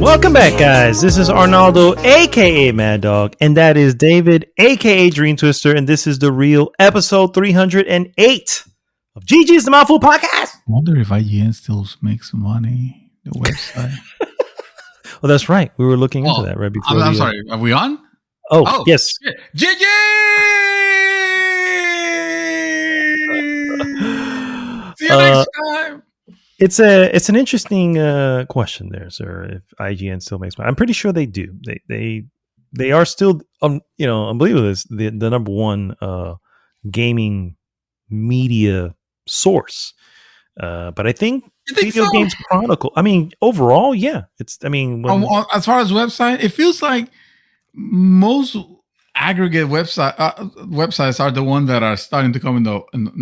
Welcome back, guys. This is Arnaldo, aka Mad Dog, and that is David, aka Dream Twister, and this is the real episode 308 of GG's the Mouthful Podcast. I wonder if IGN still makes money. The website. Well, that's right. We were looking into that right before. I'm sorry. Are we on? Oh, yes. GG! See you next time. It's an interesting question there, sir. If IGN still makes money, I'm pretty sure they do. They are still, unbelievable. The number one gaming media source. But I think Video Games Chronicle. I mean, overall, yeah. As far as website, it feels like most aggregate websites are the ones that are starting to come in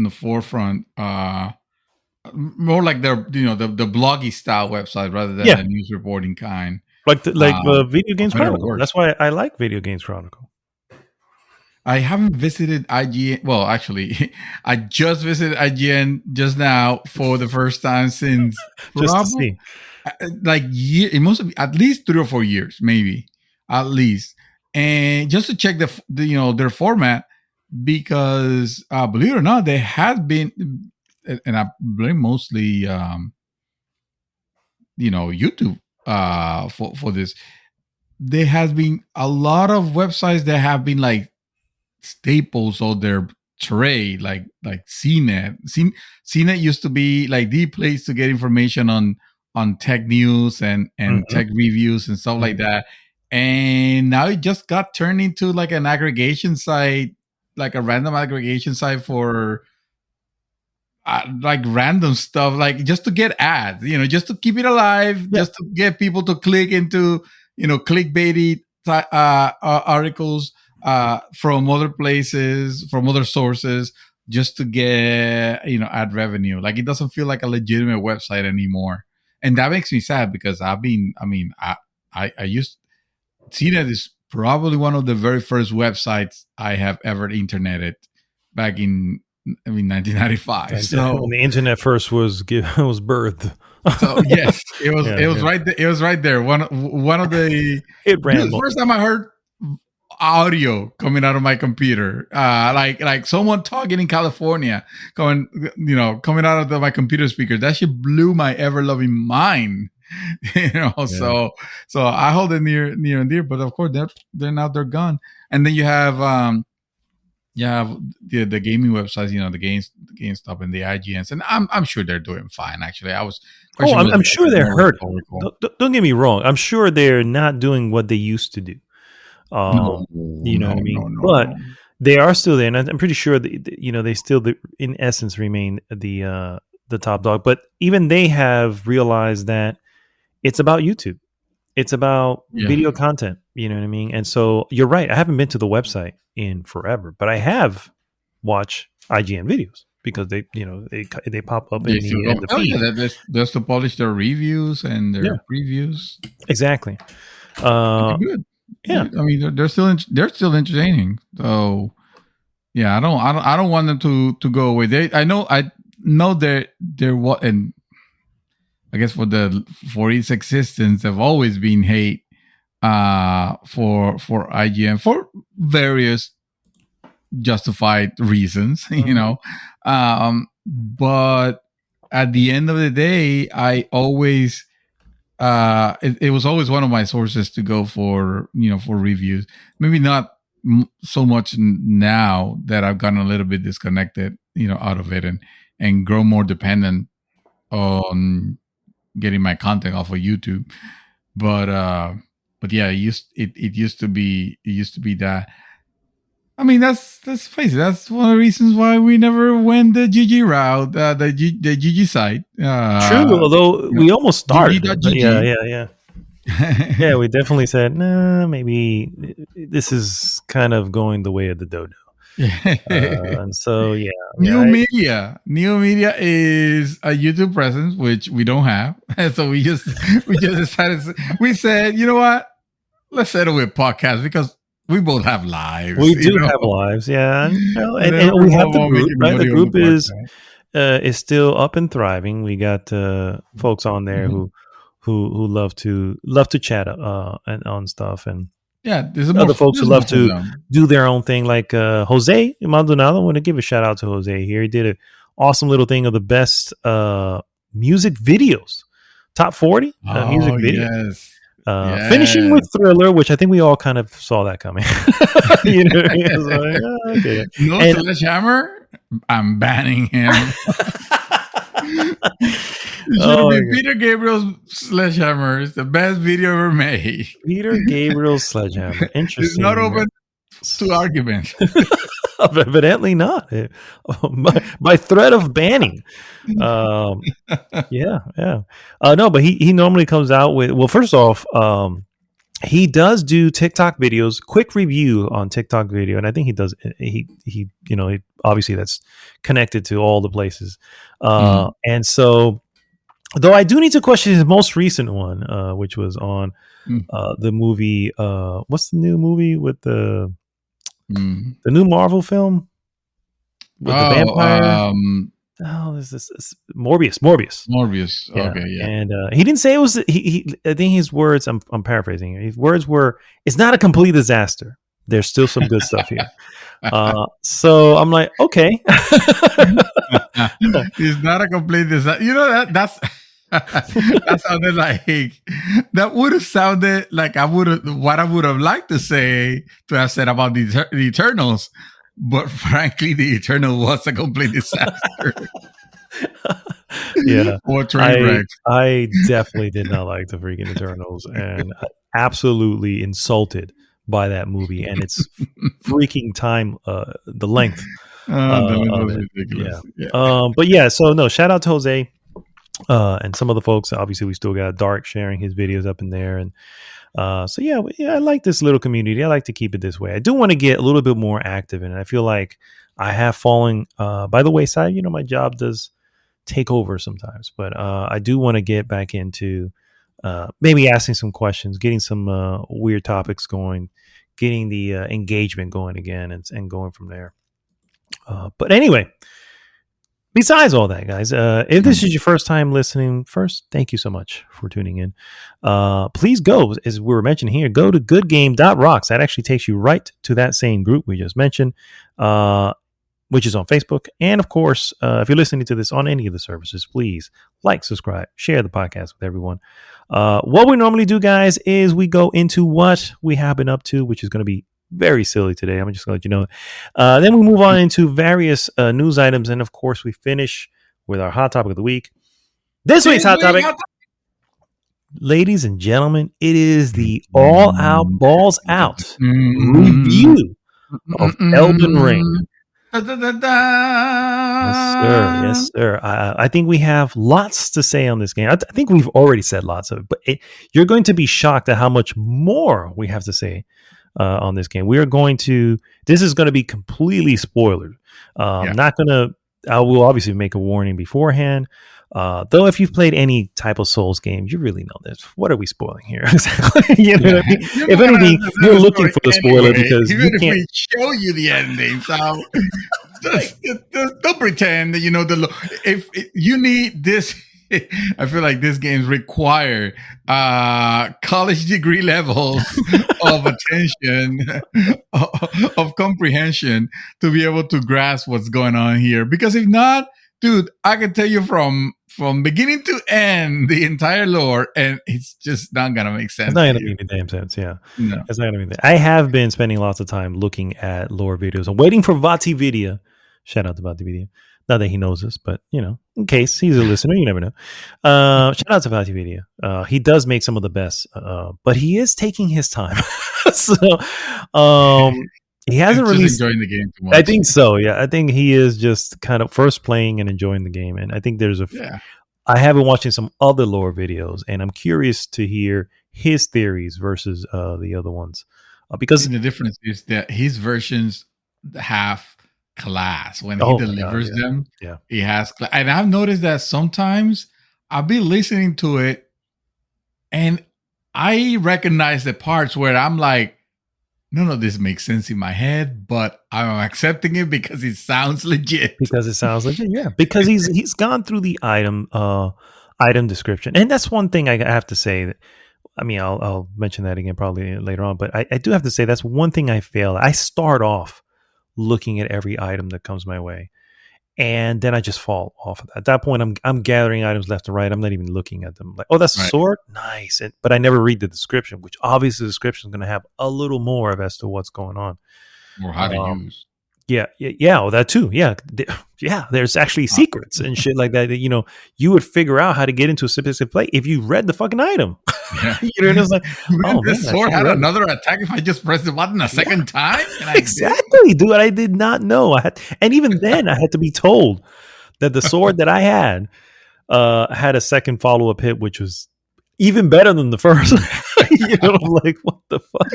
the forefront. More like the bloggy style website rather than the news reporting kind. Like the Video Games Chronicle. That's why I like Video Games Chronicle. I haven't visited IGN. Well, actually, I just visited IGN just now for the first time since just to see. It must be at least 3 or 4 years, maybe at least, and just to check their format, because believe it or not, there has been. And I blame mostly, YouTube for this. There has been a lot of websites that have been like staples of their trade, like CNET. CNET used to be like the place to get information on tech news and tech reviews and stuff like that. And now it just got turned into like an aggregation site, like a random aggregation site for like random stuff, like just to get ads, just to keep it alive, just to get people to click into, clickbaity articles from other places, from other sources, just to get, ad revenue. Like it doesn't feel like a legitimate website anymore. And that makes me sad because I used CNET is probably one of the very first websites I have ever interneted back in 1995. So when the internet first was birthed. So yes, it was right there. It was right there. One of the the first time I heard audio coming out of my computer, like someone talking in California, coming out of my computer speaker. That shit blew my ever loving mind. So I hold it near and dear. But of course, they're gone. And then you have the gaming websites, the GameStop and the IGNs, and I'm sure they're doing fine. Actually, I'm sure they're hurt. Don't get me wrong. I'm sure they're not doing what they used to do. What I mean? But they are still there, and I'm pretty sure that, they still, in essence, remain the top dog. But even they have realized that it's about YouTube. It's about video content. You know what I mean? And so you're right. I haven't been to the website in forever, but I have watched IGN videos because they pop up in the feed. Just to polish their reviews and their previews. Exactly. Good. Yeah. I mean, they're still entertaining. So yeah, I don't want them to go away. I know they're what, and I guess for its existence, they've always been hate for IGN for various justified reasons, but at the end of the day, I always it was always one of my sources to go for reviews. Maybe not so much now that I've gotten a little bit disconnected out of it and grown more dependent on getting my content off of YouTube. But yeah, it used to be that. I mean, let's face it. That's one of the reasons why we never went the GG route, the GG site. True, although we almost started. Yeah. Yeah, we definitely said, nah, maybe this is kind of going the way of the dodo. And so, yeah. New media is a YouTube presence, which we don't have. And so we just decided, we said, you know what? Let's settle with podcasts because we both have lives. We do have lives, yeah. And we have the group, right? The group is, is still up and thriving. We got folks on there who love to chat and on stuff, and there's other folks who love to do their own thing, like Jose Maldonado. I want to give a shout out to Jose here. He did an awesome little thing of the best music videos, top 40 music videos. Yes. Finishing with Thriller, which I think we all kind of saw that coming. You know what I mean? Like, okay. No Sledgehammer, I'm banning him. It should be Peter Gabriel's Sledgehammer. It's the best video ever made. Peter Gabriel's Sledgehammer. Interesting. It's not open to argument. Evidently not. By threat of banning. No, but he normally comes out with, well, first off, he does do TikTok videos, quick review on TikTok video, and I think he does. He obviously that's connected to all the places, and so. Though I do need to question his most recent one, which was on the movie. What's the new movie with the new Marvel film with the vampire? This Morbius. Morbius. Yeah. Okay, yeah. And he didn't say it was. He I think his words. I'm paraphrasing here. His words were, "It's not a complete disaster. There's still some good stuff here." So I'm like, okay. It's not a complete disaster. You know that's that sounded like that would have sounded like what I would have liked to say to have said about the Eternals, but frankly, the Eternal was a complete disaster. Yeah, or train wreck. I definitely did not like the freaking Eternals, and absolutely insulted by that movie and its freaking time, the length. Was ridiculous. But yeah, so no, shout out to Jose and some of the folks. Obviously, we still got Dark sharing his videos up in there, and so yeah, I like this little community. I like to keep it this way. I do want to get a little bit more active in it. I feel like I have fallen by the wayside. You know, my job does take over sometimes, but I do want to get back into maybe asking some questions, getting some weird topics going, getting the engagement going again, and going from there. But anyway, besides all that, guys, if this is your first time listening, first, thank you so much for tuning in. Please go, as we were mentioning here, go to goodgame.rocks. That actually takes you right to that same group we just mentioned, which is on Facebook. And of course, if you're listening to this on any of the services, please like, subscribe, share the podcast with everyone. What we normally do, guys, is we go into what we have been up to, which is going to be very silly today. I'm just going to let you know. Then we move on into various news items. And of course, we finish with our hot topic of the week. This week's hot topic, ladies and gentlemen, it is the all out, balls out review of Elden Ring. Yes, sir. I think we have lots to say on this game. I think we've already said lots of it, but you're going to be shocked at how much more we have to say on this game. This is going to be completely spoiled. Not going to, I will obviously make a warning beforehand. Though if you've played any type of Souls game, you really know this. What are we spoiling here? Exactly. You know what I mean? If anything, you're looking for the spoiler because even if we show you the ending, so don't pretend that you know if you need this. I feel like this games require college degree levels of attention, of comprehension to be able to grasp what's going on here. Because if not, dude, I can tell you from beginning to end the entire lore, and it's just not gonna make sense. It's not gonna make any damn sense. Yeah, no. It's not gonna make. I have been spending lots of time looking at lore videos. I'm waiting for Vatividia. Shout out to Vatividia. Not that he knows this, but you know, in case he's a listener, you never know. Shout out to Vatividia. He does make some of the best, but he is taking his time. So he hasn't really enjoying the game too much. I think so. Yeah, I think he is just kind of first playing and enjoying the game. And I think there's I have been watching some other lore videos, and I'm curious to hear his theories versus the other ones, because the difference is that his versions have class when he delivers them. Yeah, he has class. And I've noticed that sometimes I'll be listening to it, and I recognize the parts where I'm like, none of this makes sense in my head, but I'm accepting it because it sounds legit. Because it sounds legit, yeah. Because he's gone through the item description, and that's one thing I have to say. That, I mean, I'll mention that again probably later on, but I do have to say that's one thing I fail. I start off looking at every item that comes my way, and then I just fall off of that. At that point, I'm gathering items left and right. I'm not even looking at them. Like, oh, that's a sword, nice. But I never read the description, which obviously the description is going to have a little more of as to what's going on or how to use. Yeah. Oh, that too. Yeah. There's actually secrets and shit like that. You know, you would figure out how to get into a specific play if you read the fucking item. Yeah. You know, and it's like, oh, this sword had another attack if I just press the button a second time. Exactly, dude. I did not know. And even then, I had to be told that the sword that I had a second follow up hit, which was even better than the first. You know, like what the fuck?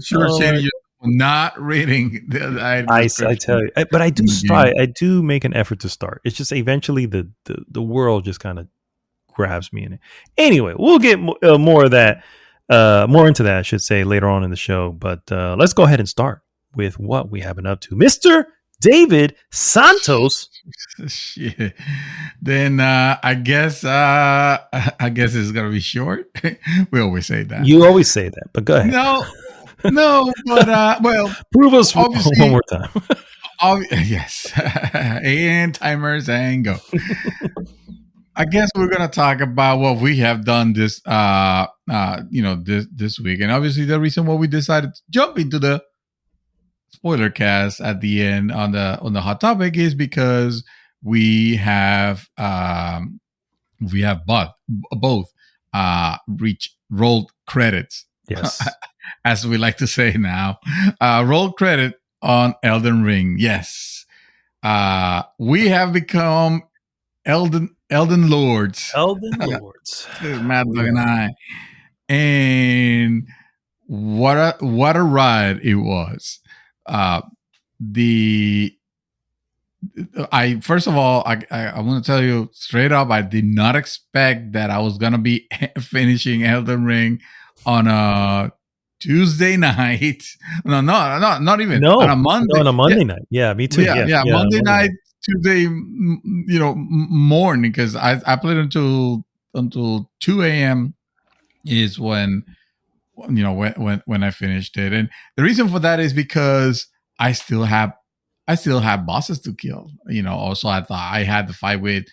You're not reading the I tell you, but I do try. I do make an effort to start. It's just eventually the world just kind of grabs me in it. Anyway, we'll get more of that, more into that, I should say, later on in the show. But let's go ahead and start with what we have been up to, Mr. David Santos. Shit. Then I guess it's gonna be short. We always say that. You always say that, but go ahead. No, but well, prove us one more time. Yes, and timers and go. I guess we're gonna talk about what we have done this week, and obviously the reason why we decided to jump into the spoiler cast at the end on the hot topic is because we have both reached rolled credits. Yes. As we like to say now, roll credit on Elden Ring. Yes, we have become Elden Lords. Elden Lords. Mad Dog and I, and what a ride it was. First of all, I want to tell you straight up, I did not expect that I was gonna be finishing Elden Ring on a Tuesday night. No, not even. No, on a Monday. No, on a Monday night. Yeah, me too. Yeah, Monday night, Tuesday, morning, because I played until 2 a.m. is when I finished it, and the reason for that is because I still have bosses to kill. Also I thought I had the fight with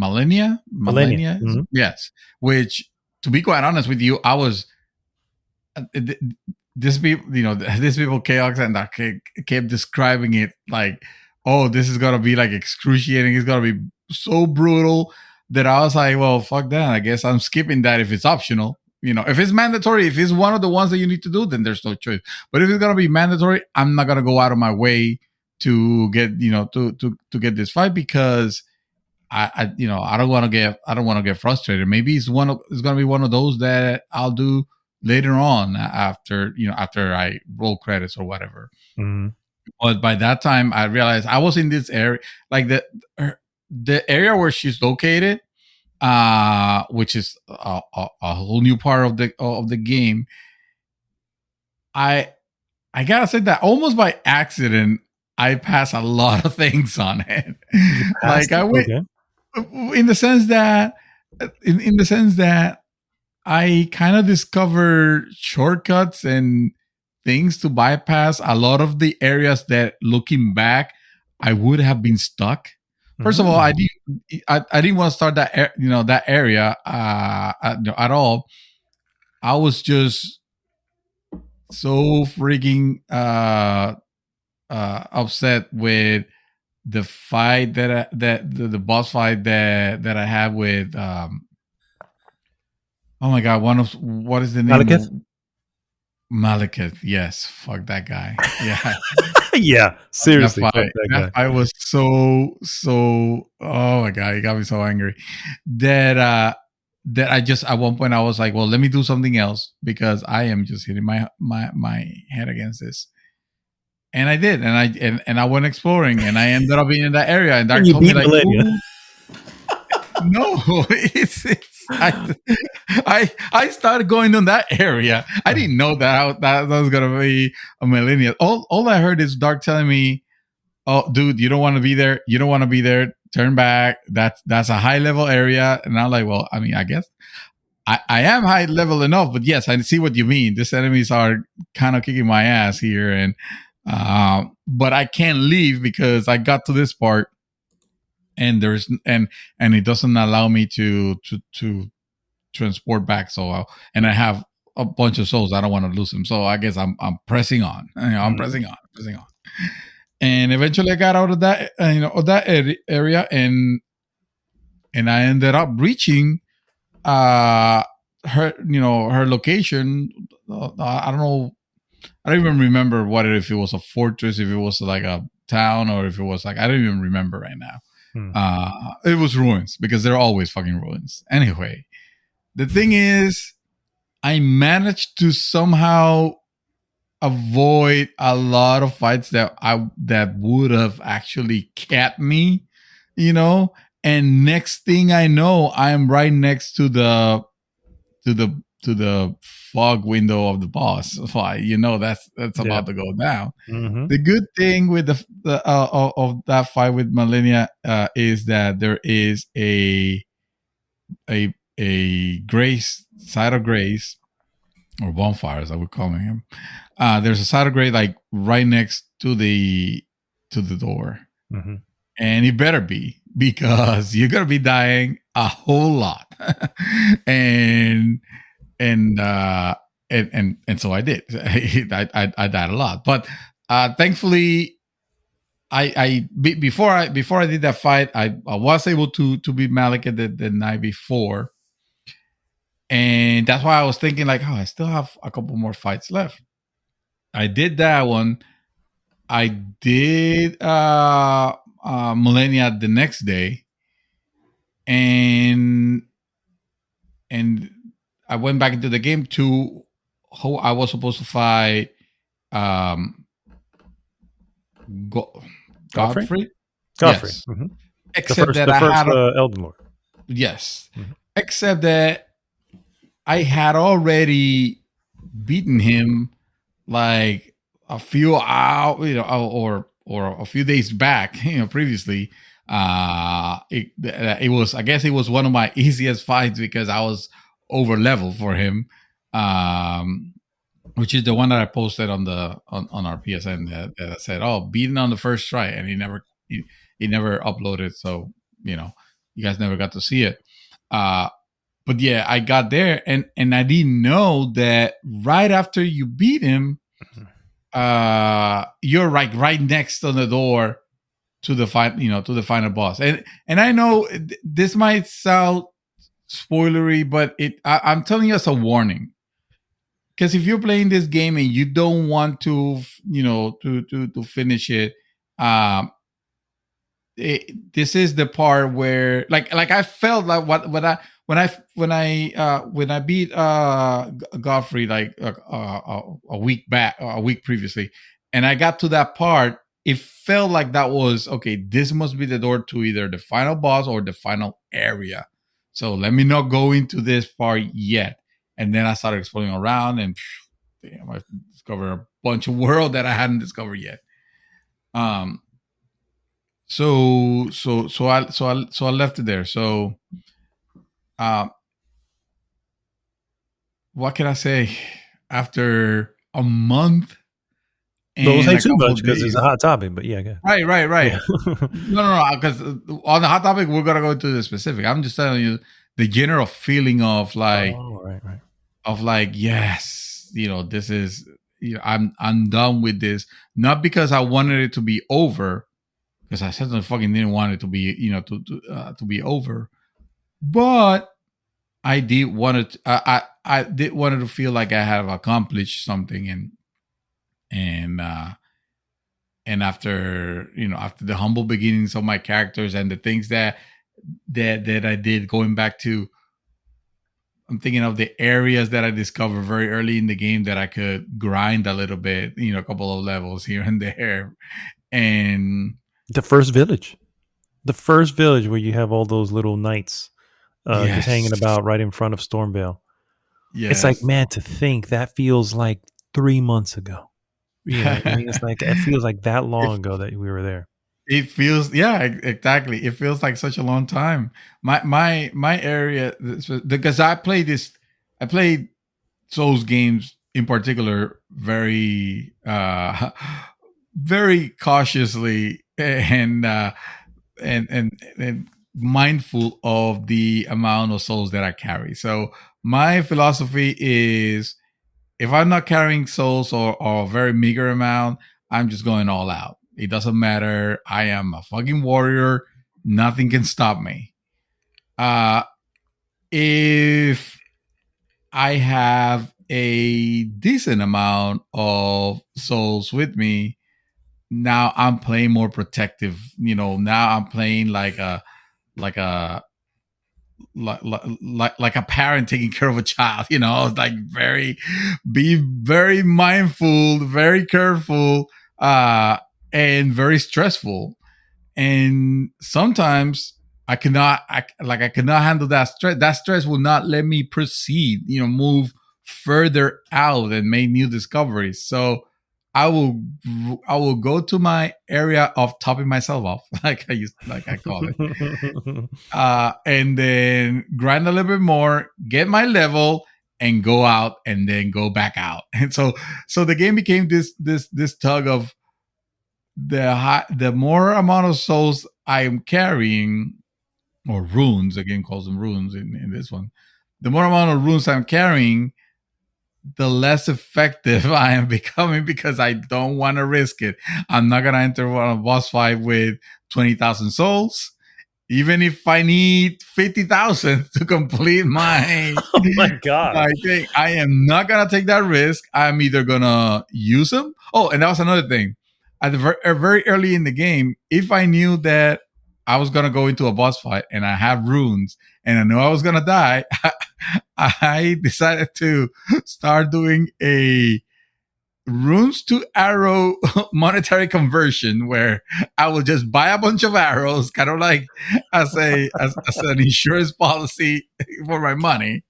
Millennia. Mm-hmm. Yes. Which, to be quite honest with you, I was these people chaos and I kept describing it like, oh, this is gonna be like excruciating. It's gonna be so brutal that I was like, well, fuck that. I guess I'm skipping that if it's optional. If it's mandatory, if it's one of the ones that you need to do, then there's no choice. But if it's gonna be mandatory, I'm not gonna go out of my way to get to get this fight, because I don't want to get frustrated. Maybe it's gonna be one of those that I'll do later on after I roll credits or whatever. Mm-hmm. But by that time, I realized I was in this area, like the area where she's located, which is a whole new part of the game. I gotta say that almost by accident, I passed a lot of things on it. Like I went in the sense that I kind of discovered shortcuts and things to bypass a lot of the areas that, looking back, I would have been stuck. First of all, I didn't want to start that that area at all. I was just so freaking upset with the fight the boss fight that I had with oh my god, what is the name? Malekith. Yes, fuck that guy. Yeah. Yeah, seriously. That fight was so oh my god, he got me so angry that I just, at one point I was like, well, let me do something else, because I am just hitting my head against this. And I did, and I went exploring, and I ended up being in that area, and Dark told me like, no, it's I started going in that area. I didn't know that was gonna be a millennial. All I heard is Dark telling me, "Oh, dude, you don't want to be there. You don't want to be there. Turn back. That's a high level area." And I'm like, well, I mean, I guess I am high level enough, but yes, I see what you mean. These enemies are kind of kicking my ass here, and but I can't leave because I got to this part, and it doesn't allow me to transport back. So and I have a bunch of souls. I don't want to lose them, so I guess I'm pressing on. I'm pressing on, and eventually I got out of that area, and I ended up reaching her location. I don't know. I don't even remember if it was a fortress, if it was like a town, or if it was like, I don't even remember right now. It was ruins, because they're always fucking ruins. Anyway, the thing is, I managed to somehow avoid a lot of fights that would have actually kept me, and next thing I know, I am right next to the fog window of the boss. So that's about to go down. Mm-hmm. The good thing with the of that fight with Malenia is that there is a grace, side of grace, or bonfire as I would call him. There's a side of grace like right next to the door. Mm-hmm. And it better be, because you're gonna be dying a whole lot. and so I did. I died a lot, but thankfully, before I did that fight, I was able to beat Malekith the night before, and that's why I was thinking like, I still have a couple more fights left. I did that one. I did Millennia the next day, and I went back into the game to how I was supposed to fight Godfrey. Yes. Mm-hmm. Except that I had Elden Lord. Yes. Mm-hmm. Except that I had already beaten him like a few hours, or a few days back, previously. It was, I guess it was one of my easiest fights because I was over level for him, which is the one that I posted on our PSN that I said, beaten on the first try, and he never uploaded, so you guys never got to see it. But yeah, I got there, and I didn't know that right after you beat him, you're right next on the door to the final boss. And I know this might sound spoilery, but I'm telling you as a warning, because if you're playing this game and you don't want to to finish it, this is the part where like I felt like when I beat Godfrey like a week previously, and I got to that part, it felt like that was okay. This must be the door to either the final boss or the final area. So let me not go into this part yet. And then I started exploring around, and damn, I discovered a bunch of world that I hadn't discovered yet. So I left it there. So, what can I say? After a month. Don't say too much because it's a hot topic, but yeah, okay. Right. Yeah. No, because on the hot topic, we're going to go into the specific. I'm just telling you the general feeling of like, right. Of like, yes, this is, I'm done with this. Not because I wanted it to be over, because I certainly fucking didn't want it to be, to be over. But I did want it. I did want it to feel like I have accomplished something, and after after the humble beginnings of my characters and the things that I did, going back to, I'm thinking of the areas that I discovered very early in the game that I could grind a little bit, a couple of levels here and there, and the first village where you have all those little knights just hanging about right in front of Stormvale. Yes. It's like, man, to think that feels like 3 months ago. You know, I mean, it feels like that long ago that we were there. It feels, yeah, exactly. It feels like such a long time. My area, because I played Souls games in particular very very cautiously and mindful of the amount of souls that I carry. So my philosophy is, if I'm not carrying souls or a very meager amount, I'm just going all out. It doesn't matter. I am a fucking warrior. Nothing can stop me. If I have a decent amount of souls with me, now I'm playing more protective. Now I'm playing like a parent taking care of a child. Like be very mindful, very careful, and very stressful. And sometimes I cannot handle that stress. That stress will not let me proceed, move further out and make new discoveries. So I will go to my area of topping myself off, like I call it, and then grind a little bit more, get my level, and go out, and then go back out. And so the game became this tug of the more amount of souls I am carrying, or runes, again calls them runes in this one. The more amount of runes I'm carrying, the less effective I am becoming, because I don't want to risk it. I'm not gonna enter a boss fight with 20,000 souls, even if I need 50,000 to complete my oh my god, my thing. I am not gonna take that risk. I'm either gonna use them. Oh, and that was another thing. At the very early in the game, if I knew that I was gonna go into a boss fight and I have runes and I knew I was gonna die, I decided to start doing a runes to arrow monetary conversion, where I will just buy a bunch of arrows, kind of like as an insurance policy for my money.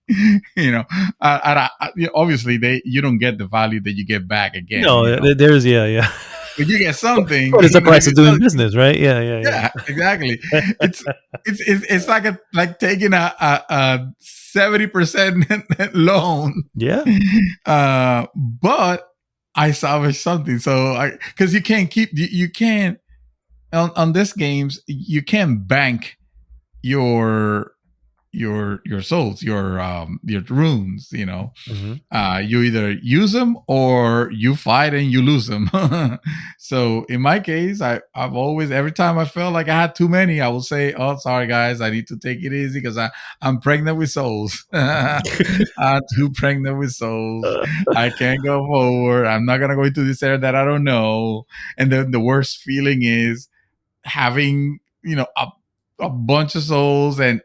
Obviously you don't get the value that you get back again. No, there's yeah. But you get something. What is the price of doing business, right? Yeah. Exactly. It's like taking a 70% loan. Yeah. But I salvaged something. So because you can't on this games, you can't bank your souls, your runes. Mm-hmm. You either use them or you fight and you lose them. So in my case, I've always, every time I felt like I had too many, I will say, "Oh, sorry guys, I need to take it easy because I'm pregnant with souls." I'm too pregnant with souls. I can't go forward. I'm not gonna go into this area that I don't know. And then the worst feeling is having a bunch of souls and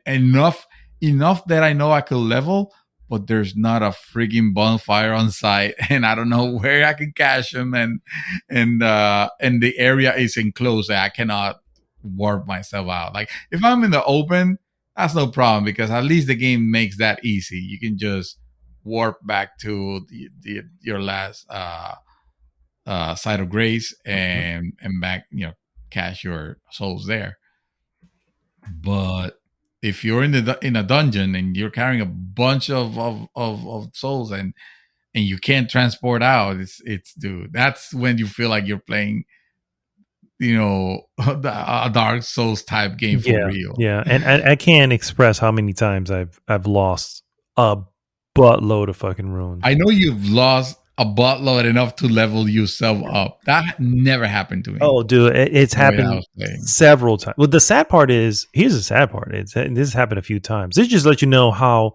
enough that I know I could level, but there's not a frigging bonfire on site, and I don't know where I can cache them, and the area is enclosed. I cannot warp myself out. Like if I'm in the open, that's no problem, because at least the game makes that easy. You can just warp back to your last site of grace and back, cache your souls there. But if you're in a dungeon and you're carrying a bunch of souls and you can't transport out, it's dude, that's when you feel like you're playing, a Dark Souls type game for real. Yeah, and I can't express how many times I've lost a buttload of fucking runes. I know you've lost a buttload enough to level yourself up. That never happened to me. Oh, dude, it's happened several times. Well, the sad part is, here's the sad part. This has happened a few times. This just let you know how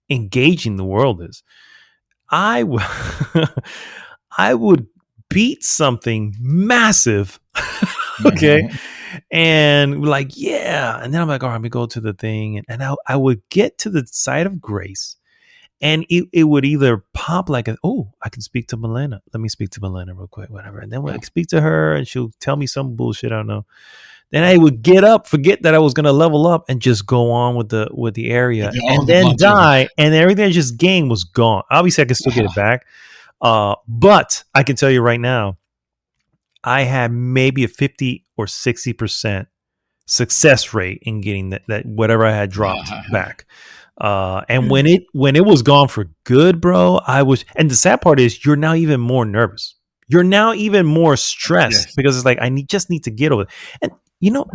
engaging the world is. I would beat something massive, okay, and like, yeah, and then I'm like, all right, let me go to the thing, and I would get to the site of grace. And it would either pop like, I can speak to Milena. Let me speak to Milena real quick, whatever. And then when I speak to her and she'll tell me some bullshit I don't know, Then I would get up, forget that I was gonna level up, and just go on with the area, and then die, and everything I just gained was gone. Obviously, I can still get it back, but I can tell you right now, I had maybe a 50 or 60% success rate in getting that whatever I had dropped back. And when it was gone for good, bro, and the sad part is you're now even more nervous. You're now even more stressed because it's like just need to get over it. And you know,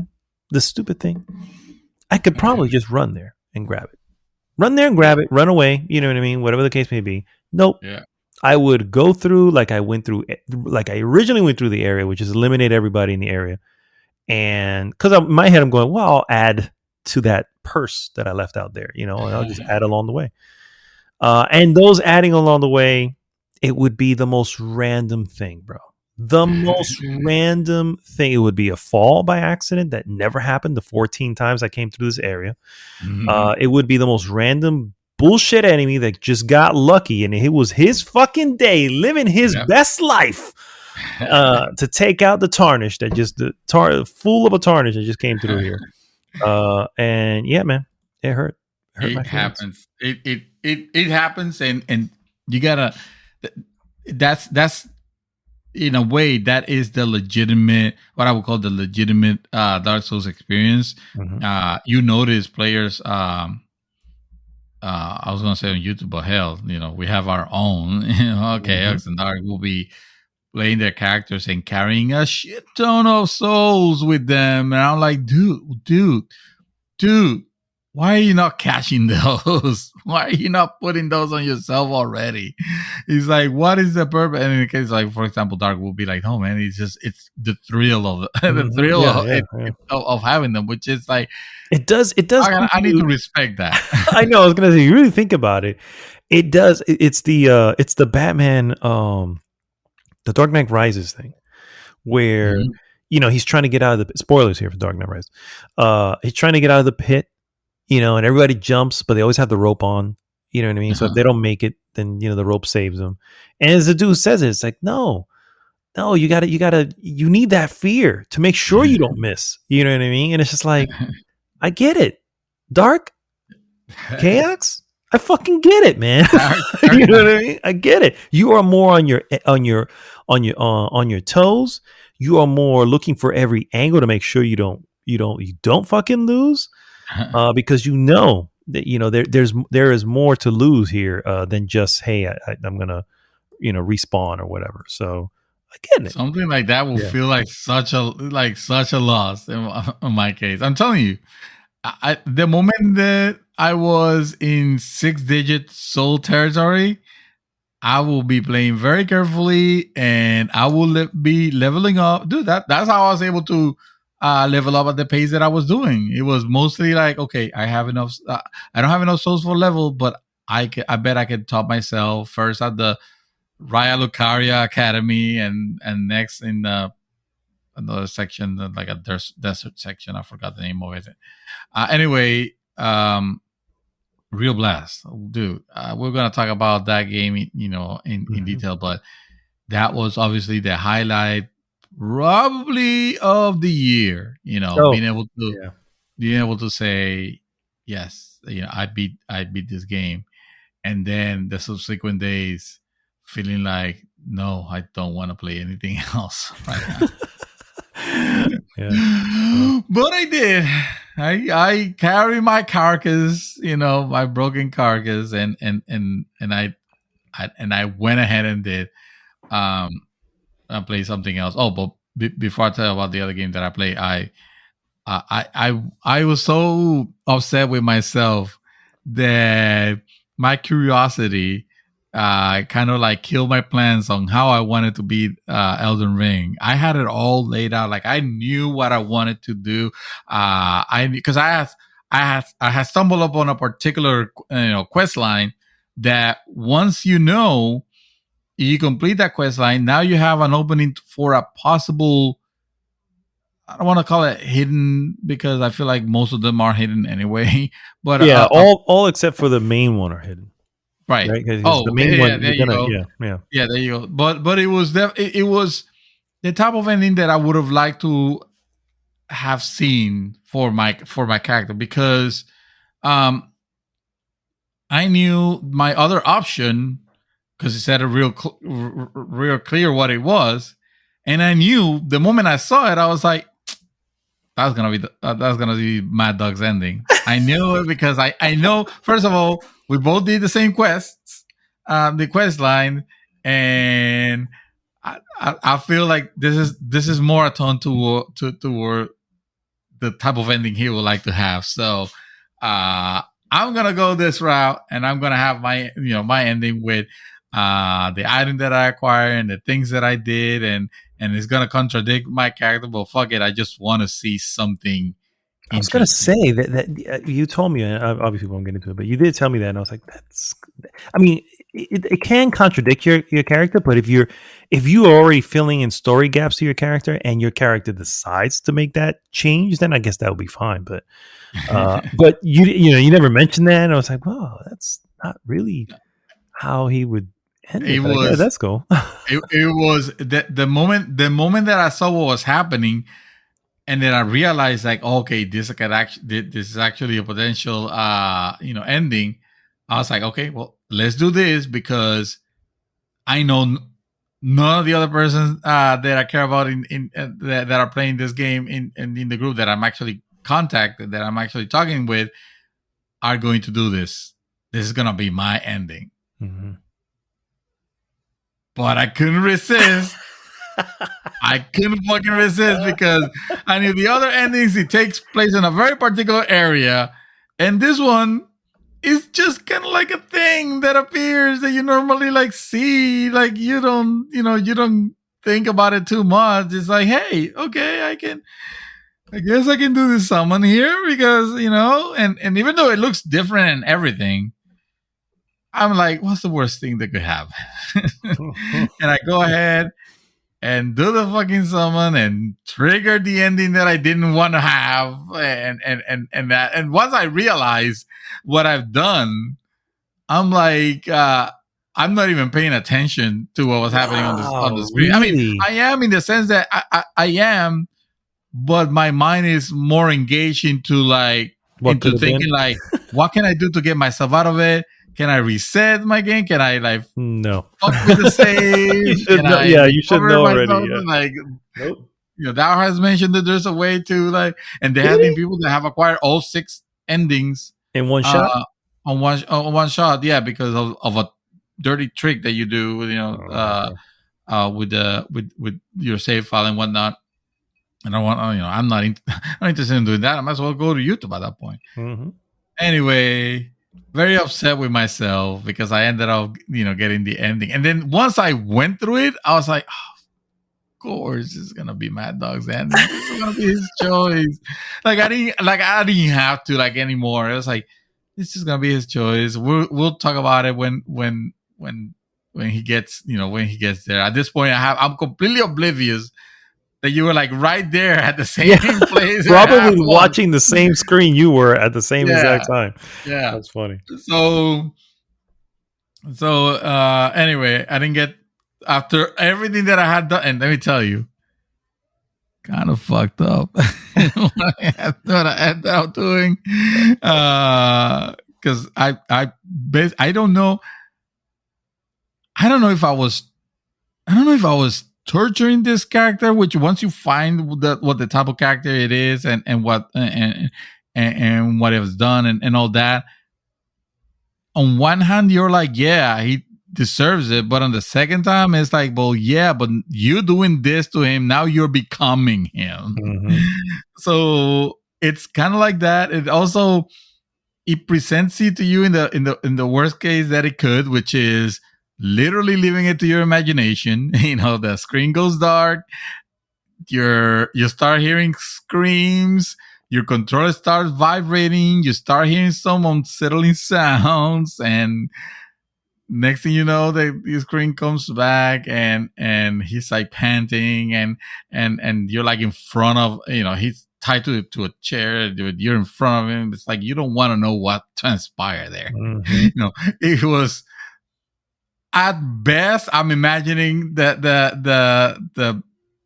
the stupid thing, I could probably just run there and grab it. Run there and grab it, run away, you know what I mean? Whatever the case may be. Nope. Yeah. I would go through like I originally went through the area, which is eliminate everybody in the area. And because in my head, I'm going, well, I'll add to that purse that I left out there, you know, and I'll just add along the way. And those adding along the way, it would be the most random thing, bro. The most random thing. It would be a fall by accident that never happened the 14 times I came through this area. It would be the most random bullshit enemy that just got lucky, and it was his fucking day, living his best life to take out the tarnish that just fool of a tarnish that just came through here. And yeah, man, it hurt. It happens. It happens, and you gotta. That's in a way that is the legitimate, what I would call the legitimate Dark Souls experience. You notice players. I was gonna say on YouTube, but hell, you know, we have our own. Okay, X and Dark will be playing their characters and carrying a shit ton of souls with them, and I'm like, dude, why are you not cashing those? Why are you not putting those on yourself already? He's like, what is the purpose? And in the case, like, for example, Dark will be like, oh man, it's the thrill of of having them, which is like, it does. I need to respect that. I know. I was gonna say, you really think about it. It does. It's the Batman, the Dark Knight Rises thing, where you know he's trying to get out of the spoilers here for Dark Knight Rises. He's trying to get out of the pit. You know, and everybody jumps, but they always have the rope on. You know what I mean? So if they don't make it, then, you know, the rope saves them. And as the dude says it, it's like, no, you need that fear to make sure you don't miss. You know what I mean? And it's just like, I get it. Dark? Chaos? I fucking get it, man. You know what I mean? I get it. You are more on your toes. You are more looking for every angle to make sure you don't fucking lose. Because you know that, you know, there is more to lose here than just, hey, I'm gonna, you know, respawn or whatever. So I get it. Something like that will feel like such a loss in my case. I'm telling you, the moment that I was in 6-digit soul territory, I will be playing very carefully, and I will be leveling up. Dude, that's how I was able to level up at the pace that I was doing. It was mostly like, okay, I have enough. I don't have enough souls for level, but I bet I could top myself first at the Raya Lucaria Academy, and next in another section, like a desert section. I forgot the name of it. Anyway, Real Blast, dude. We're gonna talk about that game, you know, in detail, but that was obviously the highlight, probably, of the year. You know, being able to say, yes, you know, I beat this game, and then the subsequent days feeling like, no, I don't want to play anything else right now. But I did. I carry my carcass, you know, my broken carcass, and I went ahead and did play something else. Oh, but before I tell you about the other game that I play, I was so upset with myself that my curiosity kind of like killed my plans on how I wanted to beat Elden Ring. I had it all laid out. Like, I knew what I wanted to do. Because I had stumbled upon a particular quest line that once you complete that quest line, now you have an opening for a possible, I don't want to call it hidden, because I feel like most of them are hidden anyway. But yeah, all except for the main one are hidden. Right. Oh, the main one. There you go. Yeah, there you go. But it was it was the type of ending that I would have liked to have seen for my character, because I knew my other option, because it said a real clear what it was, and I knew the moment I saw it, I was like, that's gonna be Mad Dog's ending. I knew it because I know, first of all, we both did the same quests, the quest line, and I feel like this is more attuned to the type of ending he would like to have. So I'm gonna go this route, and I'm gonna have my ending with the item that I acquired and the things that I did, and it's gonna contradict my character, but fuck it, I just want to see something. I was gonna say that you told me, and obviously won't get into it, but you did tell me that, and I was like, I mean, it can contradict your character, but if you are already filling in story gaps to your character, and your character decides to make that change, then I guess that would be fine. But but you never mentioned that, and I was like, well, that's not really how he would end it. Was, yeah, that's cool. it was the moment that I saw what was happening. And then I realized, like, okay, this is actually a potential, ending. I was like, okay, well, let's do this, because I know none of the other persons that I care about that are playing this game in the group that I'm actually contacted, that I'm actually talking with, are going to do this. This is gonna be my ending. Mm-hmm. But I couldn't resist. I couldn't fucking resist, because I knew the other endings, it takes place in a very particular area, and this one is just kind of like a thing that appears that you normally like see, like you don't think about it too much. It's like, hey, okay, I guess I can do this summon here, because and even though it looks different and everything, I'm like, what's the worst thing that could happen? And I go ahead and do the fucking summon and trigger the ending that I didn't want to have, and once I realize what I've done, I'm like, I'm not even paying attention to what was happening on the screen. Really? I mean, I am, in the sense that I am, but my mind is more engaged into thinking like, what can I do to get myself out of it? Can I reset my game? Can I no fuck with the save? You should know already. Yeah. Like, nope. Thou has mentioned that there's a way to and there have been people that have acquired all 6 endings in one shot. On one shot, yeah, because of a dirty trick that you do, with your save file and whatnot. And I'm not interested in doing that. I might as well go to YouTube at that point. Mm-hmm. Anyway, very upset with myself because I ended up, getting the ending. And then once I went through it, I was like, oh, of course, this is gonna be Mad Dog's ending. This is gonna be his choice. I didn't have to anymore. It was like, this is gonna be his choice. We'll talk about it when he gets, when he gets there. At this point, I'm completely oblivious that you were right there at the same place. Probably watching the same screen you were at the same exact time. Yeah. That's funny. So anyway, I didn't get, after everything that I had done, and let me tell you, kind of fucked up what I ended up doing. Because I don't know if I was torturing this character, which once you find what the type of character it is and what and what it was done and all that, on one hand you're like, yeah, he deserves it, but on the second time it's like, well, yeah, but you doing this to him, now you're becoming him. Mm-hmm. So it's kind of like that. It presents it to you in the worst case that it could, which is literally leaving it to your imagination. The screen goes dark, you start hearing screams, your controller starts vibrating, you start hearing some unsettling sounds, and next thing you know, the screen comes back and he's panting and you're in front of, he's tied to a chair, you're in front of him. It's like, you don't want to know what transpired there. Mm-hmm. It was, at best, I'm imagining that the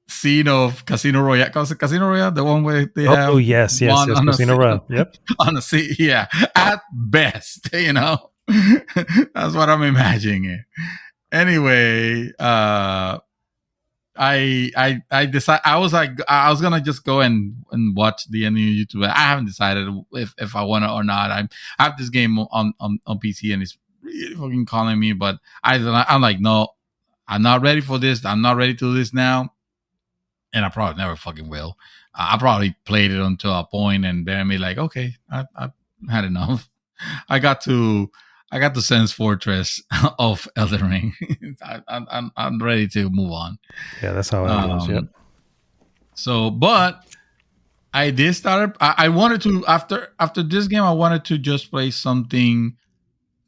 scene of Casino Royale. Casino Royale, the one where they have yes, one on Casino Royale. Yep, on a seat. Yeah, at best, that's what I'm imagining. Anyway, I decided I was like I was gonna just go and watch the end of YouTube. I haven't decided if I want to or not. I have this game on PC and it's really fucking calling me, but I'm like, no, I'm not ready for this. I'm not ready to do this now, and I probably never fucking will. I probably played it until a point and then be like, okay, I've had enough. I got to Sense Fortress of Elden Ring. I'm ready to move on. Yeah, that's how I was. Yep. So, but I did start. I wanted to after this game. I wanted to just play something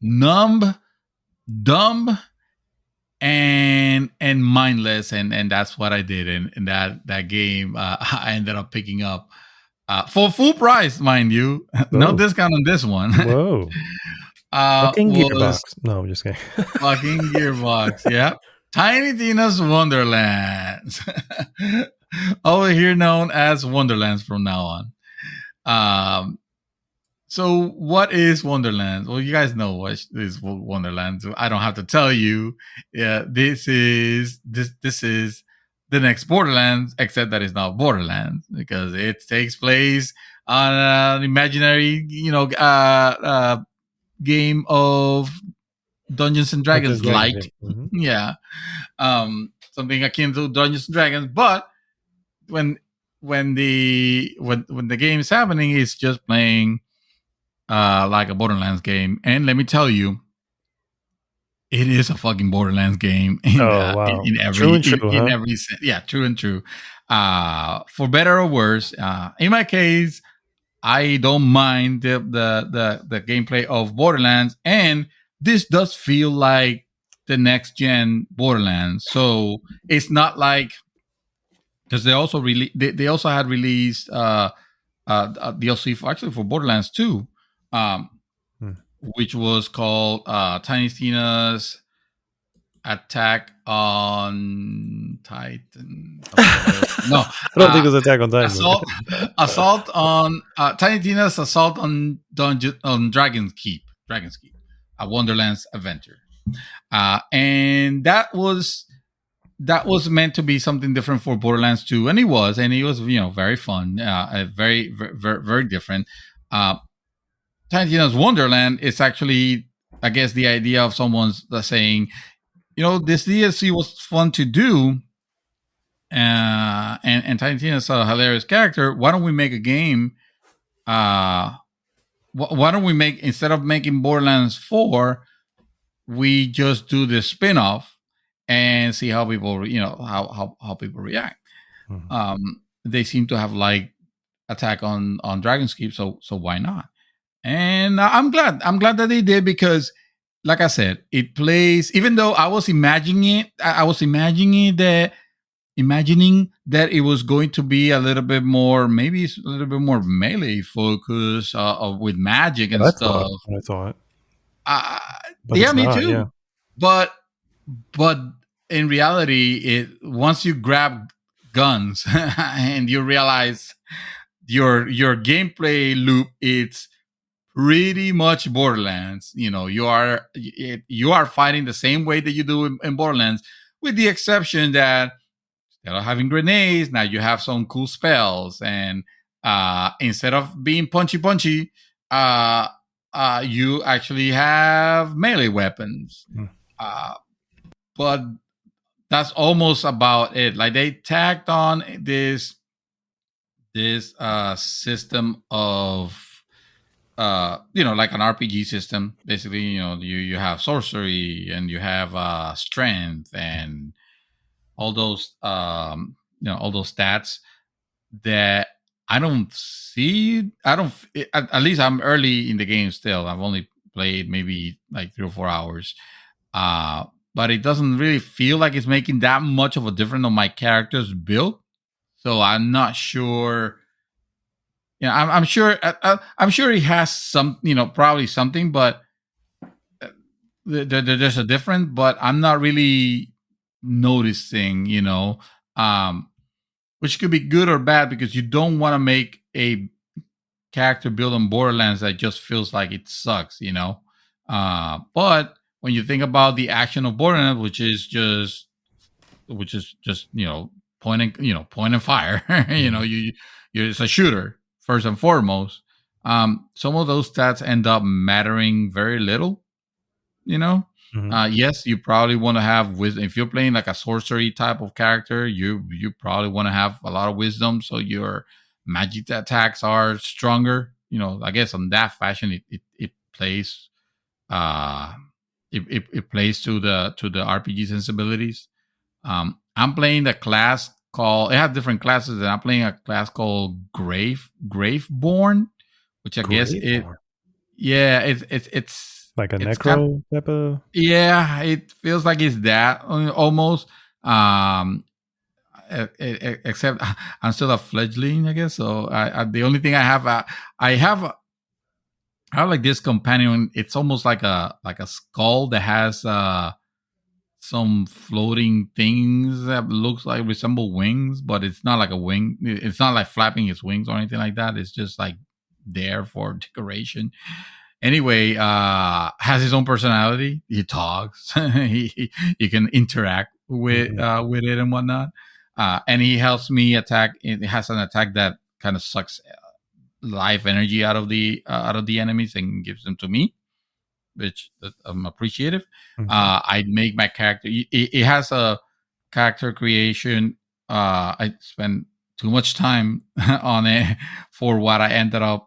dumb, and mindless, and that's what I did. And that game, I ended up picking up for full price, mind you. No discount on this one. Whoa. Fucking Gearbox. No, I'm just kidding. Fucking Gearbox, yeah. Tiny Tina's Wonderlands. Over here known as Wonderlands from now on. So what is Wonderlands? Well, you guys know what is Wonderlands. I don't have to tell you. Yeah, this is the next Borderlands, except that it's not Borderlands because it takes place on an imaginary, game of Dungeons and Dragons like. Mm-hmm. Yeah. Something akin to Dungeons and Dragons, but when the game is happening, it's just playing like a Borderlands game. And let me tell you, it is a fucking Borderlands game in every true and true, in every true and true. For better or worse, in my case, I don't mind the gameplay of Borderlands, and this does feel like the next gen Borderlands. So it's not like, because they also had released DLC for Borderlands 2, which was called Tiny Tina's Attack on Titan. No, I don't think it was Attack on Titan. Assault on Tiny Tina's Assault on Dragon's Keep, a Wonderland's adventure, and that was meant to be something different for Borderlands 2, and it was very fun, very, very, very different. Tiny Tina's Wonderland is actually, I guess, the idea of someone's saying, this DLC was fun to do, and Tiny Tina's a hilarious character. Why don't we make a game? Why don't we instead of making Borderlands 4, we just do the spin-off and see how people, how people react. Mm-hmm. They seem to have liked Attack on Dragon's Keep, so why not? And I'm glad that they did, because, like I said, it plays. Even though I was imagining that it was going to be a little bit more, maybe a little bit more melee focus with magic and stuff. I thought. Yeah, me too. Yeah. But in reality, once you grab guns and you realize your gameplay loop, it's pretty much Borderlands. You are fighting the same way that you do in Borderlands, with the exception that instead of having grenades, now you have some cool spells, and instead of being punchy, you actually have melee weapons. But that's almost about it. Like, they tacked on this system of like an RPG system. Basically, you have sorcery and you have strength and all those all those stats that I don't see. At least I'm early in the game still. I've only played maybe like 3 or 4 hours. But it doesn't really feel like it's making that much of a difference on my character's build. So I'm not sure. I'm sure he has some, probably something, but there's a difference. But I'm not really noticing, which could be good or bad because you don't want to make a character build on Borderlands that just feels like it sucks, you know. But when you think about the action of Borderlands, which is just point and fire, it's a shooter first and foremost. Some of those stats end up mattering very little, you know. Yes, you probably want to have wisdom. If you're playing like a sorcery type of character, you probably want to have a lot of wisdom, so your magic attacks are stronger. You know, I guess on that fashion, it plays. It plays to the RPG sensibilities. I'm playing the class called. It has different classes, and I'm playing a class called Graveborn, which I guess it. Yeah, it's like a necro type of. Yeah, it feels like it's that almost. Except I'm still a fledgling, I guess. So the only thing I have, I have like this companion. It's almost like a skull that has some floating things that looks like resemble wings, but it's not like a wing. It's not like flapping its wings or anything like that. It's just like there for decoration. Anyway, has his own personality. He talks. You can interact with it and whatnot. And he helps me attack. It has an attack that kind of sucks life energy out of the enemies and gives them to me, which I'm appreciative. I make my character. It has a character creation. I spent too much time on it for what I ended up,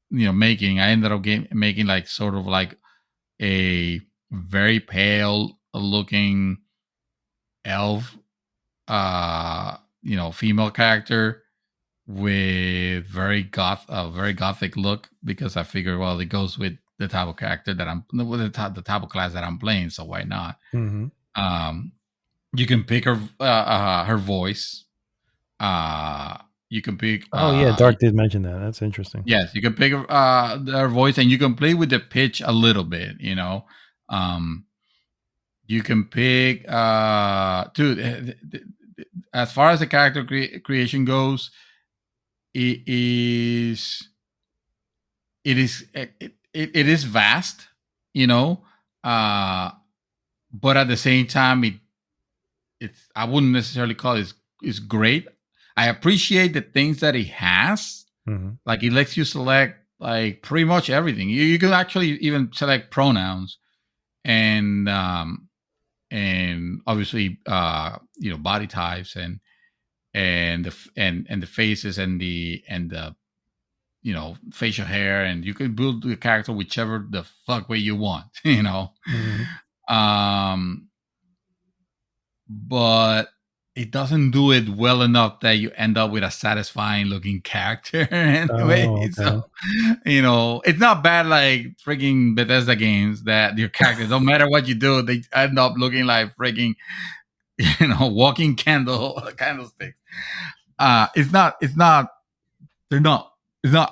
making. I ended up making like sort of like a very pale looking elf, female character with very gothic look, because I figured, well, it goes with the type of character that the type of class that I'm playing, so why not? You can pick her voice. You can pick. Dark did mention that. That's interesting. Yes, you can pick her voice, and you can play with the pitch a little bit. You can pick. Dude, as far as the character creation goes, it is vast, but at the same time, it's I wouldn't necessarily call it's great. I appreciate the things that it has. Like it lets you select like pretty much everything. You can actually even select pronouns, and obviously body types and the faces and the facial hair, and you can build the character whichever the fuck way you want, but it doesn't do it well enough that you end up with a satisfying looking character anyway. Okay. So, it's not bad like freaking Bethesda games that your characters, no matter what you do, they end up looking like freaking, walking candlesticks. It's not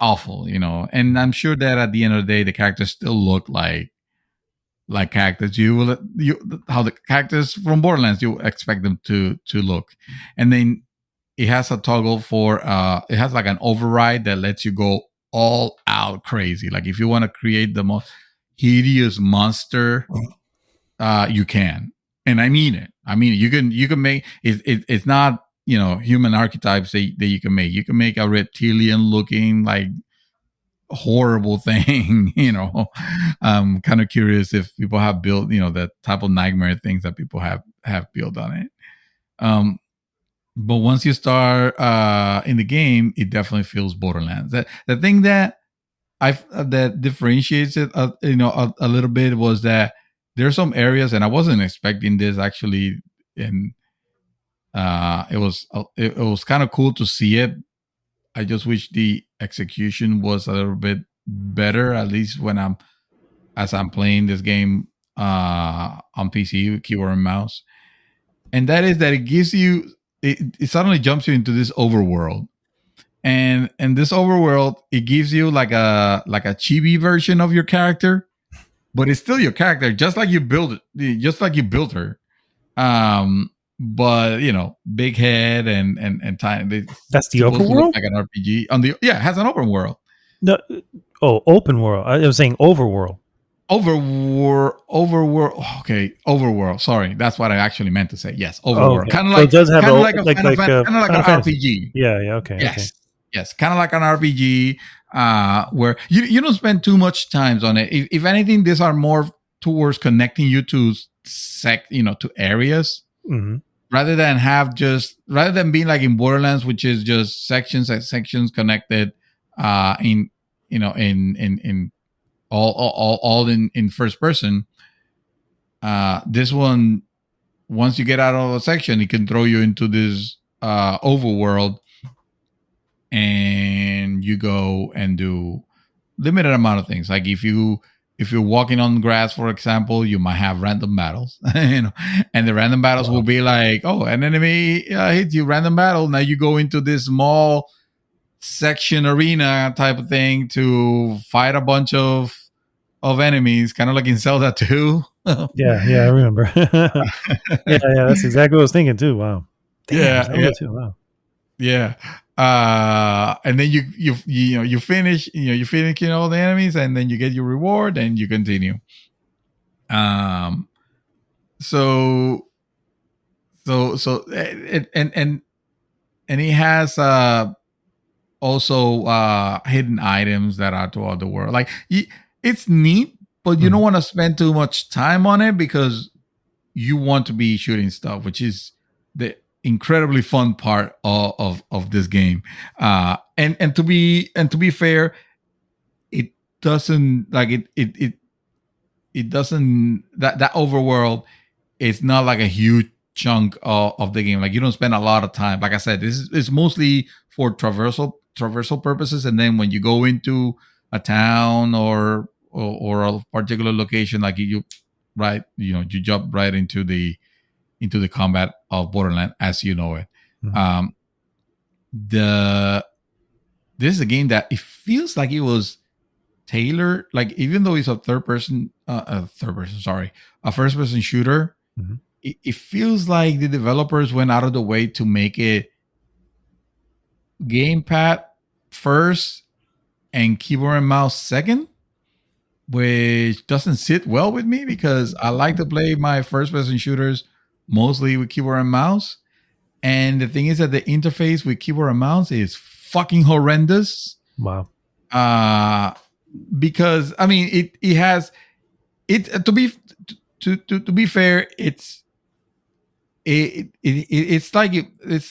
awful, and I'm sure that at the end of the day, the characters still look like characters how the characters from Borderlands you expect them to look. And then it has a toggle for it has like an override that lets you go all out crazy. Like if you want to create the most hideous monster, you can. And I mean it. You can make it's not human archetypes that you can make. You can make a reptilian looking like horrible thing. I'm kind of curious if people have built that type of nightmare things that people have built on it. But once you start in the game, it definitely feels Borderlands. The thing that that differentiates it a little bit was that there are some areas, and I wasn't expecting this actually, and it was kind of cool to see it. I just wish the execution was a little bit better, at least as I'm playing this game on PC with keyboard and mouse. And that is that it gives you, it suddenly jumps you into this overworld. And this overworld, it gives you like a chibi version of your character, but it's still your character, just like you built her. but big head and time. It's That's the supposed to look overworld? like an RPG. It has an open world. No, open world. I was saying overworld. Overworld. Okay, overworld. Sorry, that's what I actually meant to say. Yes, overworld. Okay. Kind of So like it does have kind of like a Final Final an Fantasy. RPG. Yeah. Okay. Yes. Okay. Yes, kind of like an RPG, where you don't spend too much time on it. If anything, these are more towards connecting you to to areas, Mm-hmm. rather than being like in Borderlands, which is just sections connected, in in all in first person. This one, once you get out of a section, it can throw you into this overworld, and you go and do limited amount of things. Like if you're walking on grass, for example, you might have random battles, and the random battles will be like, oh, an enemy hits you, random battle. Now you go into this small section arena type of thing to fight a bunch of enemies, kind of like in Zelda 2. Yeah, I remember. yeah, that's exactly what I was thinking too. Wow. Damn, Zelda too. Wow. Yeah. And then you finish all the enemies, and then you get your reward and you continue. So and he has also hidden items that are throughout the world. Like it's neat, but you don't want to spend too much time on it because you want to be shooting stuff, which is the incredibly fun part of this game. And to be fair, it doesn't like it doesn't that overworld is not like a huge chunk of the game. Like you don't spend a lot of time. Like I said, it's mostly for traversal purposes, and then when you go into a town or a particular location, like you jump right into the combat of Borderland as you know it. Mm-hmm. This is a game that it feels like it was tailored, like even though it's a first person shooter. Mm-hmm. It feels like the developers went out of the way to make it gamepad first and keyboard and mouse second, which doesn't sit well with me because I like to play my first person shooters mostly with keyboard and mouse. And the thing is that the interface with keyboard and mouse is fucking horrendous. Wow. Because I mean it has to be fair, it's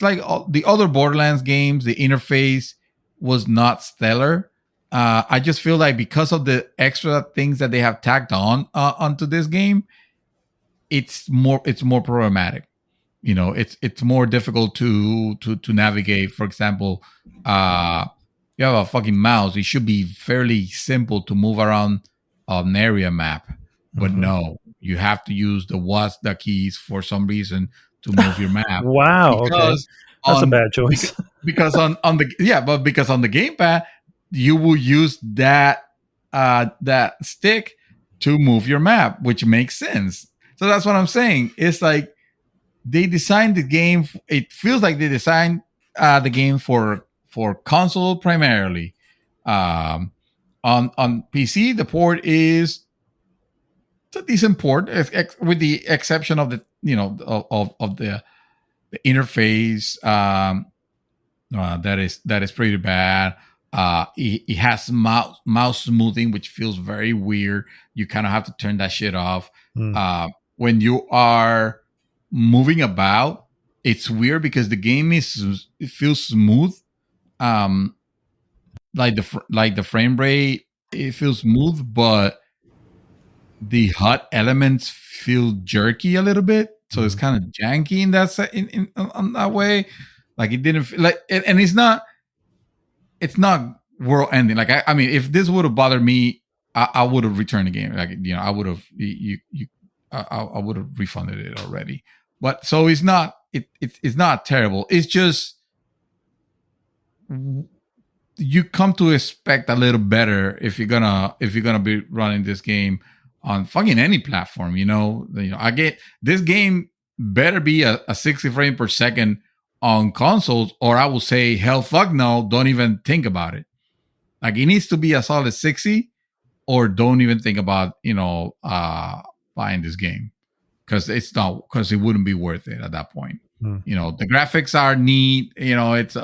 like the other Borderlands games, the interface was not stellar. I just feel like because of the extra things that they have tacked on onto this game, it's more problematic. It's more difficult to navigate. For example, you have a fucking mouse. It should be fairly simple to move around an area map, but no, you have to use the WASD keys for some reason to move your map. Wow, because that's a bad choice. Because on the gamepad, you will use that stick to move your map, which makes sense. So that's what I'm saying. It's like they designed the game. It feels like they designed the game for console primarily. On PC, the port is a decent port, with the exception of the of the interface. That is pretty bad. It has mouse smoothing, which feels very weird. You kind of have to turn that shit off. When you are moving about, it's weird because the game it feels smooth. Like the frame rate, it feels smooth, but the HUD elements feel jerky a little bit, so it's kind of janky in that in that way. Like it didn't feel like, and it's not world ending. Like I mean, if this would have bothered me, I would have returned the game. Like I would have I would have refunded it already. But so it's not it's not terrible. It's just you come to expect a little better if you're gonna be running this game on fucking any platform. I get this game better be a 60 frame per second on consoles, or I will say, hell, fuck no, don't even think about it. Like, it needs to be a solid 60, or don't even think about, buying this game, because it wouldn't be worth it at that point. The graphics are neat. It's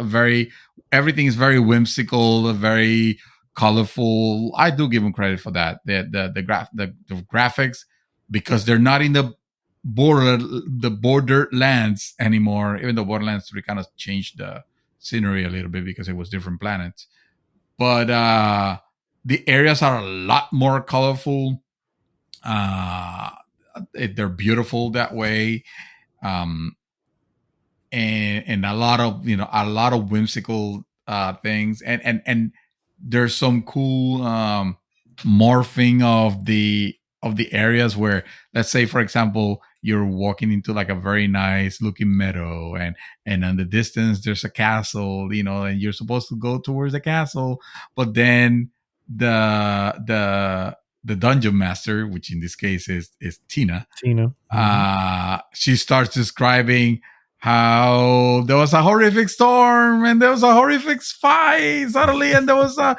everything is very whimsical, very colorful. I do give them credit for that. The graphics, because they're not in the borderlands anymore. Even though Borderlands 3 kind of changed the scenery a little bit because it was different planets, but the areas are a lot more colorful. They're beautiful that way. And a lot of whimsical things, and there's some cool morphing of the areas where, let's say, for example, you're walking into like a very nice looking meadow, and in the distance there's a castle, and you're supposed to go towards the castle, but then the dungeon master, which in this case is Tina, she starts describing how there was a horrific storm and there was a horrific fight suddenly, and there was the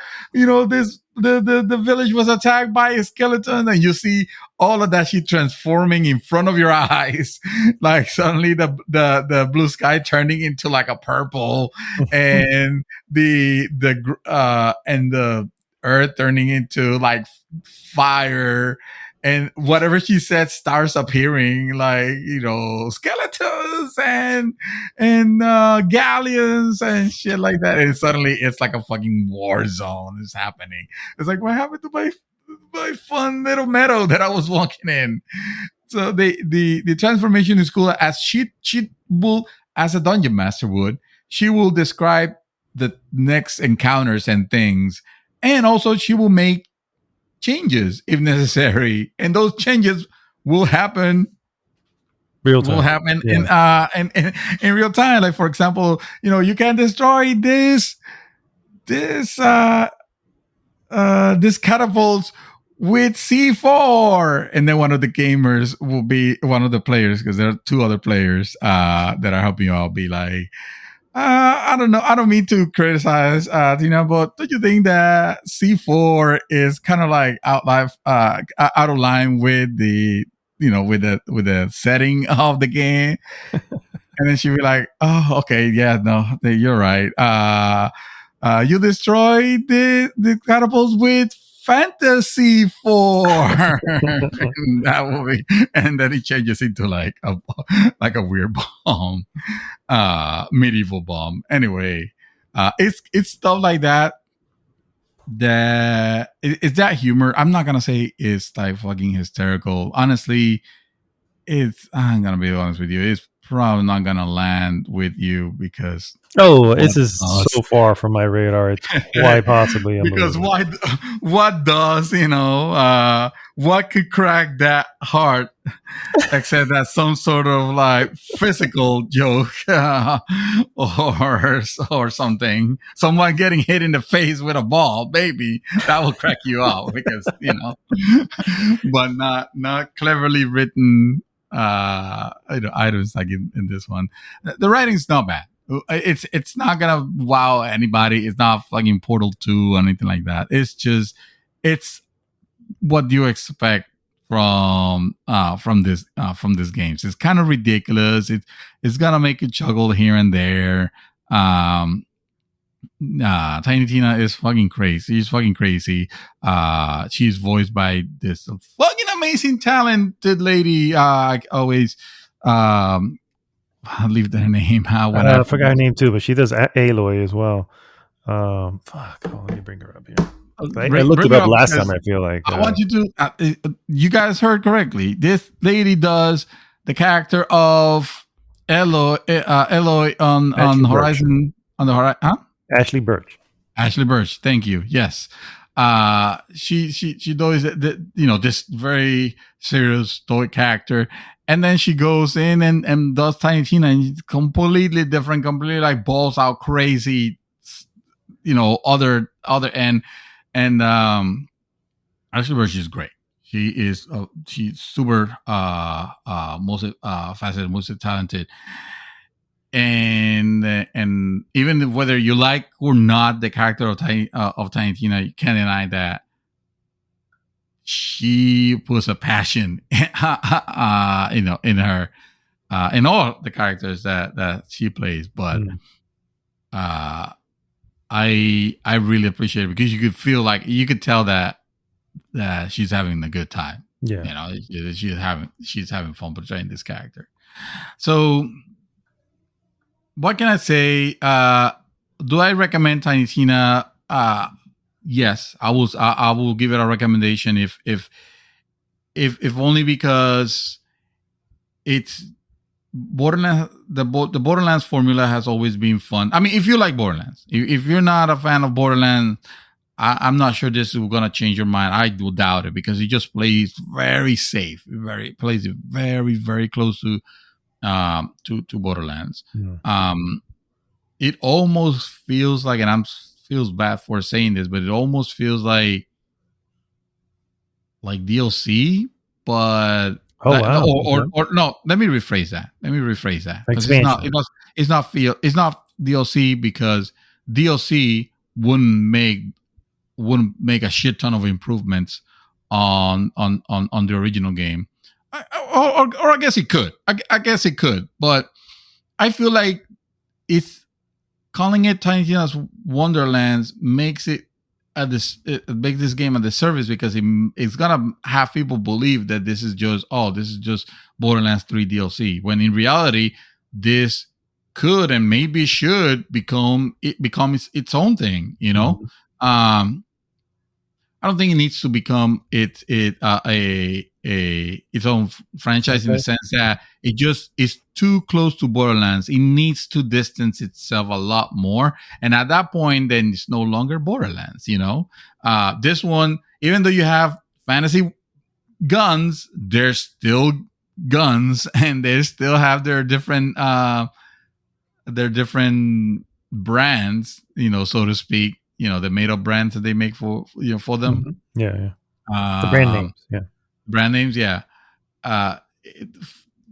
village was attacked by a skeleton, and you see all of that shit transforming in front of your eyes, like suddenly the blue sky turning into like a purple, and the earth turning into like fire, and whatever she said starts appearing, like skeletons and galleons and shit like that, and suddenly it's like a fucking war zone is happening. It's like, what happened to my fun little meadow that I was walking in? So the transformation is cool, as she will, as a dungeon master would, she will describe the next encounters and things, and also she will make changes if necessary, and those changes will happen in real time. Like, for example, you can destroy this catapult with C4, and then one of the gamers will be one of the players, because there are two other players that are helping you out, be like, I don't know. I don't mean to criticize, but don't you think that C4 is kind of like out of line with the, with the setting of the game? And then she'd be like, "Oh, okay, yeah, no, you're right. You destroyed the catapults with Fantasy 4." That will be, and then it changes into like a weird bomb, medieval bomb. Anyway, it's stuff like that. It's that humor. I'm not gonna say it's like fucking hysterical. Honestly, I'm gonna be honest with you. It's probably not gonna land with you, because this is so far from my radar. It's quite possibly because what does what could crack that heart except that some sort of like physical joke or something, someone getting hit in the face with a ball, maybe that will crack you out, because but not cleverly written items like in this one. The writing's not bad. It's not gonna wow anybody. It's not fucking Portal 2 or anything like that. It's what you expect from this games. It's kind of ridiculous. It's gonna make you chuckle here and there. Tiny Tina is fucking crazy. She's fucking crazy. She's voiced by this fucking amazing talented lady. I always I'll leave their name out. I forgot her name too, but she does Aloy as well. Let me bring her up here. I looked it up last time, I feel like. I want you to, you guys heard correctly. This lady does the character of Aloy on Horizon, on the Horizon, huh? Ashley Birch. Ashley Birch, thank you. Yes. She does this very serious stoic character, and then she goes in and does Tiny Tina, and it's completely different, completely like balls out crazy, other end. And Ashley Birch is great. she's super multifaceted, multi-talented, and even whether you like or not the character of Tiny Tina, you can't deny that she puts a passion, in her, in all the characters that she plays. But I really appreciate it because you could tell that she's having a good time. Yeah, she's having fun portraying this character. So, what can I say? Do I recommend Tiny Tina? Yes, I will give it a recommendation if only because it's Borderlands. The Borderlands formula has always been fun. I mean, if you like Borderlands, if you're not a fan of Borderlands, I'm not sure this is going to change your mind. I do doubt it because he just plays very safe, plays it very, very close to Borderlands. Yeah. It almost feels like, and feels bad for saying this, but it almost feels like DLC, but or no. Let me rephrase that. Because it's not DLC because DLC wouldn't make a shit ton of improvements on the original game, or I guess it could. I guess it could, but I feel like it's calling it Tiny Tina's Wonderlands makes this game a disservice because it's gonna have people believe that this is just Borderlands 3 DLC, when in reality this could and maybe should become its own thing. I don't think it needs to become its own franchise in the sense that it just is too close to Borderlands. It needs to distance itself a lot more, and at that point, then it's no longer Borderlands. This one, even though you have fantasy guns, there's still guns, and they still have their different brands, so to speak. The made-up brands that they make for them. Yeah. The brand names, yeah. Brand names, yeah.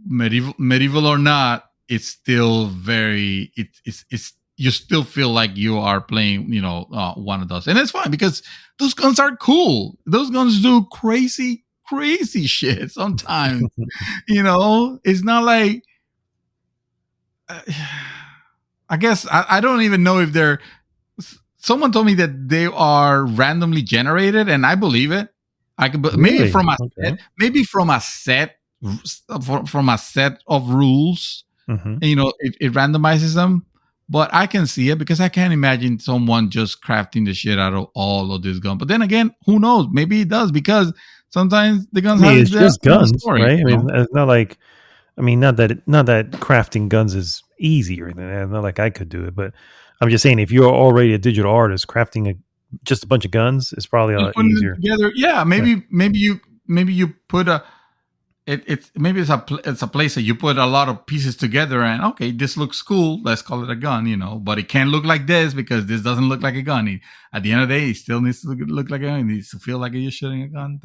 Medieval or not, it's still very. It's you still feel like you are playing, one of those, and it's fine because those guns are cool. Those guns do crazy shit sometimes. It's not like. I guess I don't even know if they're. Someone told me that they are randomly generated, and I believe it. I could maybe from a set of rules. It randomizes them, but I can see it because I can't imagine someone just crafting the shit out of all of this gun. But then again, who knows? Maybe it does because sometimes the guns have just guns, story, right? I mean, it's not like. Not that crafting guns is easy or anything. It's not like I could do it, but I'm just saying if you're already a digital artist, crafting just a bunch of guns is probably a lot easier. Together, yeah. Maybe you put it's a place that you put a lot of pieces together and okay, this looks cool. Let's call it a gun, but it can't look like this because this doesn't look like a gun. At the end of the day, it still needs to look like a gun. It needs to feel like you're shooting a gun.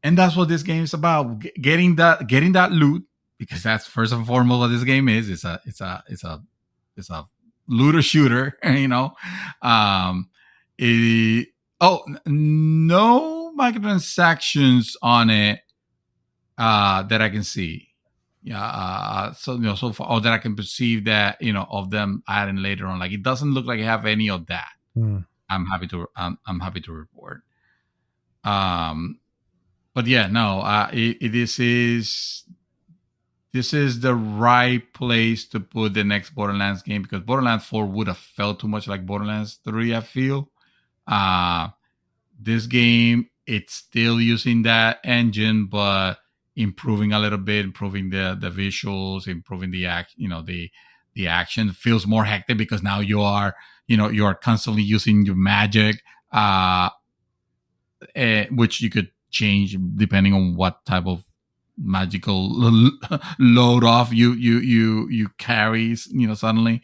And that's what this game is about: getting that loot, because that's first and foremost what this game is. It's a looter shooter, No microtransactions on it that I can see. Yeah, so far, or that I can perceive that of them adding later on. Like it doesn't look like you have any of that. I'm happy to report. But yeah, no, this is the right place to put the next Borderlands game because Borderlands 4 would have felt too much like Borderlands 3, I feel. This game, it's still using that engine, but improving a little bit, improving the visuals, improving the the action. Feels more hectic because now you are constantly using your magic, which you could change depending on what type of magical load off you carry suddenly.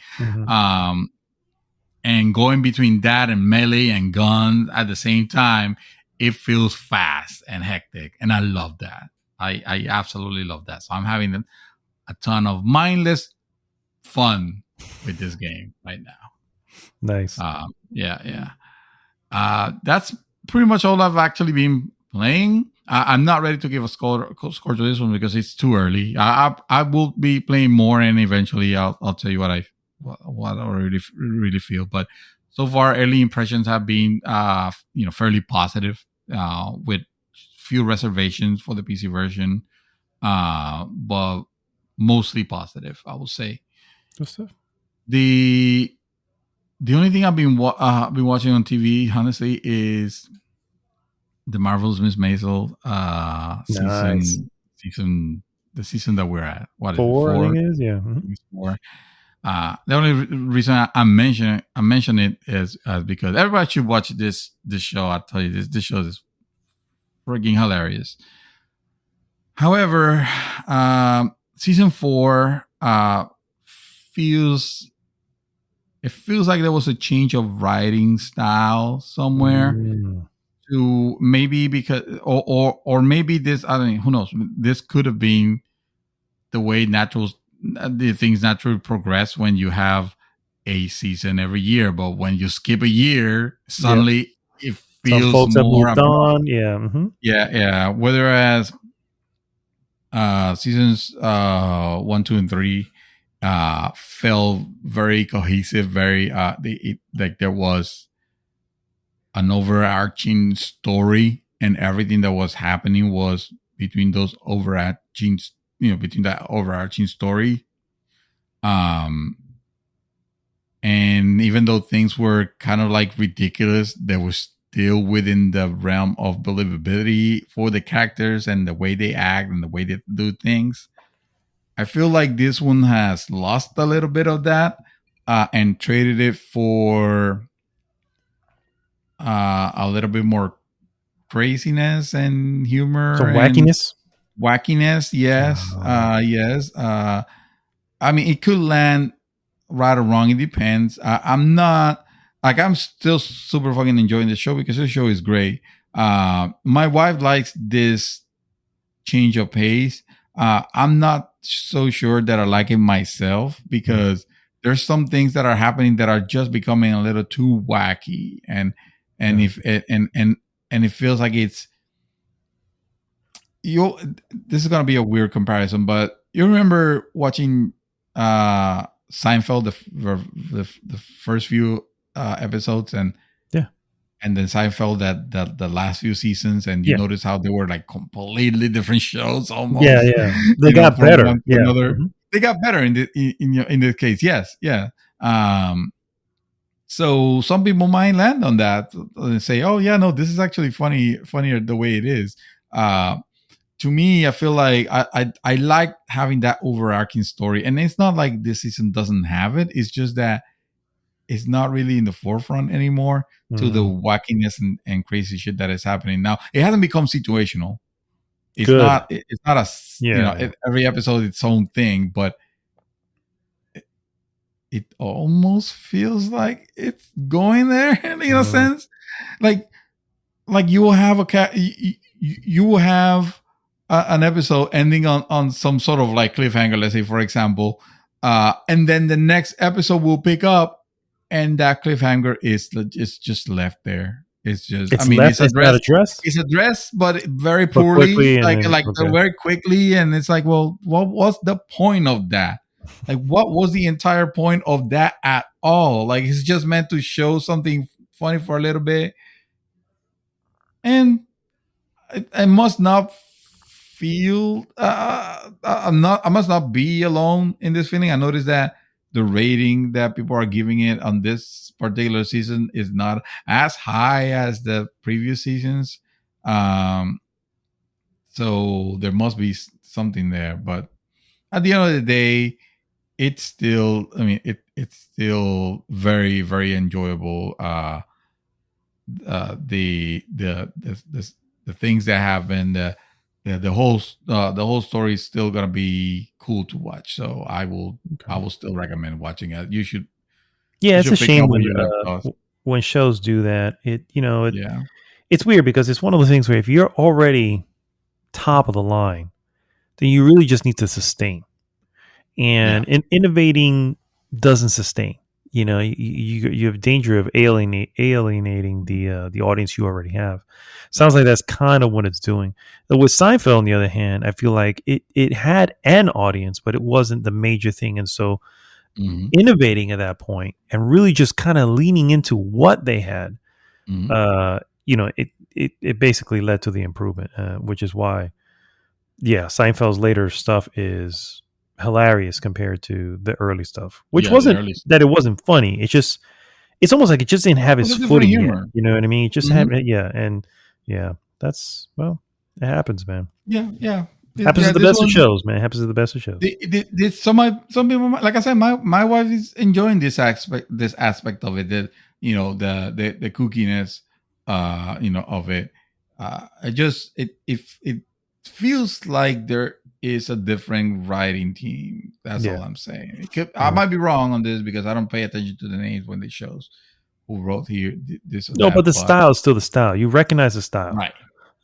And going between that and melee and guns at the same time, it feels fast and hectic, and I love that. I absolutely love that. So I'm having a ton of mindless fun with this game right now. Nice. Yeah. That's pretty much all I've actually been playing. I'm not ready to give a score to this one because it's too early. I will be playing more, and eventually I'll tell you what I really feel. But so far, early impressions have been fairly positive, with few reservations for the PC version, but mostly positive, I will say. Good stuff. The only thing I've been watching on TV, honestly, is the Marvel's Miss Maisel season, the season that we're at. What is it? 4? I think it is. Yeah. Mm-hmm. 4. The only reason I mention it is because everybody should watch this show. I'll tell you, this show is freaking hilarious. However, season 4 feels like there was a change of writing style somewhere. To maybe because or maybe this, I don't know, who knows, this could have been the way the things naturally progress when you have a season every year, but when you skip a year, suddenly it feels some folks more have moved on. Yeah. Mm-hmm. Yeah. Whereas seasons 1, 2, and 3 felt very cohesive, very like there was an overarching story, and everything that was happening was between those overarching, between that overarching story. And even though things were kind of like ridiculous, they were still within the realm of believability for the characters and the way they act and the way they do things. I feel like this one has lost a little bit of that, and traded it for a little bit more craziness and humor. Some wackiness. Wackiness, yes. Yes. I mean, it could land right or wrong. It depends. I'm still super fucking enjoying the show because the show is great. My wife likes this change of pace. I'm not so sure that I like it myself because there's some things that are happening that are just becoming a little too wacky, and if it feels like it's this is gonna be a weird comparison, but you remember watching Seinfeld, the first few episodes, and then Seinfeld that the last few seasons, and you notice how they were like completely different shows almost. Yeah. They got better. Mm-hmm. They got better in this case. Yes. Yeah. So some people might land on that and say, "Oh yeah, no, this is actually funnier the way it is." To me, I feel like I like having that overarching story, and it's not like this season doesn't have it. It's just that it's not really in the forefront anymore to the wackiness and crazy shit that is happening now. It hasn't become situational. It's not. It's not every episode its own thing, but it almost feels like it's going there in a sense. Like you will have you will have an episode ending on some sort of like cliffhanger, let's say, for example, and then the next episode will pick up, and that cliffhanger is just left there. It's addressed. It's addressed, but very poorly, very quickly, and it's like, well, what was the point of that? Like, what was the entire point of that at all? Like, it's just meant to show something funny for a little bit, and I must not feel. I must not be alone in this feeling. I noticed that the rating that people are giving it on this particular season is not as high as the previous seasons. So there must be something there, but at the end of the day, it's still, it's still very, very enjoyable. The things that happen, the whole story is still gonna be cool to watch. So I will still recommend watching it. You should. Yeah, it's a shame when shows do that. it's weird because it's one of those things where if you're already top of the line, then you really just need to sustain. And innovating doesn't sustain. You have danger of alienating the audience you already have. Sounds like that's kind of what it's doing. With Seinfeld, on the other hand, I feel like it had an audience, but it wasn't the major thing. And so innovating at that point and really just kind of leaning into what they had, it basically led to the improvement, which is why, Seinfeld's later stuff is hilarious compared to the early stuff, which wasn't that it wasn't funny. It's almost like it just didn't have its footing yet. You know what I mean? It just had, that's, well, it happens, man. Yeah. Happens at the best of shows, man. Happens at the best of shows. Some people, like I said, my wife is enjoying this aspect of it. That the kookiness, of it. It feels like there is a different writing team. That's all I'm saying. I might be wrong on this because I don't pay attention to the names when they shows who wrote here this. No, but the style is still the style. You recognize the style, right?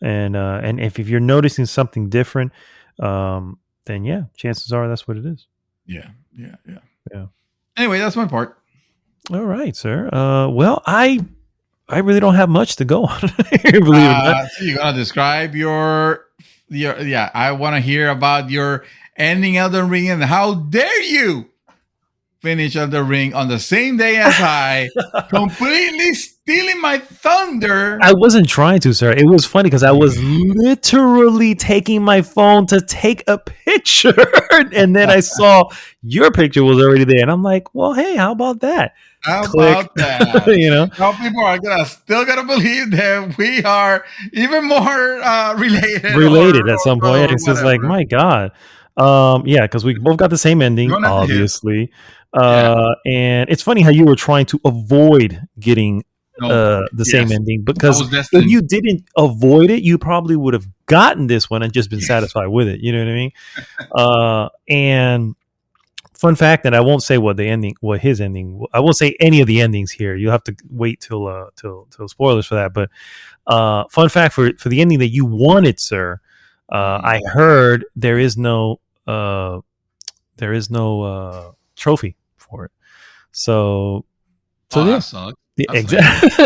And if you're noticing something different, then chances are that's what it is. Yeah. Anyway, that's my part. All right, sir. Well, I really don't have much to go on. Believe it or not. So you're gonna describe your I want to hear about your ending Elden Ring, and how dare you finish Elden Ring on the same day as I, completely stealing my thunder. I wasn't trying to, sir. It was funny because I was literally taking my phone to take a picture, and then I saw your picture was already there, and I'm like, well, hey, how about that? How about that? How people are still gonna believe that we are even more related at some point. It's just like, my God. Because we both got the same ending, obviously. And it's funny how you were trying to avoid getting the same ending, because if you didn't avoid it, you probably would have gotten this one and just been satisfied with it. You know what I mean? And fun fact, and I won't say what his ending. I won't say any of the endings here. You'll have to wait till spoilers for that. But fun fact for the ending that you wanted, sir. I heard there is no trophy for it. So that sucks. Exactly. How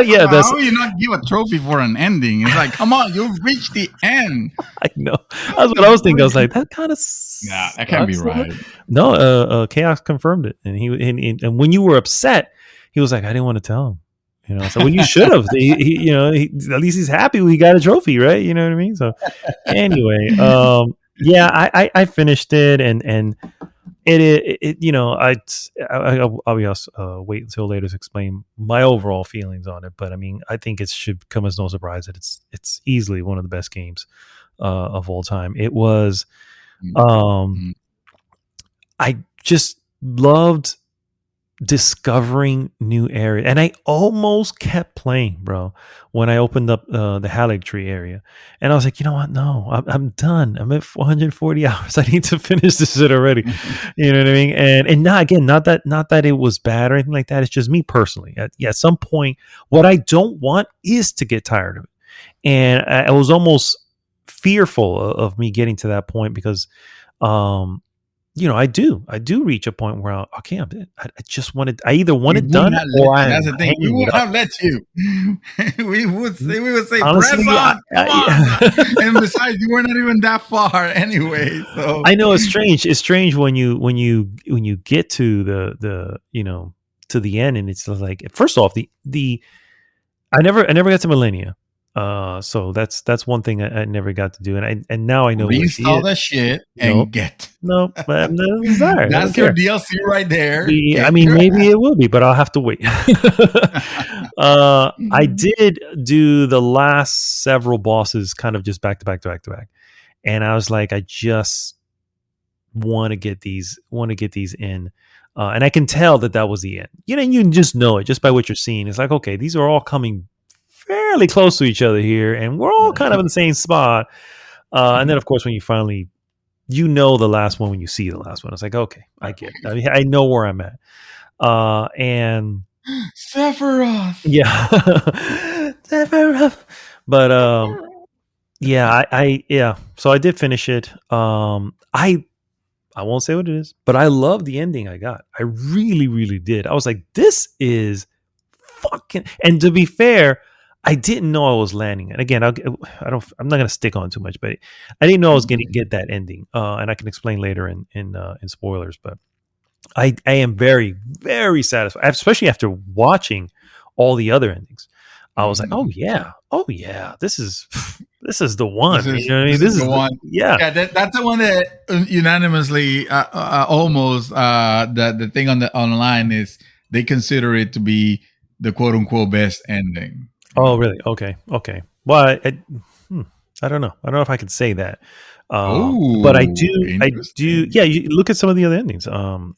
will you not give a trophy for an ending? It's like, come on, you've reached the end. I know. That's what I was thinking. I was like, that kind of that can't be right. No, Chaos confirmed it, and when you were upset, he was like, I didn't want to tell him. So when you should have, he, at least he's happy we got a trophy, right? You know what I mean? So anyway, I finished it, and I'll be wait until later to explain my overall feelings on it. But I mean, I think it should come as no surprise that it's easily one of the best games of all time. It was, I just loved discovering new areas, and I almost kept playing, bro, when I opened up the Haligtree area, and I was like, you know what, no, I'm done. I'm at 440 hours. I need to finish this shit already. You know what I mean? And not that it was bad or anything like that. It's just me personally. At some point, what I don't want is to get tired of it, and I was almost fearful of me getting to that point because I do reach a point where I just wanted, I either want it done or I. That's the thing. We would not let you. we would say, honestly, press on, and besides, you were not even that far anyway. So I know it's strange. It's strange when you get to the to the end, and it's like, first off, I never got to Millennia. So that's one thing I never got to do, and now I know. Reinstall that shit and get. No, but I'm not desire. That's your DLC right there. I mean, maybe it will be, but I'll have to wait. I did do the last several bosses kind of just back to back, and I was like, I just want to get these in. And I can tell that was the end. You just know it just by what you're seeing. It's like, okay, these are all coming fairly close to each other here, and we're all kind of in the same spot. And then, of course, when you finally, the last one when you see the last one, it's like, okay, I get it. I know where I'm at. And Sephiroth. Yeah. Sephiroth. But yeah, yeah. So I did finish it. I won't say what it is, but I love the ending I got. I really, really did. I was like, this is fucking. And to be fair, I didn't know I was landing. And again, I'm not going to stick on too much, but I didn't know I was going to get that ending. And I can explain later in spoilers. But I am very, very satisfied, especially after watching all the other endings. I was like, oh yeah, this is the one. You know what I mean? This is the one. Yeah, that's the one that unanimously, almost the thing online is they consider it to be the quote unquote best ending. Oh, really? Okay. Well, I don't know. I don't know if I could say that. But I do. Yeah, you look at some of the other endings. A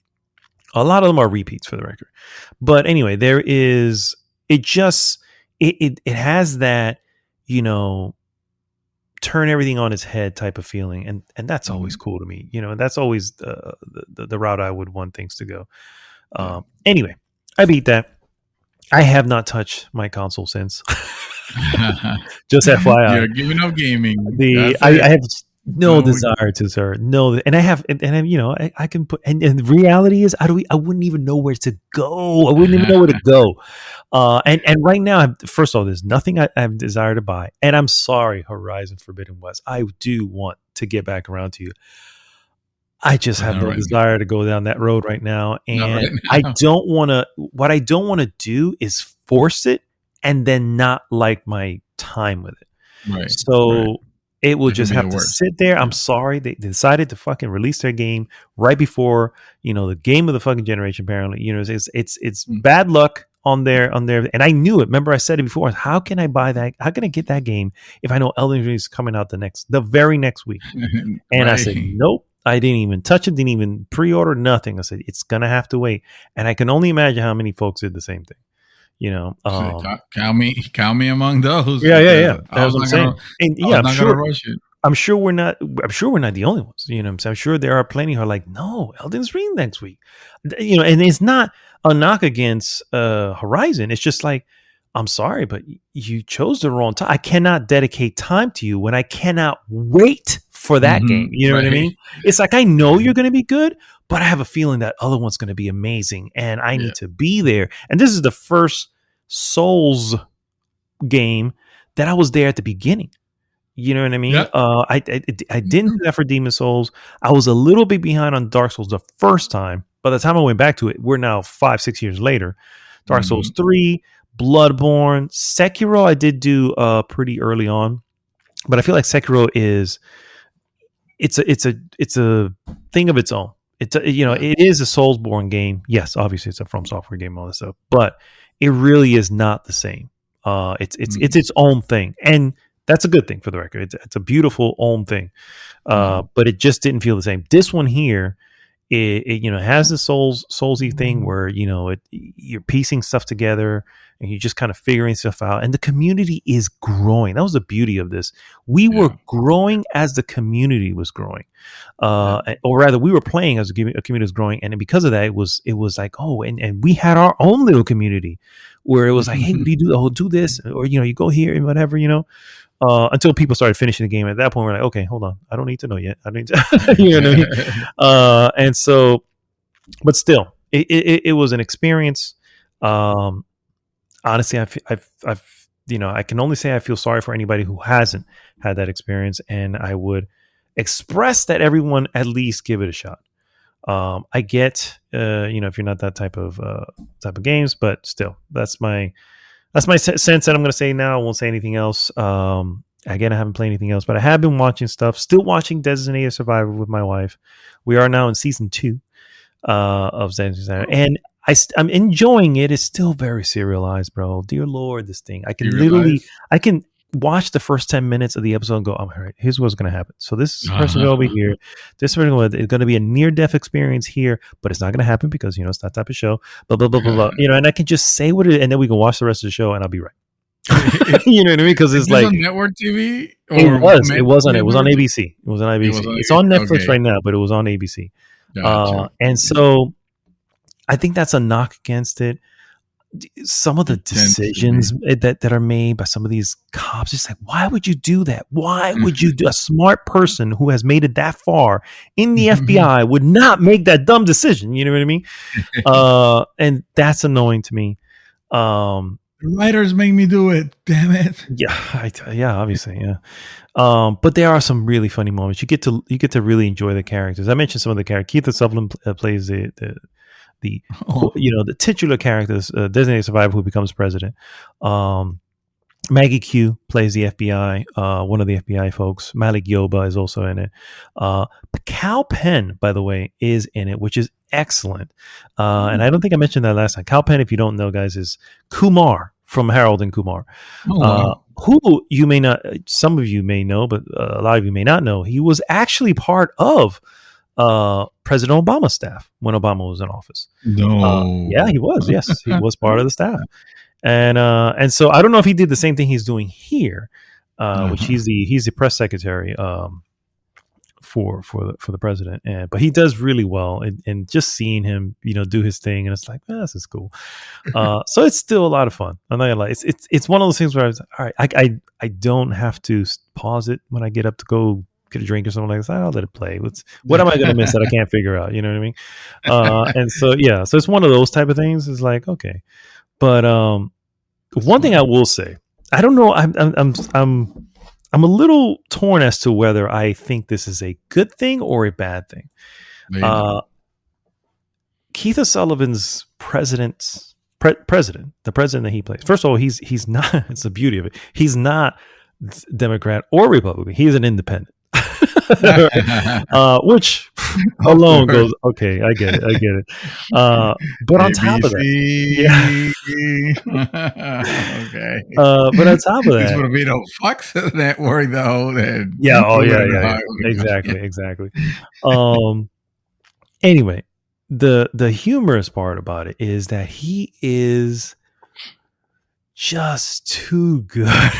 lot of them are repeats, for the record. But anyway, there is. It just. It has that, you know, turn everything on its head type of feeling, and that's always cool to me. You know, that's always the route I would want things to go. Anyway, I beat that. I have not touched my console since. Just FYI, you're giving up gaming. I have no desire to, sir. No, and I have, you know, I can put. And the reality is, I wouldn't even know where to go. I wouldn't even know where to go. And right now, first of all, there's nothing I have desire to buy. And I'm sorry, Horizon Forbidden West. I do want to get back around to you. I just have no desire to go down that road right now. And I don't want to. What I don't want to do is force it and then not like my time with it. Right. So. It will just have to sit there. I'm sorry. They decided to fucking release their game right before, you know, the game of the fucking generation, apparently. You know, it's bad luck on their and I knew it. Remember I said it before. How can I buy that? How can I get that game if I know Elden Ring is coming out the very next week? And I said, nope. I didn't even touch it, didn't even pre-order, nothing. I said, it's gonna have to wait. And I can only imagine how many folks did the same thing. You know, count me among those. Yeah. That's what I'm saying. And yeah, I'm sure we're not the only ones. You know, I'm sure there are plenty who are like, no, Elden's Ring next week. You know, and it's not a knock against Horizon. It's just like, I'm sorry, but you chose the wrong time. I cannot dedicate time to you when I cannot wait for that game. You know what I mean? It's like, I know you're going to be good, but I have a feeling that other one's going to be amazing, and I need to be there. And this is the first Souls game that I was there at the beginning. You know what I mean? Yep. I didn't do that for Demon Souls. I was a little bit behind on Dark Souls the first time. By the time I went back to it, we're now 5-6 years later. Dark Souls 3, Bloodborne, Sekiro I did do pretty early on, but I feel like Sekiro it's a thing of its own. It's it is a Soulsborne game. Yes, obviously it's a From Software game, all this stuff, but it really is not the same. It's its own thing, and that's a good thing for the record. It's a beautiful own thing, but it just didn't feel the same. This one here, it has the soulsy thing where you're piecing stuff together and you're just kind of figuring stuff out, and the community is growing. That was the beauty of this. We were growing as the community was growing, or rather, we were playing as a community was growing, and because of that, it was like, oh, and we had our own little community where it was like, hey, what do you do? Oh, do this, or you go here and whatever, until people started finishing the game. At that point, we're like, okay, hold on, I don't need to know yet. I need to, you know what I mean? And so, but still, it was an experience. Honestly, I can only say I feel sorry for anybody who hasn't had that experience, and I would express that everyone at least give it a shot. I get, if you're not that type of games, but still, that's my sense that I'm going to say now. I won't say anything else. Again, I haven't played anything else, but I have been watching stuff. Still watching Designated Survivor with my wife. We are now in season 2 of Designated Survivor, and I'm enjoying it. It's still very serialized, bro. Dear Lord, this thing. I can watch the first 10 minutes of the episode and go, all right, here's what's going to happen. So this person over here, this person is going to be a near-death experience here, but it's not going to happen because, it's that type of show, blah, blah, blah, blah, blah. And I can just say what it is, and then we can watch the rest of the show, and I'll be right. You know what I mean? Because it's like on network TV. It was on ABC. It was on ABC. It's on Netflix right now, but it was on ABC. Gotcha. And so I think that's a knock against it. some of the decisions that are made by some of these cops, it's like, why would you do that? Why would you do? A smart person who has made it that far in the FBI would not make that dumb decision. You know what I mean? And that's annoying to me. Writers make me do it. Damn it. Yeah, obviously, yeah. But there are some really funny moments. You get to really enjoy the characters. I mentioned some of the characters. Keith Sutherland plays the titular characters, designated survivor who becomes president. Maggie Q plays the FBI, one of the FBI folks. Malik Yoba is also in it. Cal Penn, by the way, is in it, which is excellent. And I don't think I mentioned that last time. Cal Penn, if you don't know, guys, is Kumar from Harold and Kumar, who you may not, some of you may know, but a lot of you may not know. He was actually part of President Obama's staff when Obama was in office. Yeah, he was. Yes, he was part of the staff. And so I don't know if he did the same thing he's doing here, which he's the press secretary for the president, but he does really well. And just seeing him, do his thing, and it's like, this is cool. So it's still a lot of fun. I'm not gonna lie. It's one of those things where I was all right. I don't have to pause it when I get up to go get a drink or something like that. I'll let it play. What am I going to miss that I can't figure out? You know what I mean? And so so it's one of those type of things. It's like, okay. But one thing I will say, I don't know. I'm a little torn as to whether I think this is a good thing or a bad thing. Keith Sullivan's president, the president that he plays. First of all, he's not. It's the beauty of it. He's not Democrat or Republican. He's an independent. Which alone goes, okay, I get it. But on top of that, okay. But on top of that, it's going to be no Fox Network though. Exactly. Anyway, the humorous part about it is that he is just too good.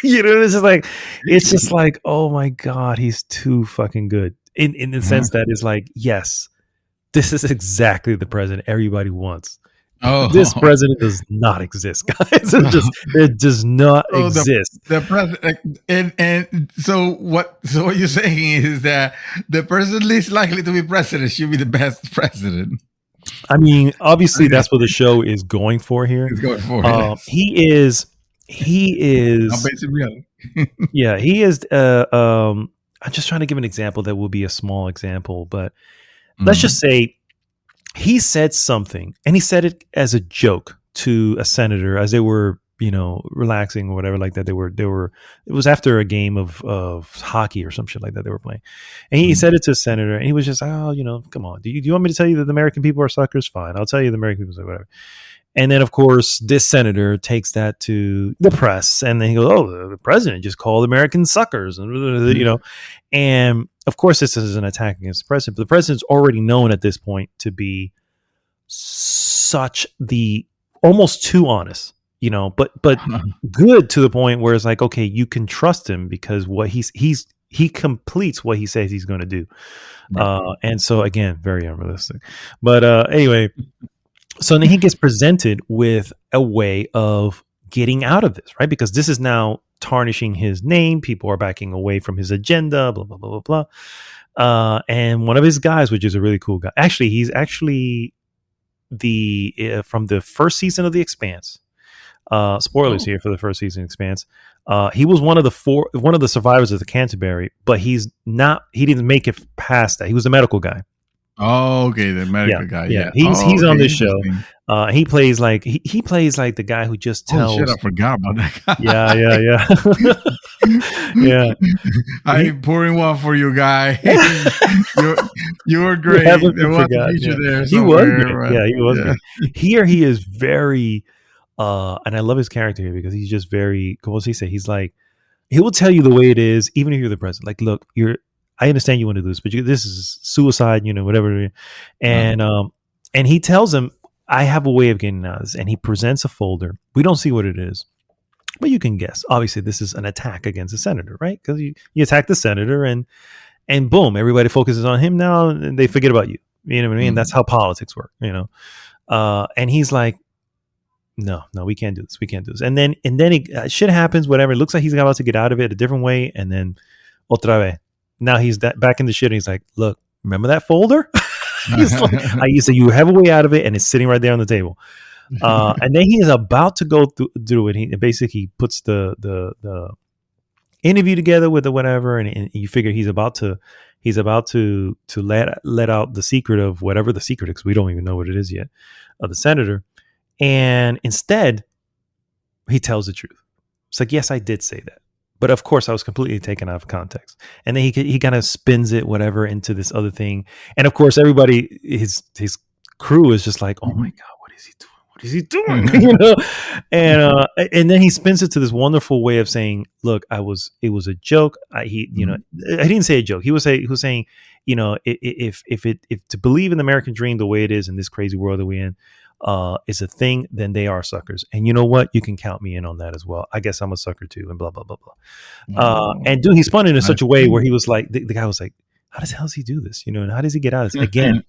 It's just like, oh my God, he's too fucking good. In the sense that is like, yes, this is exactly the president everybody wants. This president does not exist, guys. It does not exist. The president, and so what you're saying is that the person least likely to be president should be the best president. I mean, obviously, that's what the show is going for here. It's going for He is. Yeah, he is. I'm just trying to give an example that will be a small example, but let's just say he said something, and he said it as a joke to a senator as they were, relaxing or whatever like that. They were. It was after a game of hockey or some shit like that they were playing, and he said it to a senator, and he was just, come on, do you want me to tell you that the American people are suckers? Fine, I'll tell you the American people are whatever. And then, of course, this senator takes that to the press, and then he goes, the president just called Americans suckers, and and of course, this is an attack against the president. But the president's already known at this point to be such the almost too honest, but good to the point where it's like, okay, you can trust him because what he completes what he says he's going to do, and so again, very unrealistic. But anyway. So then he gets presented with a way of getting out of this, right? Because this is now tarnishing his name. People are backing away from his agenda, blah, blah, blah, blah, blah. And one of his guys, which is a really cool guy. Actually, he's actually from the first season of The Expanse. Spoilers here for the first season of Expanse. He was one of the survivors of the Canterbury, but he didn't make it past that. He was a medical guy. Oh, okay, the medical guy. Yeah, he's on this show. He plays like he plays like the guy who just tells. Oh shit, I forgot about that guy. Yeah. I'm pouring one for you, guy. you were great. There was a feature there. He was great. Right? Yeah, he was great. Here he is very, and I love his character here because he's just very. What does he say? He's like, he will tell you the way it is, even if you're the president. Like, look, I understand you want to do this, but this is suicide, whatever. And and he tells him, I have a way of getting out of this. And he presents a folder. We don't see what it is, but you can guess. Obviously, this is an attack against the senator, right? Because you attack the senator and boom, everybody focuses on him now and they forget about you. You know what I mean? That's how politics work, And he's like, no, we can't do this. We can't do this. And then shit happens, whatever. It looks like he's about to get out of it a different way. And then otra vez. Now he's back in the shit. And he's like, look, remember that folder? He's like, I used to, you have a way out of it. And it's sitting right there on the table. And then he is about to go through it. He basically puts the interview together with the whatever. And you figure he's about to let out the secret of whatever the secret is, because we don't even know what it is yet, of the senator. And instead, he tells the truth. It's like, yes, I did say that. But of course, I was completely taken out of context. And then he kind of spins it, whatever, into this other thing. And of course, everybody, his crew is just like, oh my God, what is he doing? What is he doing? You know? And then he spins it to this wonderful way of saying, look, it was a joke. I didn't say a joke. He was saying, you know, if to believe in the American dream the way it is in this crazy world that we're in, is a thing, then they are suckers. And you know what? You can count me in on that as well. I guess I'm a sucker too, and blah, blah, blah, blah. And dude, he spun it in such a way where he was like, the guy was like, how the hell does he do this? You know, and how does he get out of this? Again.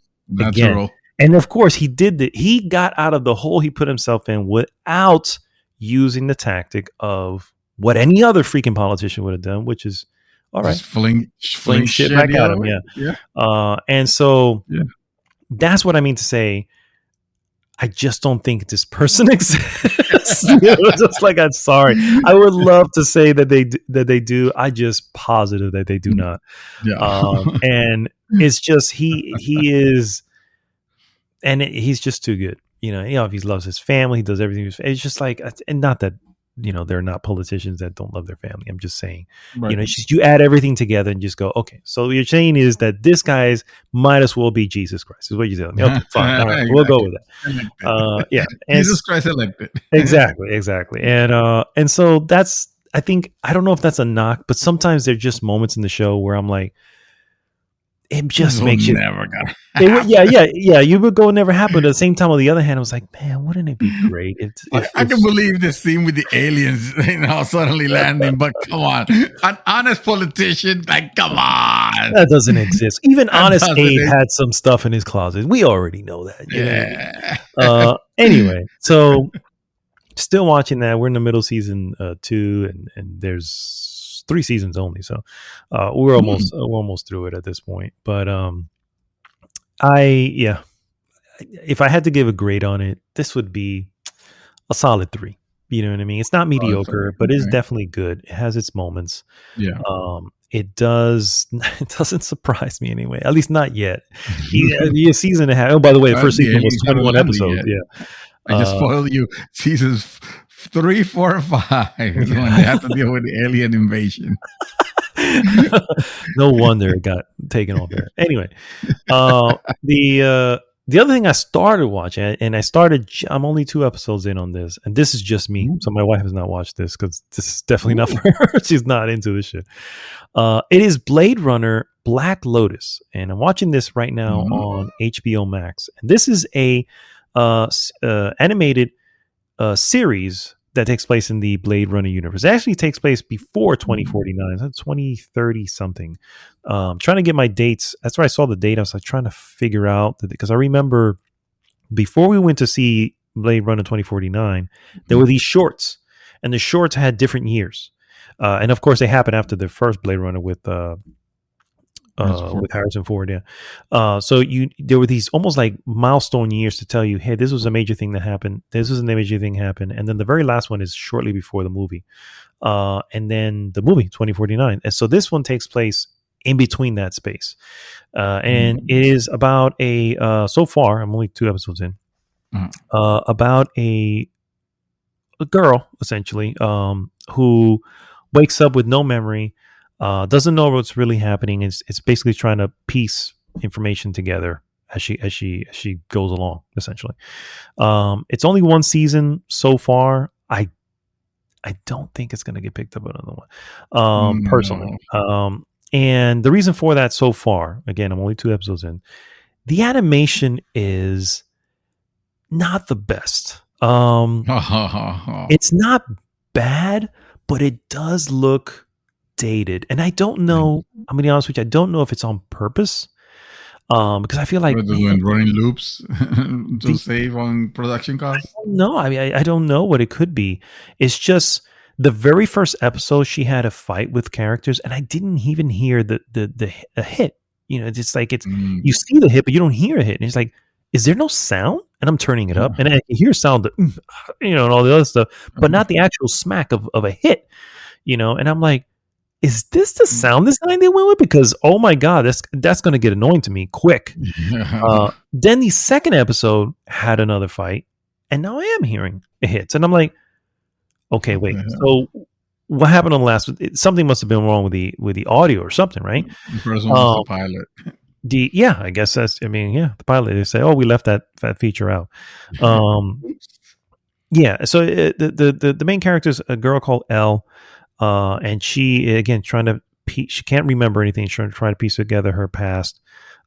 And of course he did that. He got out of the hole he put himself in without using the tactic of what any other freaking politician would have done, which is, all right, fling shit back at him. Yeah. And so that's what I mean to say. I just don't think this person exists. Just like, I'm sorry. I would love to say that they do. I just positive that they do not. Yeah. And it's just he is, and he's just too good. You know, if he loves his family, he does everything. It's just like, and not that, you know, they're not politicians that don't love their family. I'm just saying, right. You know, it's just, you add everything together and just go, okay, so what you're saying is that this guy's might as well be Jesus Christ, is what you're telling me. Okay, fine. All right, exactly. We'll go with that. Yeah. And Jesus Christ elected. Exactly. And so that's, I think, I don't know if that's a knock, but sometimes there's just moments in the show where I'm like, it just makes you never gonna happen. Yeah. You would go never happen. At the same time, on the other hand, I was like, man, wouldn't it be great? I can believe this scene with the aliens, you know, suddenly landing. But come on, an honest politician, like, come on, that doesn't exist. Even Honest Abe had some stuff in his closet. We already know that. Yeah. Anyway, so still watching that. We're in the middle season 2, and there's 3 seasons only, so we're almost through it at this point. But if I had to give a grade on it, this would be a solid 3. You know what I mean? It's not mediocre, but it's definitely good. It has its moments. Yeah. It doesn't surprise me anyway. At least not yet. The season and a half. Oh, by the way, the first season was 21 episodes. Yeah. I just spoiled you. Seasons 3, 4, and 5 when they have to deal with the alien invasion. No wonder it got taken off there. Anyway, the other thing I started watching, and I'm only 2 episodes in on this, and this is just me. So my wife has not watched this because this is definitely not for her. She's not into this shit. It is Blade Runner Black Lotus, and I'm watching this right now on HBO Max. And this is a animated series that takes place in the Blade Runner universe. It actually takes place before 2049, 2030 something. Trying to get my dates. That's where I saw the date. I was like trying to figure out because I remember before we went to see Blade Runner 2049, there were these shorts, and the shorts had different years. And of course, they happened after the first Blade Runner with Harrison Ford, yeah. So there were these almost like milestone years to tell you, hey, this was a major thing that happened. This was a major thing happened. And then the very last one is shortly before the movie. And then the movie, 2049. And so this one takes place in between that space. And it is about so far, I'm only 2 episodes in, about a girl, essentially, who wakes up with no memory, doesn't know what's really happening. It's basically trying to piece information together as she goes along, essentially. It's only 1 season so far. I don't think it's going to get picked up another one, personally. And the reason for that so far, again, I'm only 2 episodes in, the animation is not the best. It's not bad, but it does look dated. And I don't know, I'm going to be honest with you, I don't know if it's on purpose. Because I feel like they're doing running loops to save on production costs. No, I mean, I don't know what it could be. It's just the very first episode she had a fight with characters, and I didn't even hear the hit. It's just like you see the hit, but you don't hear a hit. And it's like, is there no sound? And I'm turning it up, and I can hear sound, and all the other stuff, but not the actual smack of a hit. And I'm like, is this the sound this time they went with? Because oh my god, that's going to get annoying to me quick. Then the second episode had another fight, and now I am hearing hits, and I'm like, okay, wait. So what happened on the last? Something must have been wrong with the audio or something, right? The first one was the pilot. I guess that's. I mean, the pilot. They say, oh, we left that feature out. Yeah. So the main character is a girl called Elle. And she, again, she can't remember anything. She's trying to piece together her past,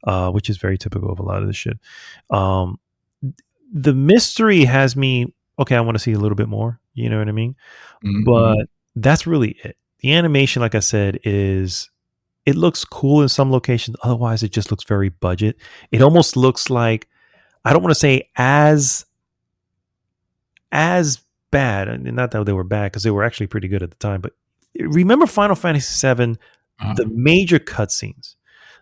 which is very typical of a lot of this shit. The mystery has me, okay, I want to see a little bit more. You know what I mean? Mm-hmm. But that's really it. The animation, like I said, it looks cool in some locations. Otherwise, it just looks very budget. It almost looks like, I don't want to say as bad, and not that they were bad, because they were actually pretty good at the time, but remember Final Fantasy VII, the major cutscenes,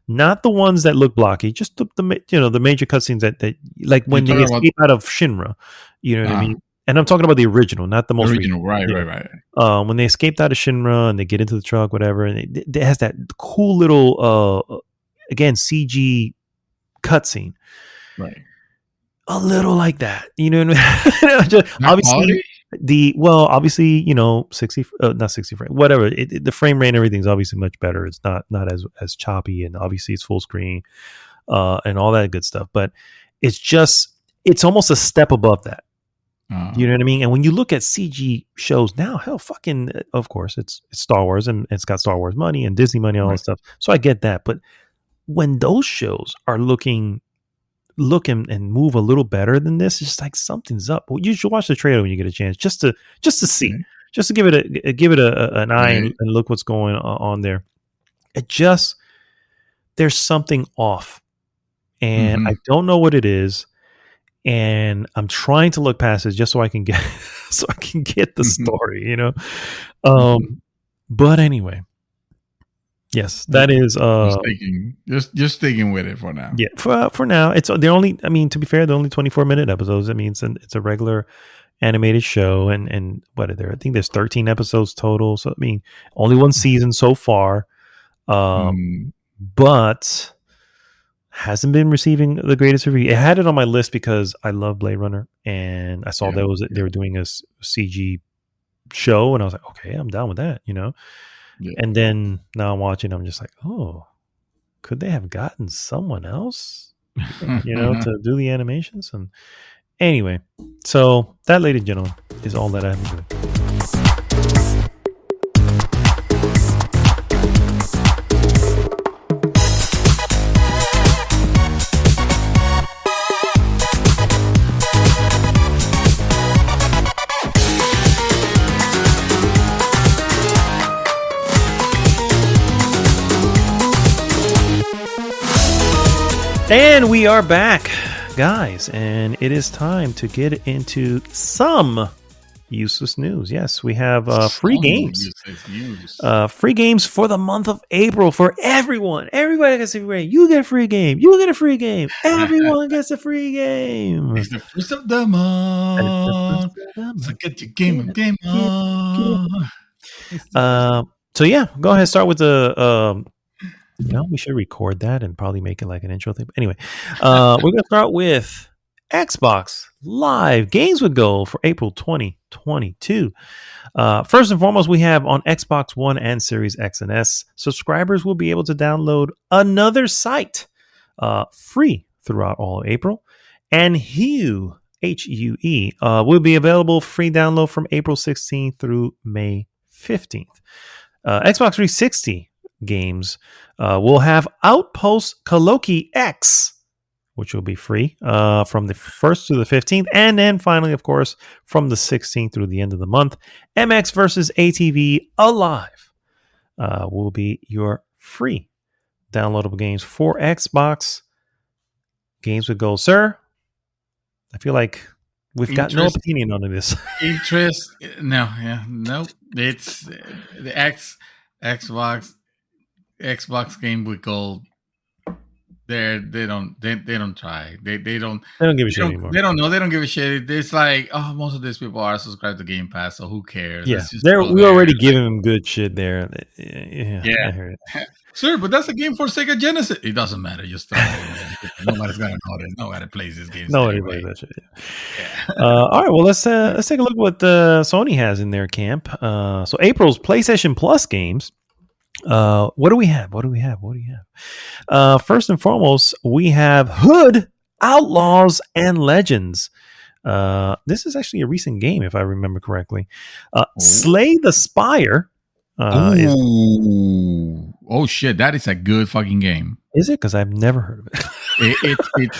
not the ones that look blocky, just the major cutscenes that like when they escape out of Shinra, you know what I mean? And I'm talking about the original, not the most original. Right. When they escaped out of Shinra and they get into the truck, whatever, and it has that cool little again CG cutscene, right? A little like that, you know what I mean? Obviously. Obviously, 60, not 60 frame, whatever. The frame rate and everything's obviously much better. It's not as choppy, and obviously it's full screen, and all that good stuff. But it's almost a step above that. You know what I mean? And when you look at CG shows now, hell, fucking, of course, it's Star Wars, and it's got Star Wars money and Disney money and all that stuff. So I get that. But when those shows are look and move a little better than this, it's just like something's up. Well, you should watch the trailer when you get a chance, just to see, just to give it an eye and look what's going on there. There's something off, and I don't know what it is, and I'm trying to look past it just so I can get the story, But anyway. Yes, that is just sticking with it for now. Yeah, for now, they're only. I mean, to be fair, they're only 24-minute episodes. I mean, it's a regular animated show, and what are there? I think there's 13 episodes total. So I mean, only one season so far, but hasn't been receiving the greatest review. It had it on my list because I love Blade Runner, and I saw they were doing a CG show, and I was like, okay, I'm down with that, Yeah. And then now I'm watching, I'm just like, oh, could they have gotten someone else, to do the animations? And anyway, so that, ladies and gentlemen, is all that I have to do. And we are back, guys, and it is time to get into some useless news. Yes, we have free games. Free games for the month of April for everyone. Everybody gets a free game. You get a free game. You get a free game. Everyone gets a free game. It's the first of the month. So get your game on. So yeah, go ahead and start with the we should record that and probably make it like an intro thing. But anyway, we're going to start with Xbox Live Games with Gold for April 2022. First and foremost, we have on Xbox One and Series X and S, subscribers will be able to download Another Sight free throughout all of April. And Hue, Hue, will be available free download from April 16th through May 15th. Xbox 360 games will have Outpost Kaloki X, which will be free from the 1st to the 15th. And then finally, of course, from the 16th through the end of the month, MX versus ATV Alive will be your free downloadable games for Xbox games with gold, sir. I feel like we've got no opinion on this. Interest? No, it's the Xbox game with gold. They don't try. They don't give a shit anymore. They don't know. They don't give a shit. It's like, oh, most of these people are subscribed to Game Pass, so who cares? Yeah, we already giving them good shit there. Yeah. I heard it. Sir, but that's a game for Sega Genesis. It doesn't matter. Just throw it in. Nobody's gonna know this. Nobody plays this game. Nobody plays that shit. Yeah. All right. Well, let's take a look at what Sony has in their camp. So April's PlayStation Plus games. What do we have? First and foremost, we have Hood, Outlaws, and Legends. This is actually a recent game, if I remember correctly. Slay the Spire. Oh shit! That is a good fucking game. Is it? Because I've never heard of it.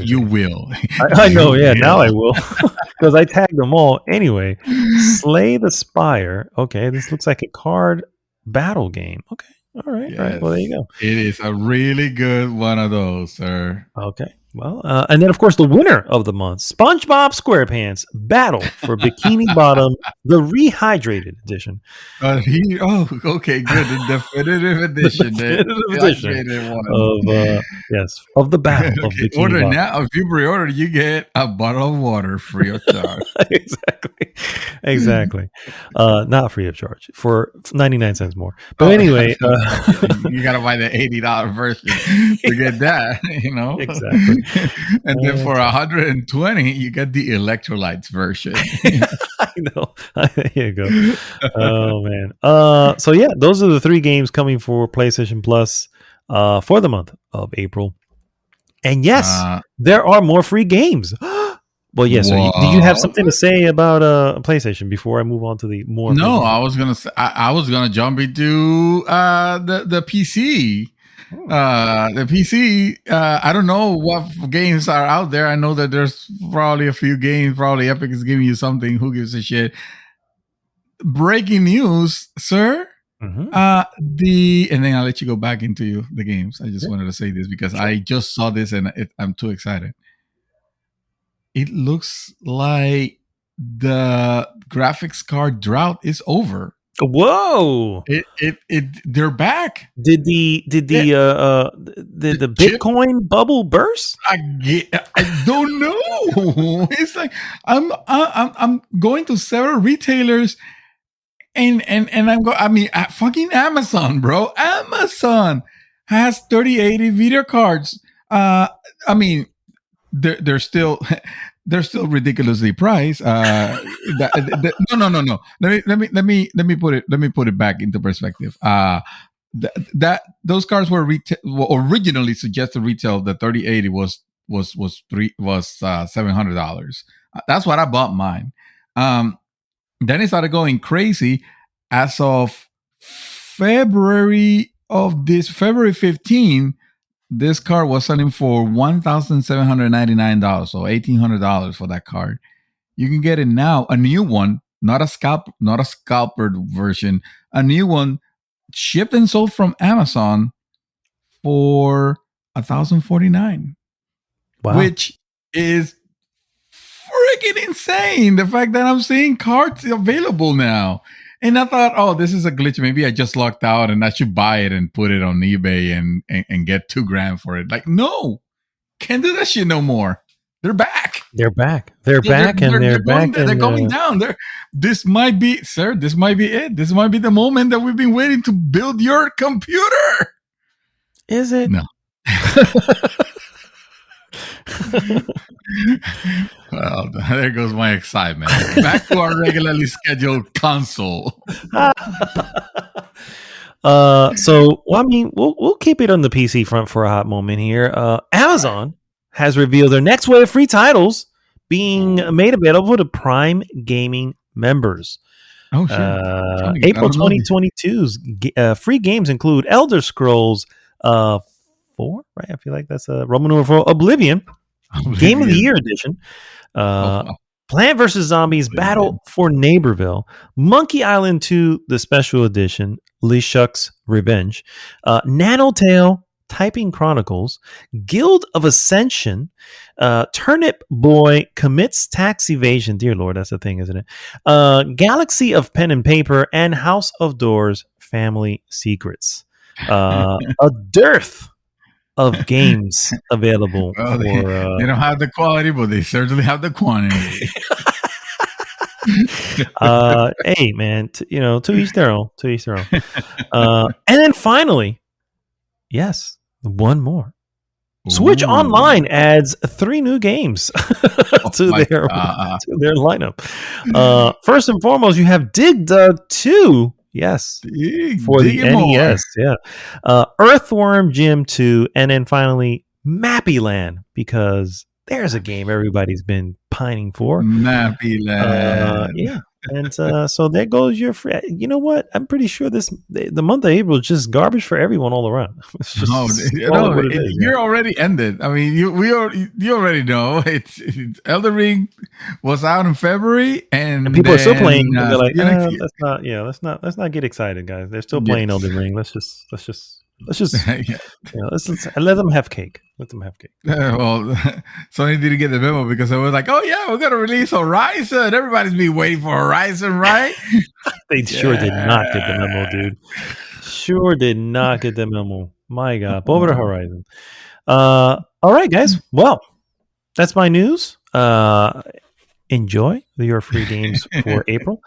You will. I know. Yeah, now I will. Because I tagged them all anyway. Slay the Spire. Okay, this looks like a card battle game. Okay. All right. Yes. All right. Well, there you go. It is a really good one of those, sir. Okay. Well, and then, of course, the winner of the month, SpongeBob SquarePants Battle for Bikini Bottom, the Rehydrated Edition. Okay, good. The definitive edition. Of the Battle of Bikini Order Bottom. now. If you pre-order, you get a bottle of water free of charge. Exactly. Not free of charge for 99 cents more. But anyway, you got to buy the $80 version to get that. Exactly. And then for $120, you get the electrolytes version. I know. There you go. Oh man. So yeah, those are the 3 games coming for PlayStation Plus for the month of April. And yes, there are more free games. Well, yes. So do you have something to say about PlayStation before I move on to the more? No, I was gonna say I was gonna jump into the PC. The PC, I don't know what games are out there. I know that there's probably a few games. Probably Epic is giving you something. Who gives a shit? Breaking news, sir. Mm-hmm. And then I'll let you go back into the games. I just wanted to say this because I just saw this and I'm too excited. It looks like the graphics card drought is over. Whoa! They're back. Did the Bitcoin bubble burst? I don't know. It's like I'm going to several retailers and fucking Amazon, bro. Amazon has 3080 video cards. They're still ridiculoly priced. No. Let me put it back into perspective. Those cards were originally suggested retail. The 3080 was $700. That's what I bought mine. Then it started going crazy. As of February 15. This card was selling for $1,799, so $1,800 for that card. You can get it now, a new one, not a scalpered version, a new one shipped and sold from Amazon for $1,049. Wow. Which is freaking insane. The fact that I'm seeing cards available now. And I thought, oh, this is a glitch. Maybe I just locked out and I should buy it and put it on eBay and get $2,000 for it. Like, no, can't do that shit no more. They're back. They're back. They're going down. This might be it. This might be the moment that we've been waiting to build your computer. Is it? No. Well, there goes my excitement. Back to our regularly scheduled console. We'll keep it on the PC front for a hot moment here. Amazon has revealed their next wave of free titles being made available to Prime Gaming members. Oh, shit. April 2022's free games include Elder Scrolls 4, right? I feel like that's a Roman numeral 4, Oblivion. Game of the Year edition. Plant vs. Zombies Battle for Neighborville. Monkey Island 2, the special edition. LeShuck's Revenge. Nanotale, Typing Chronicles, Guild of Ascension, Turnip Boy Commits Tax Evasion. Dear Lord, that's a thing, isn't it? Galaxy of Pen and Paper, and House of Doors Family Secrets. A dearth of games available. Well, for, they don't have the quality, but they certainly have the quantity. Hey, man, to each their own. To each their own. And then finally, yes, one more. Switch Online adds 3 new games to their lineup. First and foremost, you have Dig Dug 2. Yes, for the NES. Yeah, Earthworm Jim 2, and then finally Mappy Land, because there's a game everybody's been pining for. Mappy Land. Yeah. And so there goes your free. You know what? I'm pretty sure the month of April is just garbage for everyone all around. It's just you're already ended. I mean, you already know it's Elden Ring was out in February, and people are still playing. They're like, let's not get excited, guys. They're still playing Elden Ring. Let's just let them have cake. Let them have cake. Well, Sony didn't get the memo because it was like, oh yeah, we're gonna release Horizon. Everybody's been waiting for Horizon, right? They sure did not get the memo, dude. Sure did not get the memo. My God, over to Horizon. All right, guys. Well, that's my news. Enjoy your free games for April.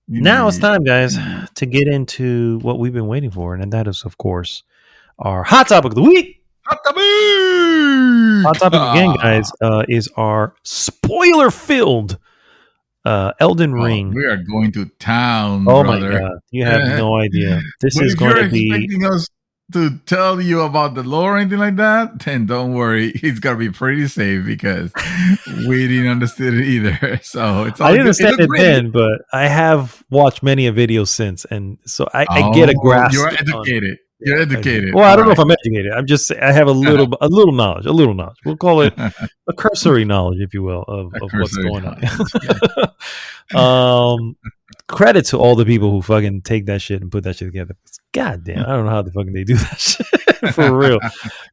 Now it's time, guys, to get into what we've been waiting for, and that is, of course, our hot topic of the week. Hot topic again, guys, is our spoiler-filled Elden Ring. We are going to town. Oh brother. My God, you have no idea. This is going to be. Expecting us to tell you about the lore or anything like that, then don't worry, it's gonna be pretty safe because we didn't understand it either. So it's all I didn't understand it then, but I have watched many a video since, and so I get a grasp. You're educated. You're educated. Well, I don't know if I'm educated. I'm just I have a little knowledge. We'll call it a cursory knowledge, if you will, of what's going on. Credit to all the people who fucking take that shit and put that shit together. God damn, I don't know how the fucking they do that shit for real.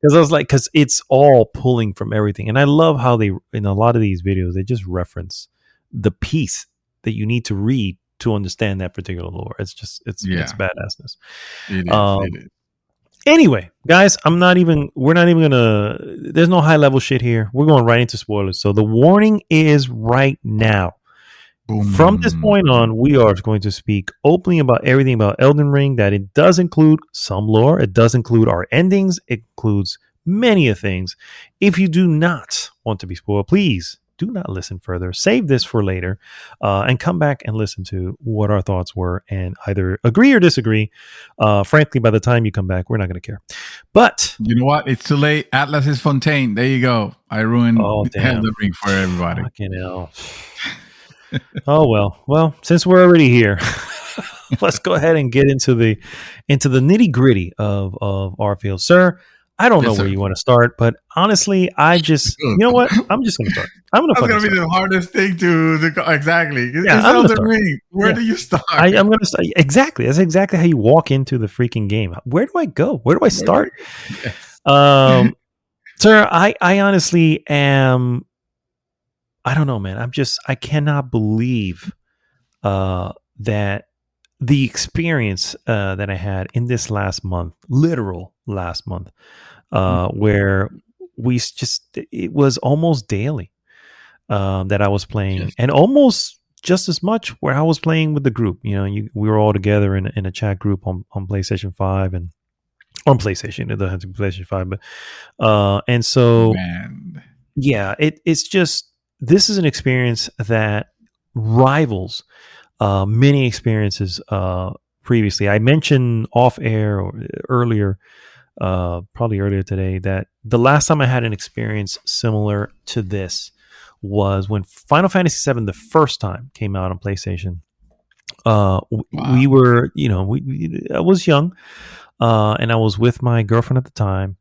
Because it's all pulling from everything, and I love how they in a lot of these videos they just reference the piece that you need to read to understand that particular lore. It's badassness. It is. Anyway, guys, we're not even gonna. There's no high level shit here. We're going right into spoilers. So the warning is right now. Boom. From this point on, we are going to speak openly about everything about Elden Ring. That it does include some lore. It does include our endings. It includes many of things. If you do not want to be spoiled, please do not listen further. Save this for later, and come back and listen to what our thoughts were, and either agree or disagree. Frankly, by the time you come back, we're not going to care. But you know what? It's too late. Atlas is Fontaine. There you go. I ruined Elden Ring for everybody. Fucking hell. Oh well, since we're already here, let's go ahead and get into the nitty gritty of our field, sir. I don't know where you want to start, but honestly, you know what? I'm just going to start. That's going to be the hardest thing to exactly. Yeah, it's Elden Ring. Where do you start? I'm going to start. Exactly. That's exactly how you walk into the freaking game. Where do I go? Where do I start? Yes. Sir, I honestly am. I don't know, man. I cannot believe that the experience that I had in this last month, literal last month, where it was almost daily that I was playing, and almost just as much where I was playing with the group. You know, we were all together in a chat group on PlayStation 5 and on PlayStation. It doesn't have to be PlayStation 5, but and so yeah, it's just. This is an experience that rivals many experiences previously. I mentioned off air or earlier, probably earlier today, that the last time I had an experience similar to this was when Final Fantasy VII the first time came out on PlayStation. We were, I was young, and I was with my girlfriend at the time.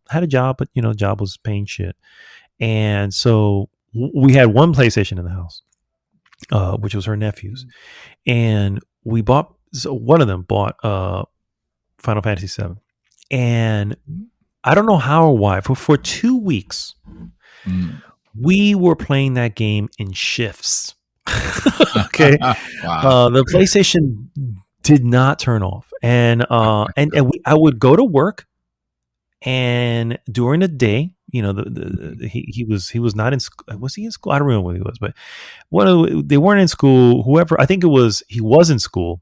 Had a job, but job was paying shit, and so we had one PlayStation in the house, which was her nephew's, and one of them bought Final Fantasy VII, And I don't know how or why, for 2 weeks, we were playing that game in shifts. Okay. Wow. The PlayStation did not turn off. And I would go to work, and during the day, he was not in school. Was he in school? I don't remember what he was, but they weren't in school. Whoever, I think he was in school.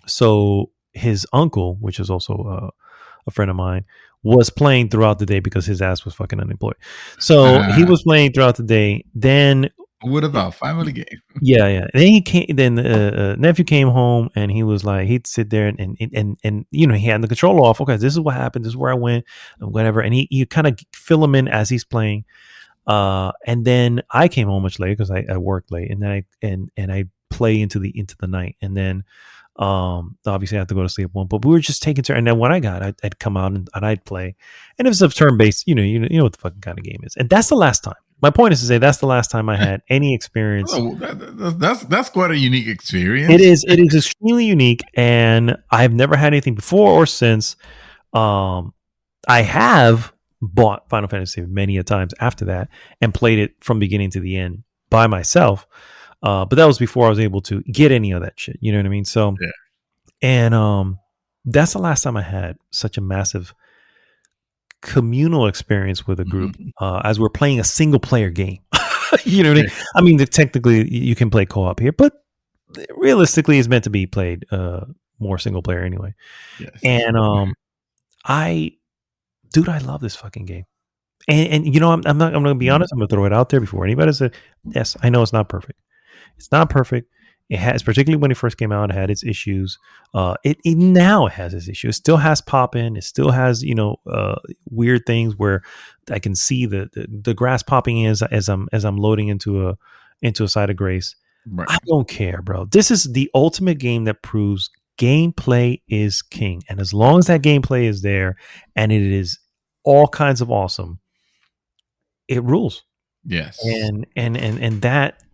So his uncle, which is also a friend of mine, was playing throughout the day because his ass was fucking unemployed. So he was playing throughout the day. Then what about family game? Yeah. Then he came. Then nephew came home, and he was like, he'd sit there and he had the controller off. Okay, this is what happened. This is where I went, whatever. And you kind of fill him in as he's playing. And then I came home much later because I worked late, and then I play into the night, and then obviously I have to go to sleep one. But we were just taking turn, and then when I'd come out and I'd play, and it was a turn based. You know what the fucking kind of game is, and that's the last time. My point is to say that's the last time I had any experience. That's quite a unique experience. It is extremely unique, and I've never had anything before or since. I have bought Final Fantasy many a times after that and played it from beginning to the end by myself. But that was before I was able to get any of that shit. You know what I mean? So, yeah. And that's the last time I had such a massive communal experience with a group as we're playing a single player game. You know what I mean? I mean, technically you can play co-op here, but realistically it's meant to be played more single player anyway. Yes. And I love this fucking game. And I'm going to be honest. I'm going to throw it out there before anybody says, yes, I know it's not perfect. It's not perfect. It has, particularly when it first came out, it had its issues. It now has its issues. It still has pop-in. It still has, weird things where I can see the grass popping in as I'm loading into a site of grace. Right. I don't care, bro. This is the ultimate game that proves gameplay is king. And as long as that gameplay is there and it is all kinds of awesome, it rules. Yes. And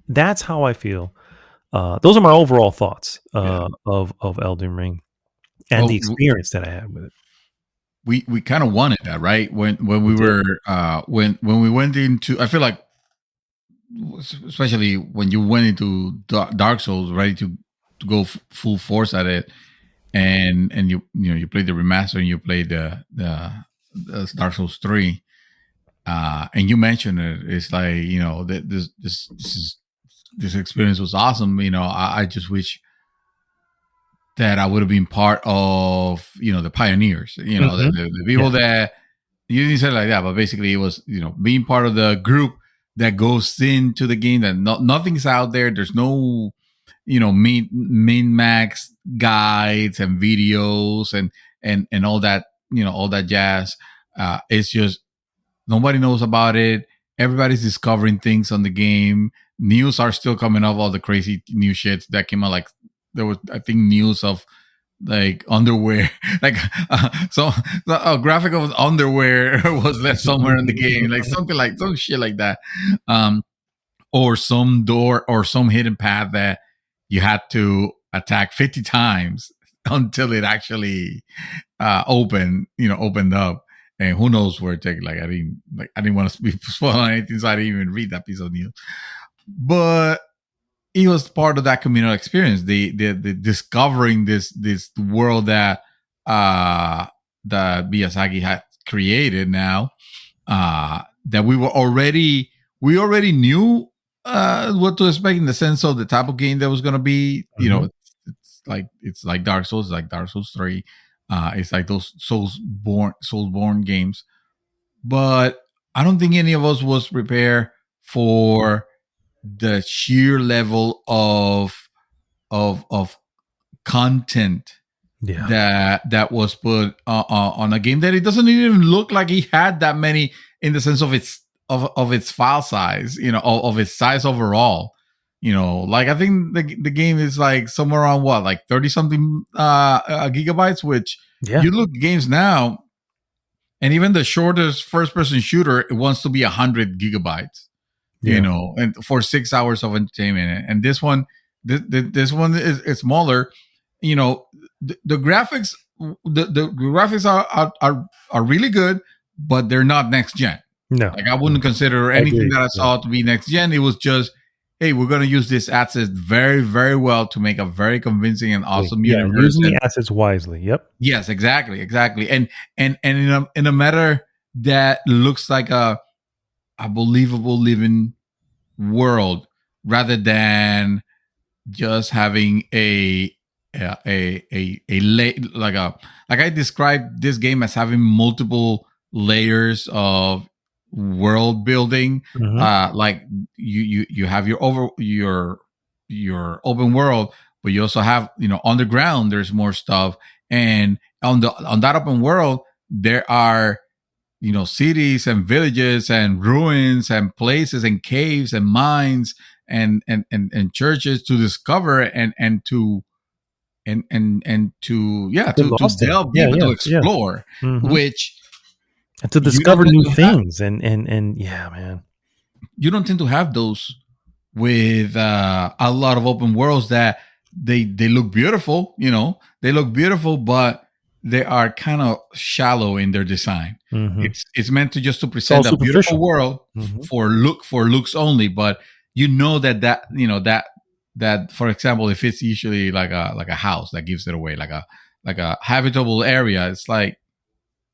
that's how I feel. Those are my overall thoughts of Elden Ring and the experience that I had with it. We kind of wanted that, right? When we were when we went into, I feel like, especially when you went into Dark Souls, ready to go full force at it, and you played the remaster and you played the Dark Souls 3, and you mentioned it. It's like, this experience was awesome. I just wish that I would have been part of, the pioneers, the people that, you didn't say it like that, but basically it was, being part of the group that goes into the game, that nothing's out there. There's no, min-max guides and videos and all that, all that jazz. It's just, nobody knows about it. Everybody's discovering things on the game. News are still coming up, all the crazy new shit that came out. Like, there was, I think, news of like underwear, like a graphic of underwear was left somewhere in the game, like some shit like that, or some door or some hidden path that you had to attack 50 times until it actually opened up. And who knows where it took? Like, I didn't want to be spoiling anything, so I didn't even read that piece of news. But it was part of that communal experience. The discovering this world that Miyazaki had created now. That we already knew what to expect in the sense of the type of game that was going to be. It's like Dark Souls, like Dark Souls 3. It's like those Soulsborne games. But I don't think any of us was prepared for the sheer level of content that was put on a game that it doesn't even look like he had that many in the sense of its file size, of its size overall. Like, I think the game is like somewhere around like 30 something gigabytes, which you look at games now, and even the shortest first person shooter, it wants to be 100 gigabytes. And for 6 hours of entertainment. And this one is smaller. The graphics the graphics are really good, but they're not next gen. No, like I wouldn't consider anything that I saw to be next gen. It was just, hey, we're going to use this asset very, very well to make a very convincing and awesome universe. Using the assets wisely. Yep. Yes, exactly. And in a matter that looks like a believable living world, rather than just having like I described this game as having multiple layers of world building. Like you have your open world, but you also have, underground there's more stuff, and on that open world there are, cities and villages and ruins and places and caves and mines and churches to discover and to delve deep, to explore, which, and to discover new things and yeah, man, you don't tend to have those with a lot of open worlds that they look beautiful, they look beautiful, but they are kind of shallow in their design. It's meant to present a beautiful world for looks only, but that for example, if it's usually like a house, that gives it away, like a habitable area, it's like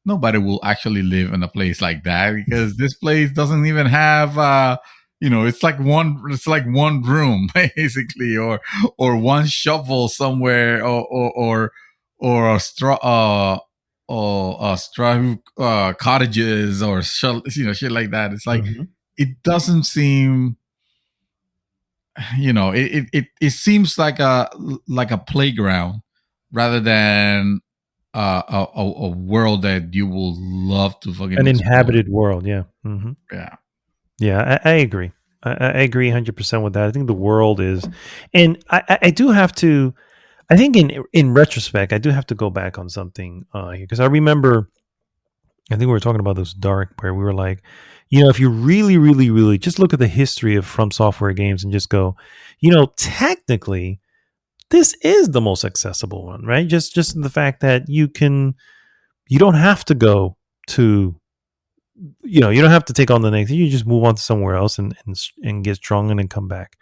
nobody will actually live in a place like that, because this place doesn't even have it's like one room basically, or one shovel somewhere, or a straw cottages, or shit like that. It's like it doesn't seem, it seems like a playground rather than a world that you will love to fucking an explore. Inhabited world. Yeah. I agree. I agree 100% with that. I think the world is, and I do have to, I think in retrospect, I do have to go back on something here, because I remember, I think we were talking about this dark, where we were like, if you really, really, really just look at the history of From Software games and just go, technically, this is the most accessible one, right? Just the fact that you don't have to go to, you don't have to take on the next thing. You just move on to somewhere else and get strong and then come back.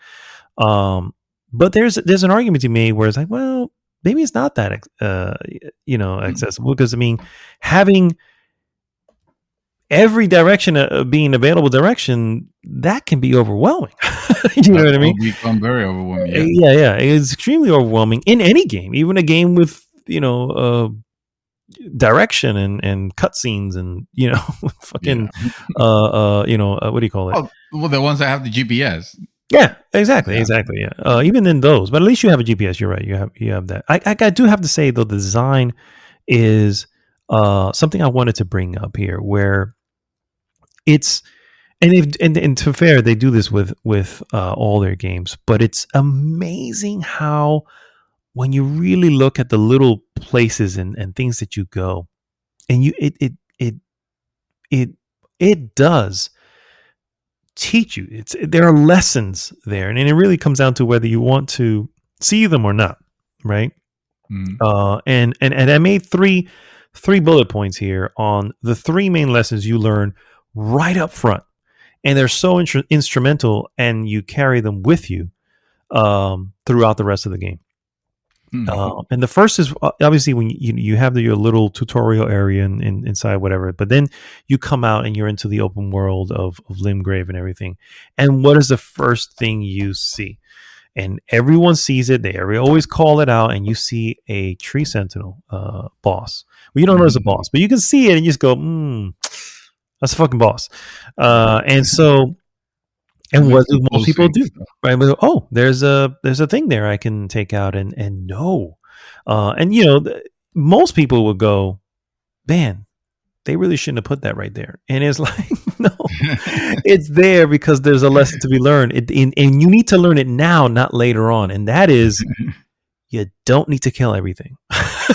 But there's an argument to be made where it's like, well, maybe it's not that accessible, because having every direction being available direction, that can be overwhelming. You know what I mean? Become very overwhelming. Yeah. It's extremely overwhelming in any game, even a game with direction and cutscenes and fucking what do you call it? Oh, well, the ones that have the GPS. Yeah, exactly. Yeah. Even in those, but at least you have a GPS. You're right. You have that. I do have to say though, the design is something I wanted to bring up here, where it's and to be fair, they do this with all their games, but it's amazing how when you really look at the little places and things that you go, and it does teach you. There are lessons there, and it really comes down to whether you want to see them or not, right? And I made three bullet points here on the three main lessons you learn right up front, and they're so instrumental, and you carry them with you throughout the rest of the game. And the first is obviously when you have your little tutorial area inside whatever, but then you come out and you're into the open world of Limgrave and everything. And what is the first thing you see? And everyone sees it. They always call it out, and you see a tree sentinel boss. Well, you don't know it's a boss, but you can see it and you just go, that's a fucking boss. And so, and what do most people do? Right? Oh, there's a thing there I can take out and know. And most people would go, man, they really shouldn't have put that right there. And it's like, no, it's there because there's a lesson to be learned. And you need to learn it now, not later on. And that is, you don't need to kill everything.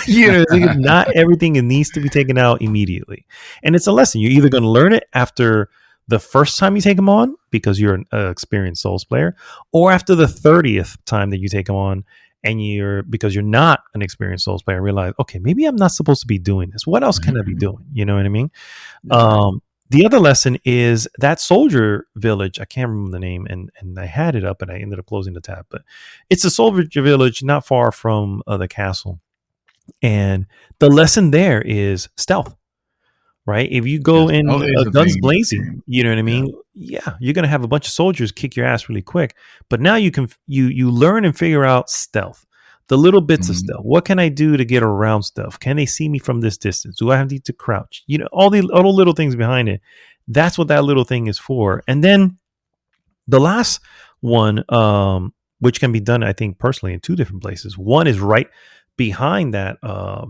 Not everything needs to be taken out immediately. And it's a lesson. You're either going to learn it after the first time you take them on, because you're an experienced Souls player, or after the 30th time that you take them on, and because you're not an experienced Souls player, realize, okay, maybe I'm not supposed to be doing this. What else can I be doing? You know what I mean? Yeah. The other lesson is that soldier village. I can't remember the name, and I had it up, and I ended up closing the tab. But it's a soldier village not far from the castle, and the lesson there is stealth. Right? If you go in guns blazing, you know what I mean? Yeah, you're gonna have a bunch of soldiers kick your ass really quick. But now you can you learn and figure out stealth, the little bits of stealth. What can I do to get around stuff? Can they see me from this distance? Do I have to crouch? You know, all the little things behind it. That's what that little thing is for. And then the last one, which can be done, I think personally, in two different places. One is right behind that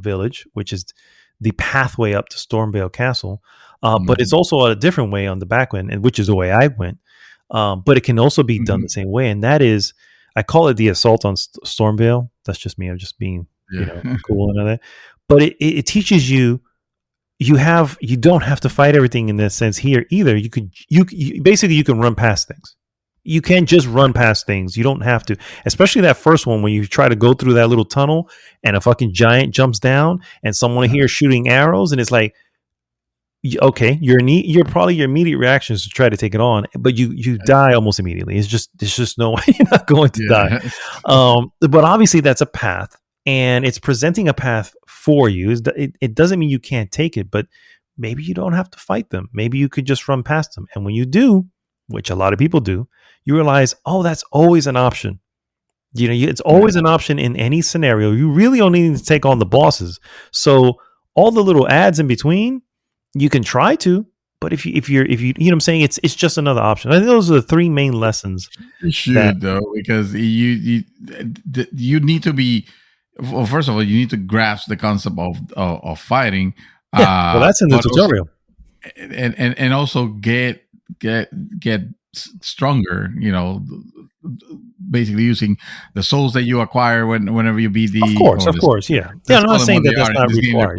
village, which is the pathway up to Stormvale Castle, but it's also a different way on the back end, and which is the way I went. But it can also be done the same way, and that is, I call it the assault on Stormvale. That's just me. I'm just being cool and all that. But it teaches you don't have to fight everything in this sense here either. You basically you can run past things. You can't just run past things. You don't have to, especially that first one when you try to go through that little tunnel and a fucking giant jumps down and someone here shooting arrows, and it's like, okay, your immediate reaction is to try to take it on, but you die almost immediately. It's just no way you're not going to die. But obviously that's a path, and it's presenting a path for you. It doesn't mean you can't take it, but maybe you don't have to fight them. Maybe you could just run past them, and when you do, which a lot of people do, you realize, oh, that's always an option. You know, it's always an option in any scenario. You really only need to take on the bosses. So all the little ads in between, you can try to, but if you know what I'm saying, it's just another option. I think those are the three main lessons. You should though, because you need to be. Well, first of all, you need to grasp the concept of fighting. Yeah, well, that's in the tutorial, and also get stronger, you know, basically using the souls that you acquire whenever you beat the of course yeah I'm not saying that that's not required.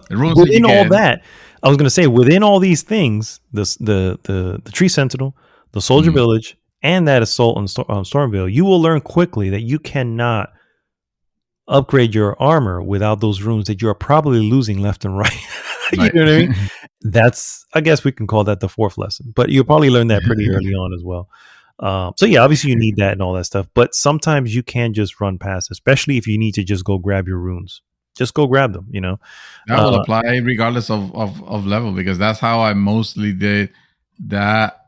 Runes within all that, I was going to say, within all these things, the tree sentinel, the soldier village, and that assault on Stormvale, you will learn quickly that you cannot upgrade your armor without those runes that you're probably losing left and right. You know what I mean? That's, I guess we can call that the fourth lesson, but you'll probably learn that pretty early on as well. So yeah, obviously you need that and all that stuff, but sometimes you can just run past, especially if you need to just go grab your runes. Just go grab them, you know. That will apply regardless of level, because that's how I mostly did that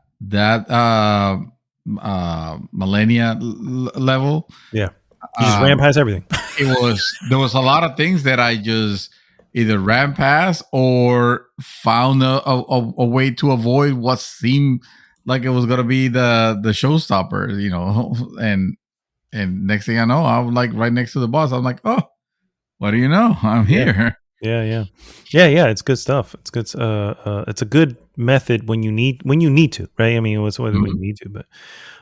millennia level. Yeah. You just ran past everything. There was a lot of things that I just either ran past or found a way to avoid what seemed like it was gonna be the showstopper, you know. And next thing I know, I'm like right next to the boss. I'm like, oh, what do you know? I'm here. Yeah. It's good stuff. It's good. It's a good method when you need to, right? I mean, it's when you need to, but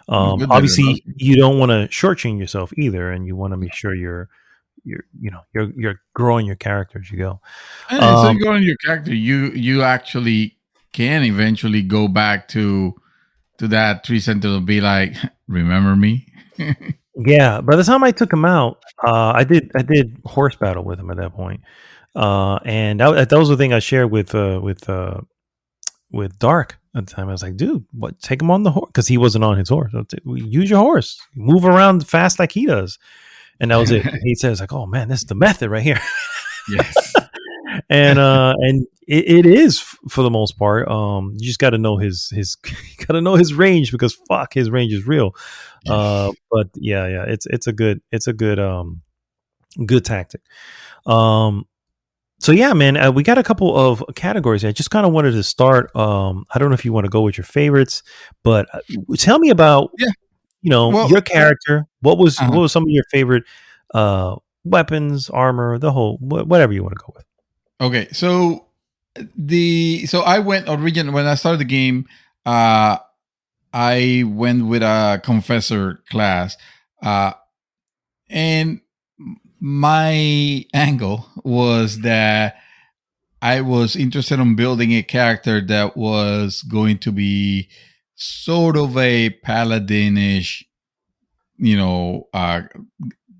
obviously you don't want to shortchange yourself either, and you want to make sure you're growing your character as you go. And so you're growing your character, you actually can eventually go back to that tree sentinel and be like, remember me? Yeah, by the time I took him out, I did horse battle with him at that point, and that was the thing I shared with Dark at the time. I was like, dude, what? Take him on the horse, because he wasn't on his horse. Use your horse, move around fast like he does, and that was it. He says like, oh man, this is the method right here. Yes, and it is for the most part. You just got to know his range, because fuck, his range is real. But yeah, it's a good tactic. So yeah, man, we got a couple of categories. I just kind of wanted to start. I don't know if you want to go with your favorites, but tell me about your character. What was some of your favorite weapons, armor, the whole whatever you want to go with. Okay, so I went when I started the game. I went with a confessor class, and my angle was that I was interested in building a character that was going to be sort of a paladinish,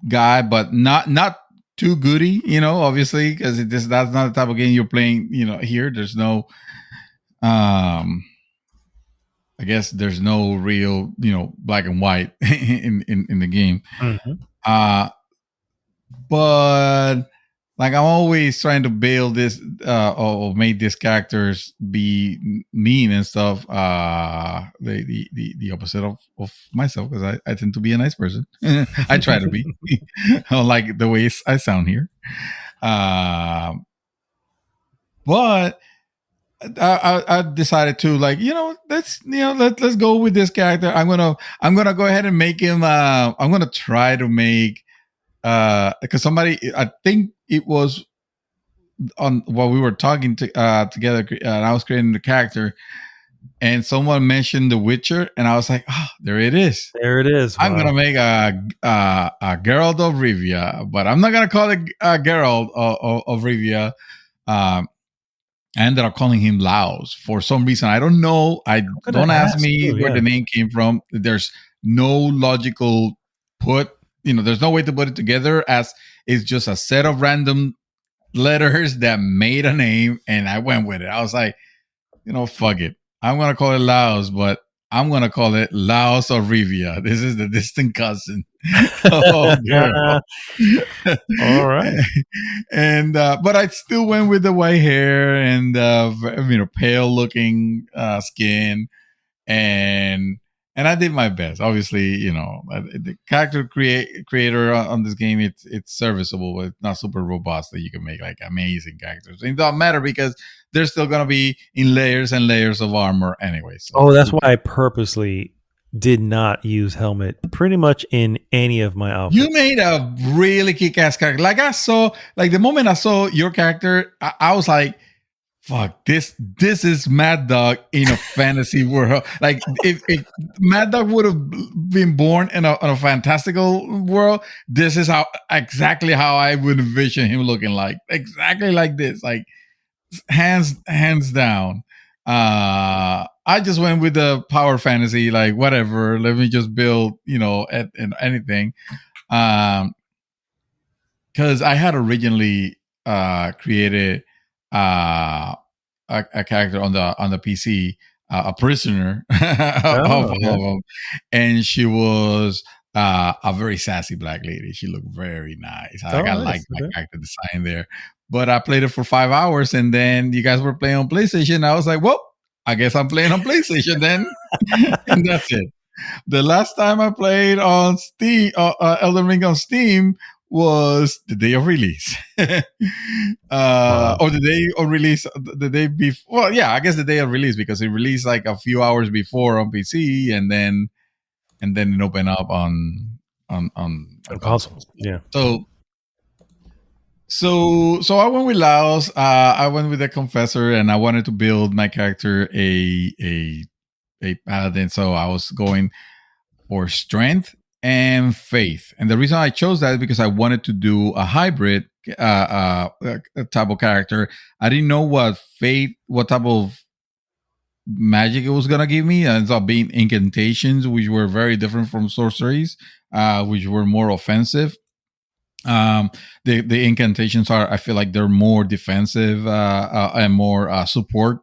guy, but not too goody, obviously, because that's not the type of game you're playing, here. There's no, I guess there's no real, black and white in the game. Mm-hmm. But like I'm always trying to build this or make these characters be mean and stuff. The opposite of myself, because I tend to be a nice person. I try to be. Like the way I sound here. But I decided to let's go with this character. I'm gonna go ahead and make him. I'm gonna try to make because somebody, I think it was on while we were talking together, and I was creating the character, and someone mentioned The Witcher, and I was like, oh, there it is. There it is. Wow. I'm gonna make a Geralt of Rivia, but I'm not gonna call it Geralt of Rivia. I ended up calling him Laos for some reason. I don't know. Don't ask me where the name came from. There's no logical there's no way to put it together, as it's just a set of random letters that made a name, and I went with it. I was like, fuck it. I'm going to call it Laos, but I'm going to call it Laos of Rivia. This is the distant cousin. Oh, girl. All right. And, but I still went with the white hair and, pale looking skin. And I did my best. Obviously, the character creator on this game, it's serviceable, but it's not super robust that you can make like amazing characters. It doesn't matter because they're still going to be in layers and layers of armor anyway. So. That's why I purposely did not use helmet pretty much in any of my outfits. You made a really kick-ass character. Like the moment I saw your character, I was like, fuck, this is Mad Dog in a fantasy world. Like if Mad Dog would have been born in a fantastical world, this is exactly how I would envision him looking like. Exactly like this. Like hands down. I just went with the power fantasy, like whatever. Let me just build, anything. Because I had originally created a character on the PC, a prisoner of them, and she was a very sassy black lady. She looked very nice. I liked my character design there. But I played it for 5 hours, and then you guys were playing on PlayStation. I was like, well, I guess I'm playing on PlayStation then. And that's it. The last time I played on Steam, Elden Ring on Steam, was the day of release. Or the day of release, the day before. Well, yeah, I guess the day of release, because it released like a few hours before on PC, and then it opened up on consoles. Yeah. So I went with Laos. I went with the Confessor, and I wanted to build my character a paladin. So I was going for strength and faith. And the reason I chose that is because I wanted to do a hybrid type of character. I didn't know what type of magic it was going to give me. It ended up being incantations, which were very different from sorceries, which were more offensive. The incantations I feel like they're more defensive and more support,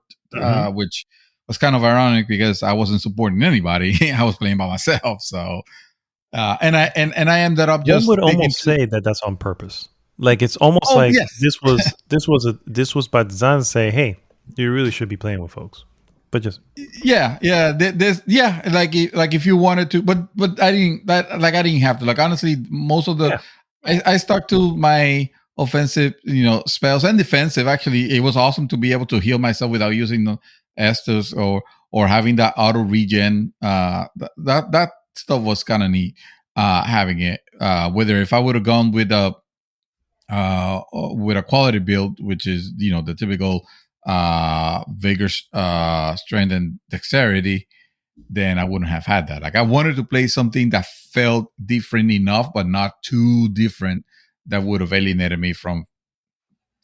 which was kind of ironic because I wasn't supporting anybody. I was playing by myself. So, and I ended up just. One would almost say that that's on purpose. Like it's almost yes. this was by design to say, hey, you really should be playing with folks. But just like if you wanted to, but I didn't have to. Like honestly, most of the I stuck to my offensive, spells, and defensive. Actually, it was awesome to be able to heal myself without using the Estus or having that auto regen. That stuff was kind of neat. Having it, whether if I would have gone with a quality build, which is the typical vigor, strength, and dexterity, then I wouldn't have had that. Like I wanted to play something that felt different enough, but not too different that would have alienated me from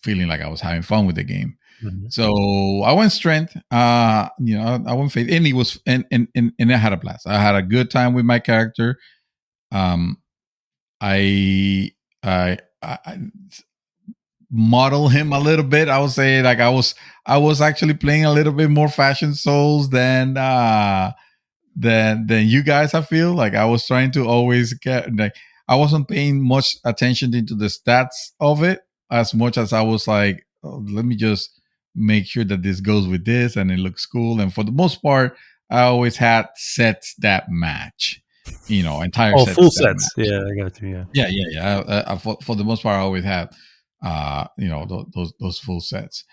feeling like I was having fun with the game. Mm-hmm. So I went strength, I went faith, and it was, and I had a blast. I had a good time with my character. I model him a little bit. I would say like I was actually playing a little bit more Fashion Souls than you guys. I feel like I was trying to always get like I wasn't paying much attention into the stats of it as much as I was like, oh, let me just make sure that this goes with this and it looks cool. And for the most part, I always had sets that match. Entire sets. Full sets. Yeah, I got you. Yeah. For the most part, I always had those full sets.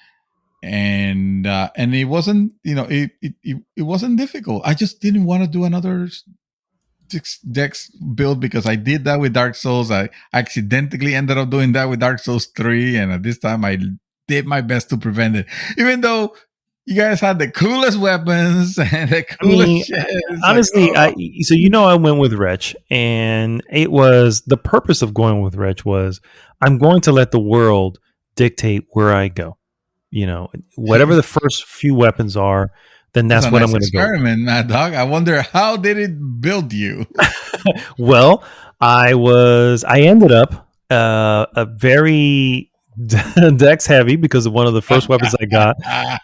And it wasn't, it wasn't difficult. I just didn't want to do another Dex build because I did that with Dark Souls. I accidentally ended up doing that with Dark Souls 3, and at this time I did my best to prevent it, even though you guys had the coolest weapons and the coolest shit. Honestly, I went with Wretch, and it was the purpose of going with Wretch was I'm going to let the world dictate where I go. Whatever the first few weapons are, then that's what I'm going to go. Experiment, Mad Dog. I wonder, how did it build you? Well, I ended up a very Dex heavy because one of the first weapons I got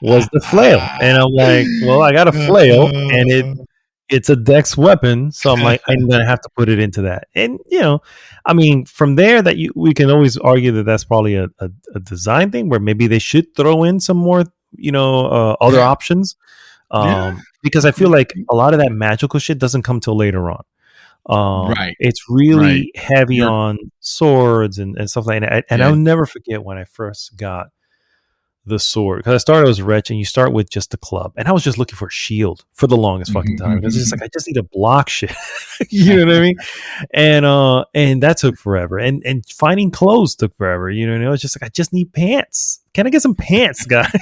was the flail, and I'm like, well, I got a flail, and it's a Dex weapon, so I'm like, I'm gonna have to put it into that. And from there, we can always argue that that's probably a design thing where maybe they should throw in some more other options, because I feel like a lot of that magical shit doesn't come till later on. Right. It's really heavy on swords and stuff like that. And I'll never forget when I first got the sword, because I started as Wretch, and you start with just the club, and I was just looking for a shield for the longest fucking time. It was just like, I just need to block shit. You know what I mean? And that took forever, and finding clothes took forever. It's just like, I just need pants. Can I get some pants, guys?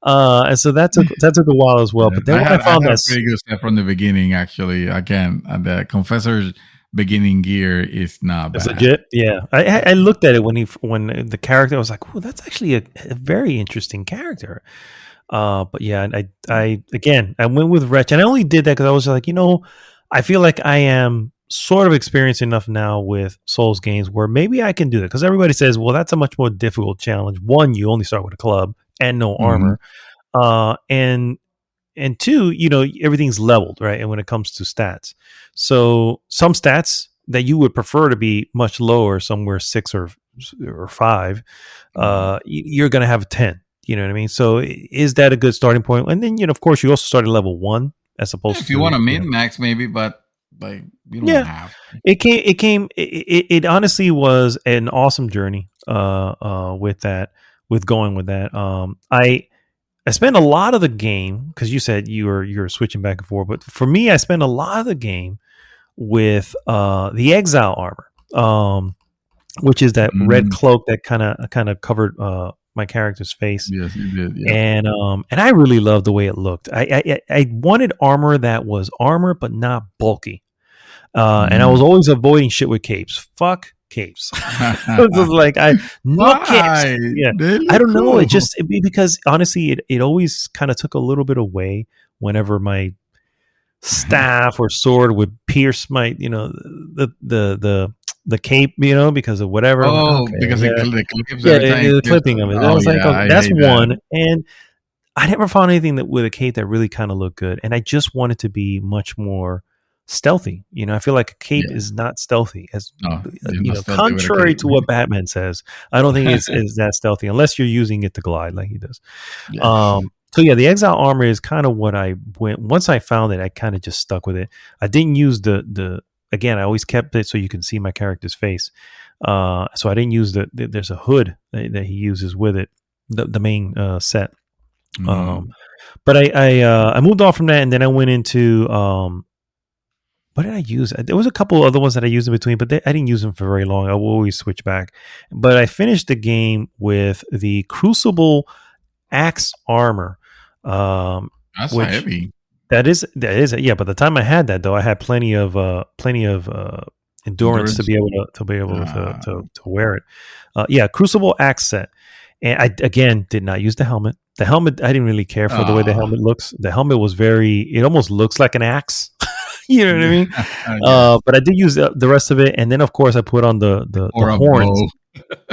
And so that took a while as well. But then I found that pretty good stuff from the beginning. Actually, again, the Confessor's beginning gear is not bad. It's legit. Yeah, I looked at it when the character, I was like, oh, that's actually a very interesting character. But yeah, I went with Wretch, and I only did that because I was like, I feel like I am sort of experienced enough now with Souls games where maybe I can do it, because everybody says, well, that's a much more difficult challenge. One, you only start with a club and no armor, and two, everything's leveled, right? And when it comes to stats, so some stats that you would prefer to be much lower, somewhere 6 or 5, you're going to have a 10. You know what I mean? So is that a good starting point? And then, of course, you also start at level 1 as opposed to, if you want to min max, maybe, but like you don't have. It honestly was an awesome journey with going with that. I spent a lot of the game, because you said you're switching back and forth, but for me, I spent a lot of the game with the Exile armor, which is that red cloak that kind of covered my character's face. Yes, you did. Yeah. And I really loved the way it looked. I wanted armor that was armor but not bulky, and I was always avoiding shit with capes. Fuck capes. It was like, no capes. Yeah, I don't know. Because honestly, it always kind of took a little bit away whenever my staff or sword would pierce my, the cape, because of whatever. Because the clips. The clipping of it. I was like, that's one. And I never found anything with a cape that really kind of looked good. And I just wanted to be much more stealthy. I feel like a cape is not stealthy, contrary to what Batman says. I don't think it's that stealthy unless you're using it to glide like he does. So the Exile armor is kind of what I went. Once I found it, I kind of just stuck with it. I didn't use again, I always kept it so you can see my character's face. So I didn't use there's a hood that he uses with it, the main set. But I moved on from that, and then I went into what did I use? There was a couple other ones that I used in between, but I didn't use them for very long. I will always switch back. But I finished the game with the Crucible Axe armor. That's heavy. That is. Yeah. By the time I had that, though, I had plenty of endurance to be able to wear it. Crucible Axe set. And I, again, did not use the helmet. The helmet, I didn't really care for the way the helmet looks. The helmet was it almost looks like an axe. You know what I mean? Yes. But I did use the rest of it, and then of course I put on the horns,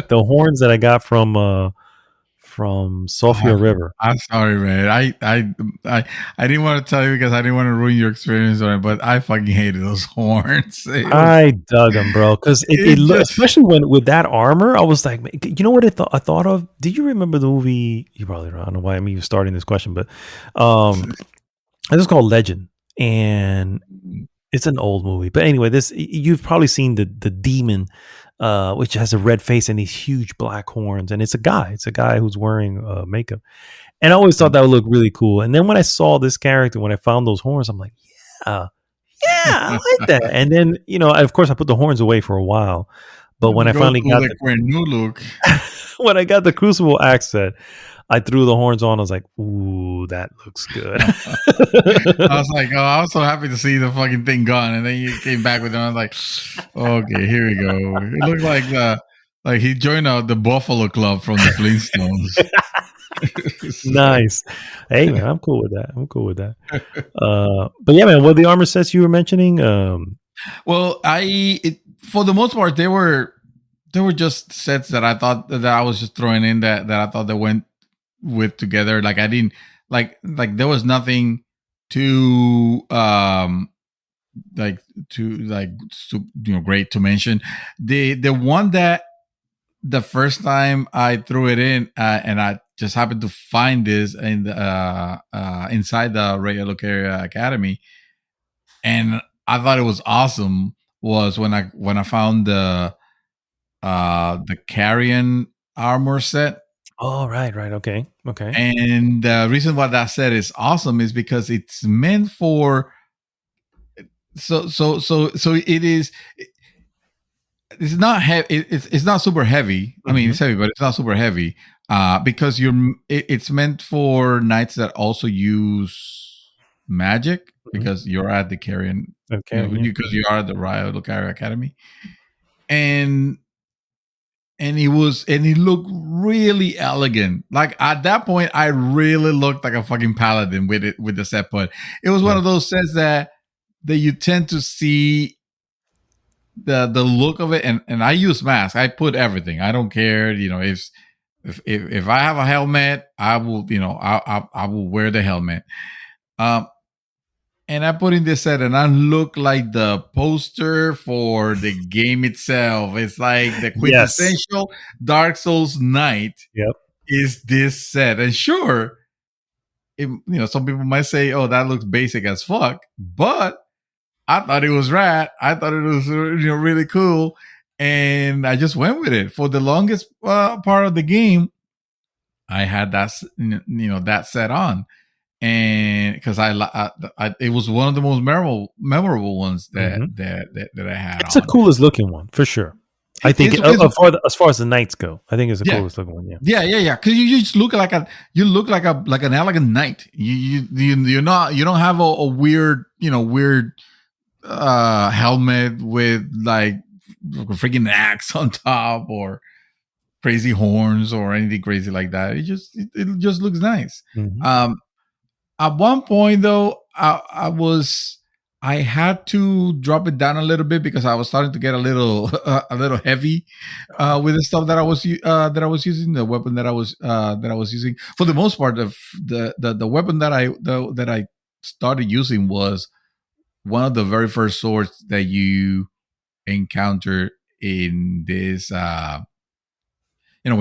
the horns that I got from Sophia River. I'm sorry, man. I didn't want to tell you because I didn't want to ruin your experience on it, but I fucking hated those horns. I dug them, bro, because it especially when with that armor, I was like, you know what I thought of? Do you remember the movie? You probably don't. I don't know why I'm even starting this question, but this is called Legend, and it's an old movie. But anyway, you've probably seen the demon. Which has a red face and these huge black horns, and it's a guy who's wearing makeup, and I always thought that would look really cool. And then when I saw this character, when I found those horns, I'm like, yeah, I like that. And then of course I put the horns away for a while, but when I finally got new look, when I got the Crucible axe set, I threw the horns on. I was like, ooh, that looks good. I was like, oh, I was so happy to see the fucking thing gone. And then you came back with them. I was like, okay, here we go. It looked like he joined the Buffalo Club from the Flintstones. Nice. Hey, man, I'm cool with that. But yeah, man, what the armor sets you were mentioning? Well, for the most part, they were just sets that I thought that I was just throwing in that I thought that went with together. Like I didn't like there was nothing too great to mention. The one that the first time I threw it in and I just happened to find this in the inside the Ray Lucaria Academy, and I thought it was awesome, was when I found the Carrion armor set. Oh, right. Okay. And the reason why that set is awesome is because it's meant for. So it is. It's not heavy. It's not super heavy. I mean, it's heavy, but it's not super heavy. Because it's meant for knights that also use magic, because you're at the Carrion. Okay. Because you are at the Ray Lucaria Academy, and it looked really elegant. Like at that point, I really looked like a fucking paladin with the set. But it was one of those sets that you tend to see the look of it. And I use masks. I put everything. I don't care. If I have a helmet, I will. I will wear the helmet. And I put in this set, and I look like the poster for the game itself. It's like the quintessential Dark Souls knight. Yep. Is this set? And sure, some people might say, "Oh, that looks basic as fuck," but I thought it was rad. I thought it was really cool, and I just went with it for the longest part of the game. I had that that set on. And because it was one of the most memorable ones that I had. It's the coolest looking one for sure. I think as far as the knights go, I think it's the coolest looking one. Yeah. Because you just look like an elegant knight. You don't have a weird helmet with like a freaking axe on top or crazy horns or anything crazy like that. It just looks nice. At one point, though, I had to drop it down a little bit because I was starting to get a little heavy with the stuff that I was using, the weapon that I was using. For the most part, the weapon that I started using was one of the very first swords that you encounter in this. When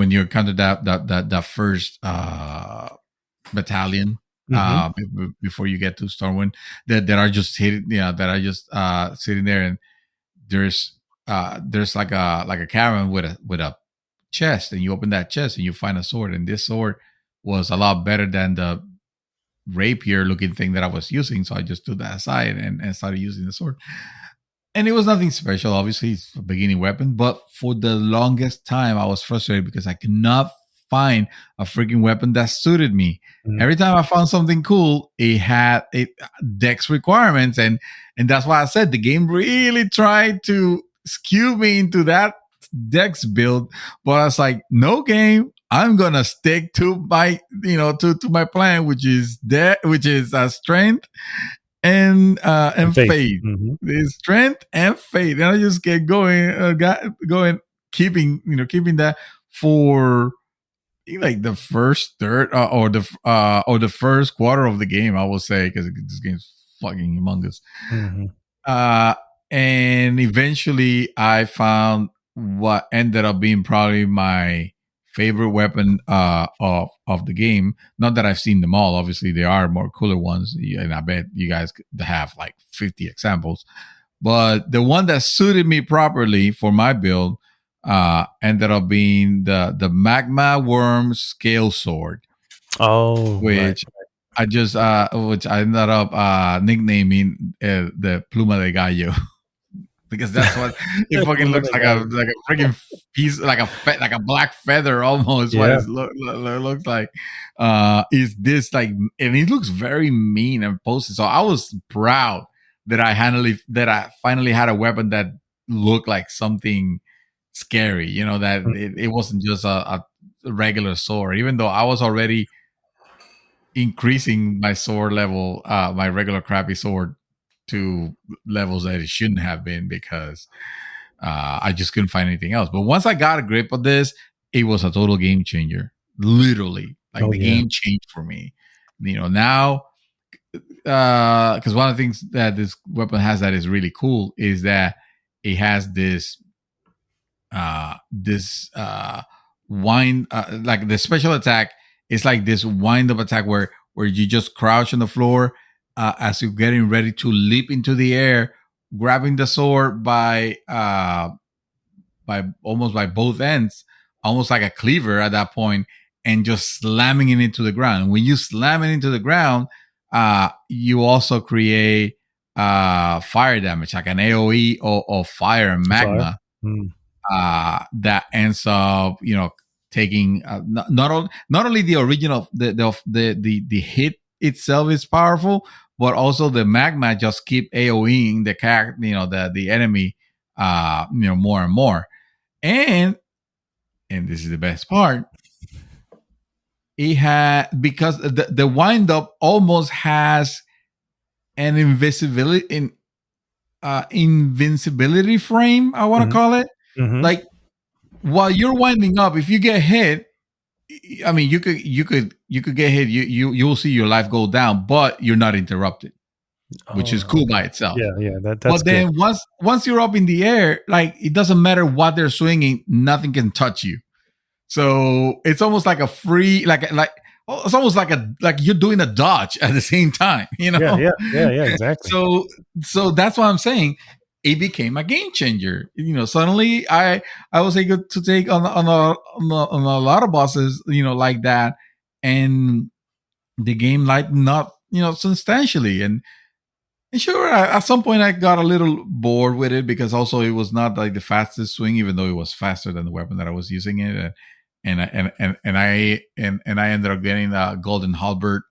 you encounter that first battalion. Before you get to Stormwind, that are just hidden, sitting there, and there's like a cavern with a chest, and you open that chest and you find a sword, and this sword was a lot better than the rapier looking thing that I was using, so I just threw that aside and started using the sword. And it was nothing special, obviously it's a beginning weapon, but for the longest time I was frustrated because I could not find a freaking weapon that suited me. Every time I found something cool, it had dex requirements, and that's why I said the game really tried to skew me into that dex build. But I was like, no game, I'm gonna stick to my to my plan, which is strength and faith. faith. The strength and faith, and I just get going, keeping that for like the first third or the first quarter of the game, I will say, because this game's fucking humongous. And eventually I found what ended up being probably my favorite weapon of the game. Not that I've seen them all. Obviously, there are more cooler ones, and I bet you guys have like 50 examples. But the one that suited me properly for my build ended up being the Magma Worm Scale Sword. Oh, which I just which I ended up nicknaming the Pluma de Gallo. Because that's what it fucking looks like, a freaking piece, like a black feather almost. Yeah. What it looks like. Is this like, and it looks very mean and posted. So I was proud that I finally had a weapon that looked like something scary. That it wasn't just a regular sword. Even though I was already increasing my sword level, my regular crappy sword, to levels that it shouldn't have been, because I just couldn't find anything else. But once I got a grip of this, it was a total game changer. Literally, game changed for me. Now, because one of the things that this weapon has that is really cool is that it has this wind, like the special attack is like this wind up attack where you just crouch on the floor as you're getting ready to leap into the air, grabbing the sword by both ends, almost like a cleaver at that point, and just slamming it into the ground. And when you slam it into the ground, you also create fire damage, like an AoE of fire and magma. That ends up, taking not only the original the hit itself is powerful, but also the magma just keep AoEing the enemy more and more. And this is the best part, it had, because the wind up almost has an invincibility frame, I want to call it. Like, while you're winding up, if you get hit, I mean, you could get hit. You'll see your life go down, but you're not interrupted, which is cool by itself. Yeah. That's but then good. once you're up in the air, like, it doesn't matter what they're swinging, nothing can touch you. So it's almost like a free, it's almost like you're doing a dodge at the same time. Yeah, exactly. So that's what I'm saying. It became a game changer. Suddenly I was able to take on a lot of bosses, like that, and the game lightened up, substantially. And sure, at some point I got a little bored with it, because also it was not like the fastest swing, even though it was faster than the weapon that I was using it. And I ended up getting a golden halberd,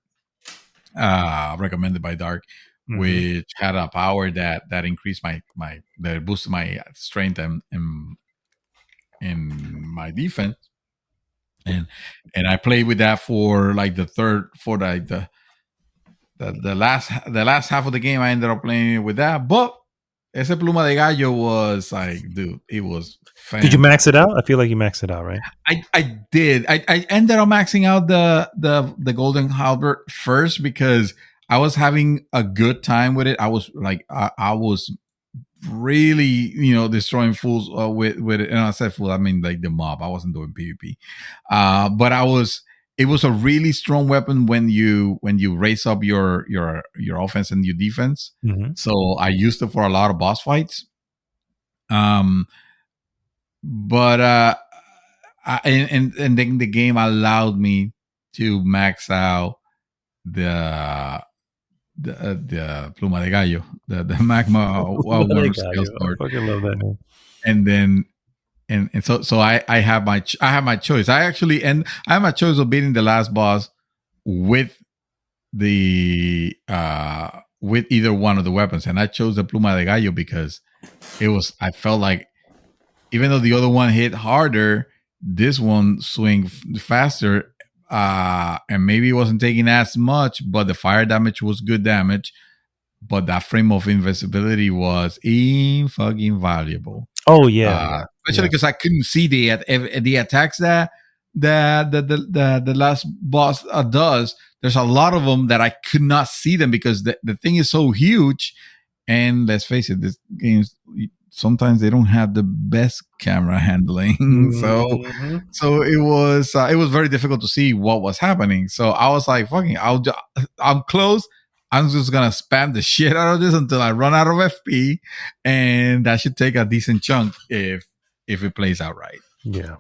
recommended by Dark. Which had a power that increased that boosted my strength and my defense, and I played with that for like the last half of the game. I ended up playing with that, but ese Pluma de Gallo was like, dude, it was fantastic. Did you max it out? I feel like you maxed it out, right? I did. I ended up maxing out the golden halberd first, because I was having a good time with it. I was like, I was really, destroying fools with it. And I said fool, I mean like the mob. I wasn't doing PvP, but it was a really strong weapon when you raise up your offense and your defense. So I used it for a lot of boss fights. But and then the game allowed me to max out the Pluma de Gallo, the magma worm scale sword. I fucking love that name. And then so I have my choice. I have my choice of beating the last boss with with either one of the weapons, and I chose the Pluma de Gallo because I felt like, even though the other one hit harder, this one swing faster. And maybe it wasn't taking as much, but the fire damage was good damage. but that frame of invisibility was fucking valuable. Oh yeah, especially because I couldn't see the attacks that the last boss does. There's a lot of them that I could not see them because the thing is so huge. And let's face it, this games sometimes they don't have the best camera handling. Mm-hmm. so it was very difficult to see what was happening. So I was like, fucking, I'm close. I'm just gonna spam the shit out of this until I run out of FP, and that should take a decent chunk if it plays out right. Yeah.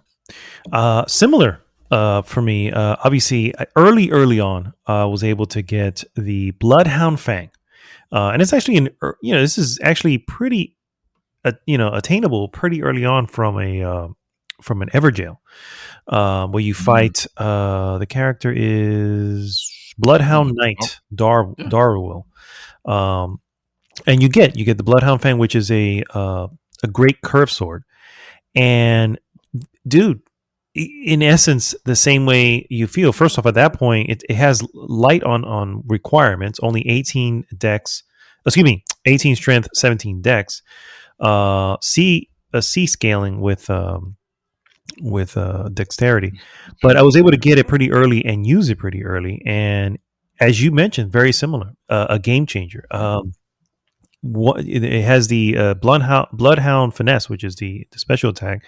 Similar for me. Obviously, early on, I was able to get the Bloodhound Fang, and it's actually this is actually pretty attainable pretty early on from an Everjail, where you fight. The character is Bloodhound Knight Darwell, and you get the Bloodhound Fang, which is a great curve sword, and dude, in essence, the same way you feel. First off, at that point, it has light on requirements, only 18 dex. Excuse me, 18 strength, 17 dex. C scaling with dexterity, but I was able to get it pretty early and use it pretty early. And as you mentioned, very similar, a game changer. It has the Bloodhound Finesse, which is the special attack,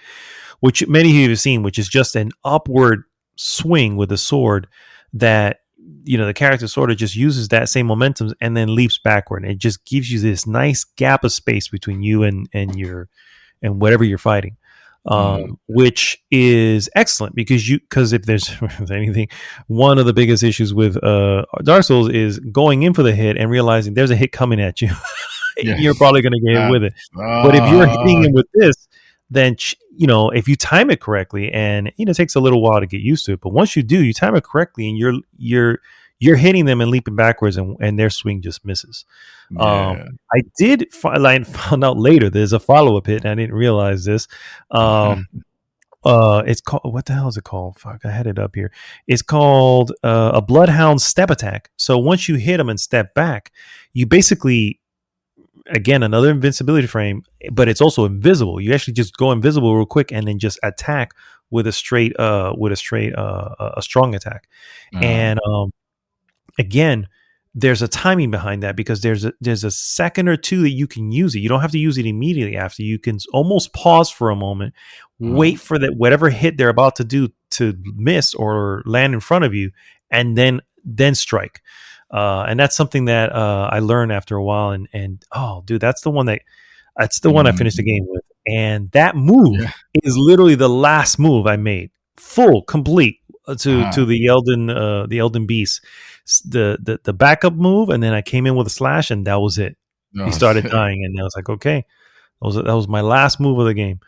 which many of you have seen, which is just an upward swing with a sword that the character sort of just uses that same momentum and then leaps backward. And it just gives you this nice gap of space between you and whatever you're fighting, which is excellent because if there's anything, one of the biggest issues with Dark Souls is going in for the hit and realizing there's a hit coming at you. Yes. You're probably going to get hit with it. But if you're hitting him with this, then if you time it correctly, and it takes a little while to get used to it, but once you do, you time it correctly, and you're hitting them and leaping backwards, and their swing just misses. I did found out later there's a follow-up hit, and I didn't realize this. It's called, what the hell is it called? Fuck, I had it up here. It's called a Bloodhound Step Attack. So once you hit them and step back, you basically, again, another invincibility frame, but it's also invisible. You actually just go invisible real quick and then just attack with a straight strong attack. And again, there's a timing behind that because there's a second or two that you can use it. You don't have to use it immediately after. You can almost pause for a moment, wait for that whatever hit they're about to do to miss or land in front of you, and then strike. And that's something that I learned after a while. And oh, dude, that's the one I finished the game with. And that move is literally the last move I made, full, complete to the Elden Beast, the backup move, and then I came in with a slash, and that was it. He started dying, and I was like, okay, that was my last move of the game.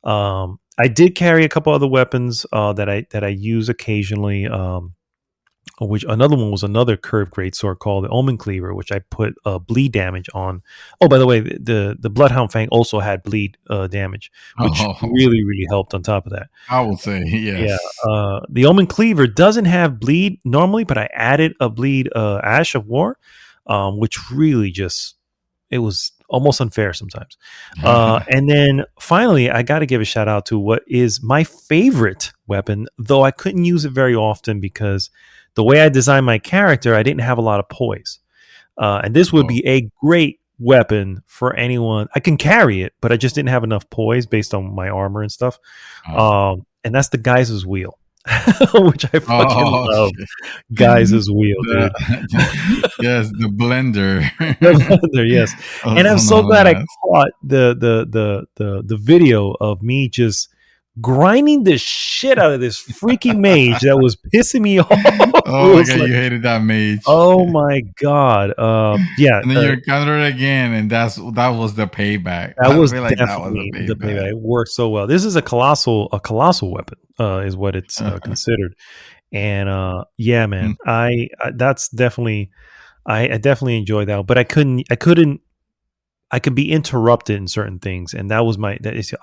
I did carry a couple other weapons that I use occasionally. Which another one was another curved greatsword called the Omen Cleaver, which I put bleed damage on. Oh, by the way, the Bloodhound Fang also had bleed damage, which really, really helped on top of that. I will say, yes. Yeah. The Omen Cleaver doesn't have bleed normally, but I added a bleed Ash of War, which really it was almost unfair sometimes. And then finally, I got to give a shout out to what is my favorite weapon, though I couldn't use it very often because the way I designed my character, I didn't have a lot of poise. And this would be a great weapon for anyone. I can carry it, but I just didn't have enough poise based on my armor and stuff. And that's the Geyser's Wheel, which I fucking love. Geyser's Wheel, dude. Yes, the blender. The blender, yes. And I'm so glad I caught the video of me just grinding the shit out of this freaking mage that was pissing me off. Oh my god, you hated that mage. Oh my god. Yeah. And then you encountered it again, and that was the payback. That was definitely the payback. It worked so well. This is a colossal weapon, is what it's considered. And yeah, man, I definitely enjoyed that, but I could be interrupted in certain things, and that was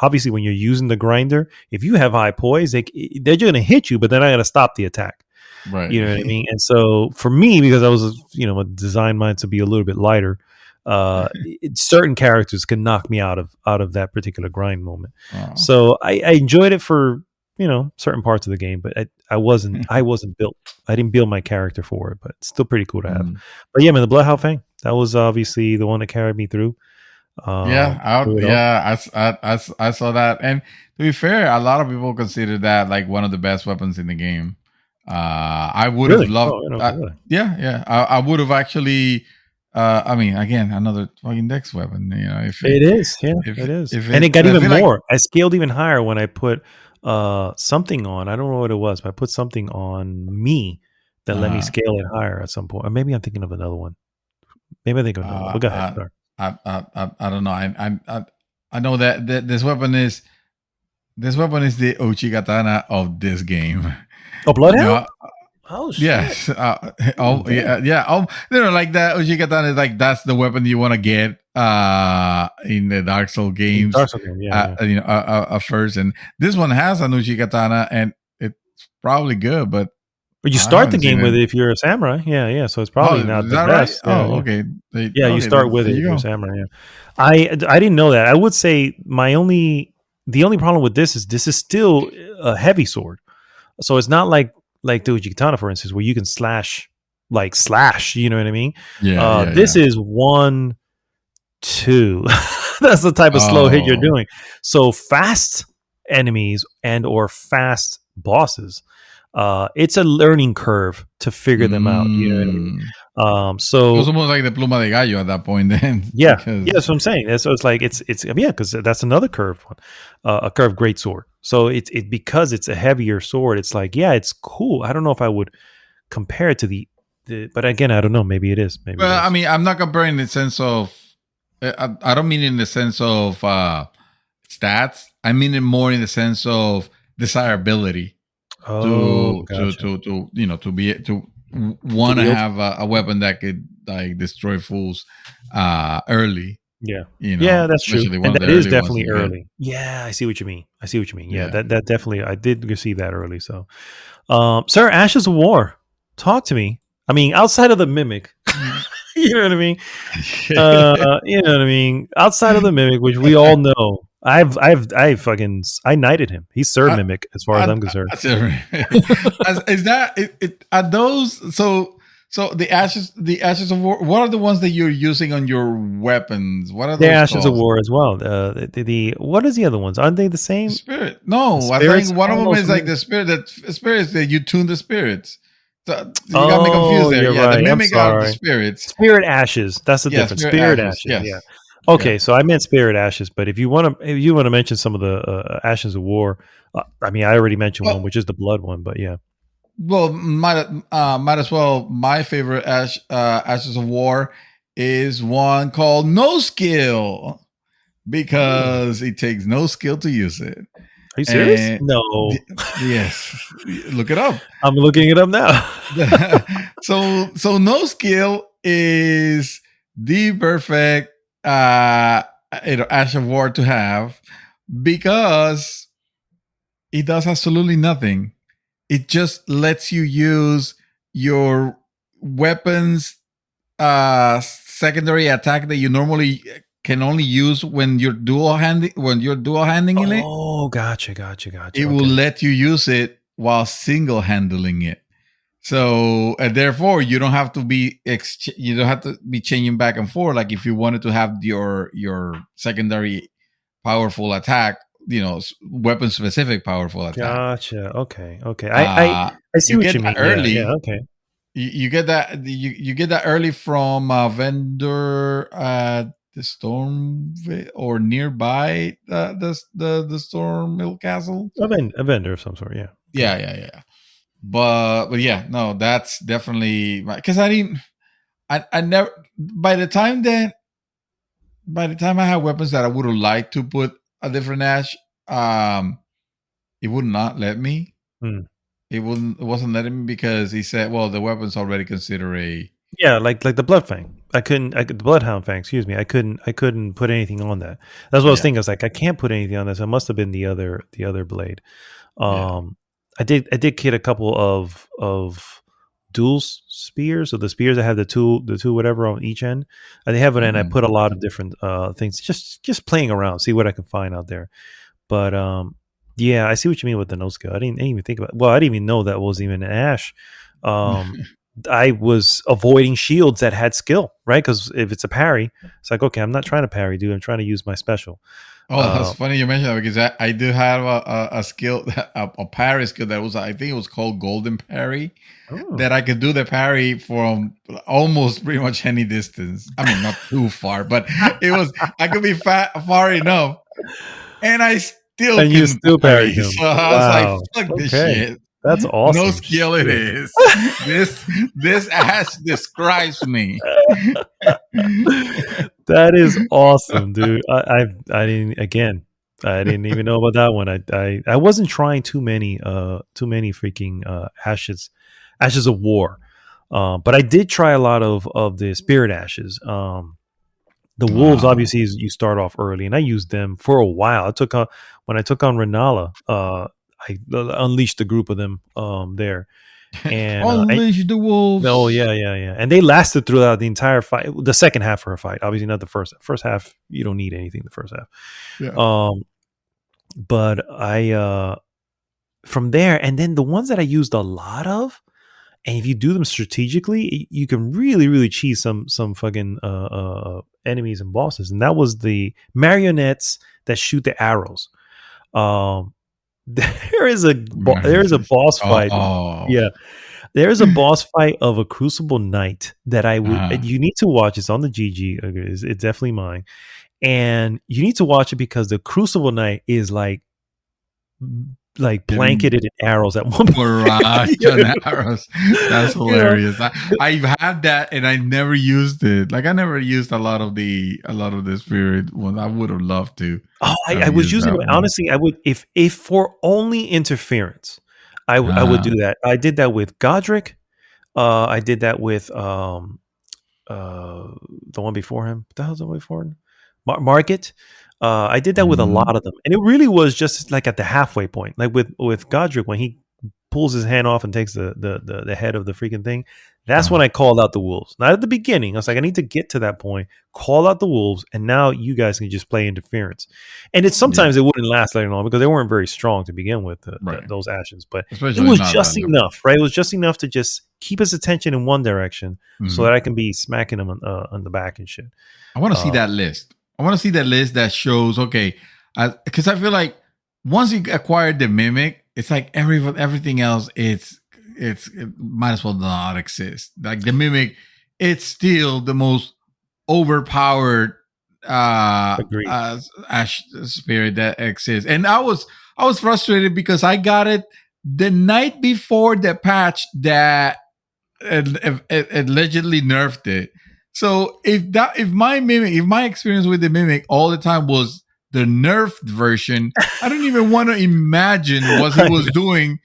obviously when you're using the grinder. If you have high poise, they're just gonna hit you, but then I gotta stop the attack. Right. You know what I mean? And so for me, because I was, I designed mine to be a little bit lighter, certain characters can knock me out of that particular grind moment. So I enjoyed it for certain parts of the game, but I wasn't built. I didn't build my character for it, but it's still pretty cool to have. But yeah, man, the Bloodhound Fang, that was obviously the one that carried me through. I saw that, and to be fair, a lot of people consider that like one of the best weapons in the game. I would have loved, I would have actually. I mean, again, another fucking dex weapon. It is, and it got even more. I scaled even higher when I put something on. I don't know what it was, but I put something on me that let me scale it higher at some point. Or maybe I'm thinking of another one. Maybe I think of another one. But go ahead. Sorry. I don't know. I know that this weapon is the Uchigatana of this game. Oh, Bloodhound? Oh shit! Yes. Like that Uchigatana is like that's the weapon you want to get in the Dark Souls games. First, and this one has an Uchigatana, and it's probably good, but you start the game with it if you're a samurai. Yeah. So it's probably not the best. Right? Okay. You start with it if you're a samurai. Yeah. I didn't know that. I would say the only problem with this is still a heavy sword. So it's not like the Uchigatana, for instance, where you can slash. You know what I mean? This is 1, 2. That's the type of slow hit you're doing. So fast enemies and or fast bosses. It's a learning curve to figure them out. You know what I mean? So it's almost like the pluma de gallo at that point. Then, that's what I'm saying. So it's like it's because that's another curved one, a curved great sword. So it's because it's a heavier sword. It's like it's cool. I don't know if I would compare it to the but again, I don't know. Maybe it is. Maybe. Well, I mean, I'm not comparing in the sense of. I don't mean in the sense of stats. I mean it more in the sense of desirability. Gotcha. To be to want to have a weapon that could like destroy fools early. That's true. And that is definitely early. Yeah, I see what you mean. Yeah, that definitely I did receive that early. So, sir, Ashes of War, talk to me. I mean, outside of the mimic, you know what I mean. You know what I mean. Outside of the mimic, which we all know. I knighted him. He's Sir Mimic as far as I'm concerned. Are those so the ashes of war? What are the ones that you're using on your weapons? What are those? The ashes of war as well. The what is the other ones? Aren't they the same? Spirit. No, I think one of them is like the spirit. That spirits that you tune the spirits. So you got me confused there. Right. The mimic are the spirits. Spirit ashes. That's the difference. Spirit ashes. Yes. Yeah. Okay, so I meant Spirit Ashes, but if you want to mention some of the Ashes of War, I mean, I already mentioned one, which is the Blood one, but yeah. Well, might as well. My favorite Ashes of War is one called No Skill, because it takes no skill to use it. Are you serious? No. Yes. Look it up. I'm looking it up now. So No Skill is the perfect Ash of War to have, because it does absolutely nothing. It just lets you use your weapons secondary attack that you normally can only use when you're dual handing it. Oh, gotcha. It will let you use it while single handling it. So therefore, you don't have to be changing back and forth. Like if you wanted to have your secondary powerful attack, weapon specific powerful attack. Gotcha. Okay. I see what you mean. Early. Yeah. Okay. You get that. You get that early from a vendor at the Storm or nearby the Storm Mill Castle. A vendor of some sort. Yeah. Yeah. But yeah, no, that's definitely because I never. By the time I had weapons that I would have liked to put a different ash, it would not let me. It wasn't letting me because he said, "Well, the weapon's already considered a." Yeah, like the Blood Fang. The Bloodhound Fang. Excuse me. I couldn't put anything on that. That's what I was thinking. I was like, I can't put anything on this. It must have been the other blade. I did get a couple of dual spears, or the spears that have the two whatever on each end. They have it, and I put a lot of different things, just playing around, see what I can find out there. But yeah, I see what you mean with the no skill. I didn't even think about it. Well, I didn't even know that was even an Ash. I was avoiding shields that had skill, right? Because if it's a parry, it's like, okay, I'm not trying to parry, dude. I'm trying to use my special. Oh, that's funny you mentioned that, because I do have a skill, a parry skill that was, I think it was called Golden Parry, that I could do the parry from almost pretty much any distance. I mean, not too far, but it was, I could be far enough, and I still and you still parry him. So I was like, fuck this shit. That's awesome. No skill it is. This Ash describes me. That is awesome, dude. I didn't even know about that one. I wasn't trying too many freaking ashes of war, but I did try a lot of the spirit ashes. The wolves, obviously, you start off early, and I used them for a while. When I took on Renala, I unleashed a group of them there. And unleash the wolves. Oh yeah. And they lasted throughout the entire fight. The second half of her fight, obviously not the first. First half, you don't need anything. The first half. Yeah. But I from there, and then the ones that I used a lot of, and if you do them strategically, you can really, really cheese some fucking enemies and bosses. And that was the marionettes that shoot the arrows. There is a boss fight. Yeah, there is a boss fight of a Crucible Knight that I would. You need to watch. It's on the GG. It's definitely mine, and you need to watch it because the Crucible Knight is like blanketed in arrows at one point. Barrage on arrows. That's hilarious. I've had that and I never used it. Like I never used a lot of the spirit one. I would have loved to. Oh, I was using it. Honestly, I would if for only interference. I would do that. I did that with Godric. I did that with the one before him. What the hell's the one before him? Market. I did that with a lot of them, and it really was just like at the halfway point, like with Godric when he pulls his hand off and takes the head of the freaking thing. That's when I called out the wolves. Not at the beginning. I was like, I need to get to that point, call out the wolves, and now you guys can just play interference. And it's sometimes it wouldn't last very long because they weren't very strong to begin with, those actions. But especially it was just enough, right? It was just enough to just keep his attention in one direction so that I can be smacking him on the back and shit. I want to see that list. I want to see that list that shows, okay, because I feel like once you acquire the mimic, it's like everything else, it might as well not exist. Like the mimic, it's still the most overpowered Ash spirit that exists. And I was frustrated because I got it the night before the patch that allegedly nerfed it. So if my experience with the mimic all the time was the nerfed version, I don't even want to imagine what he was doing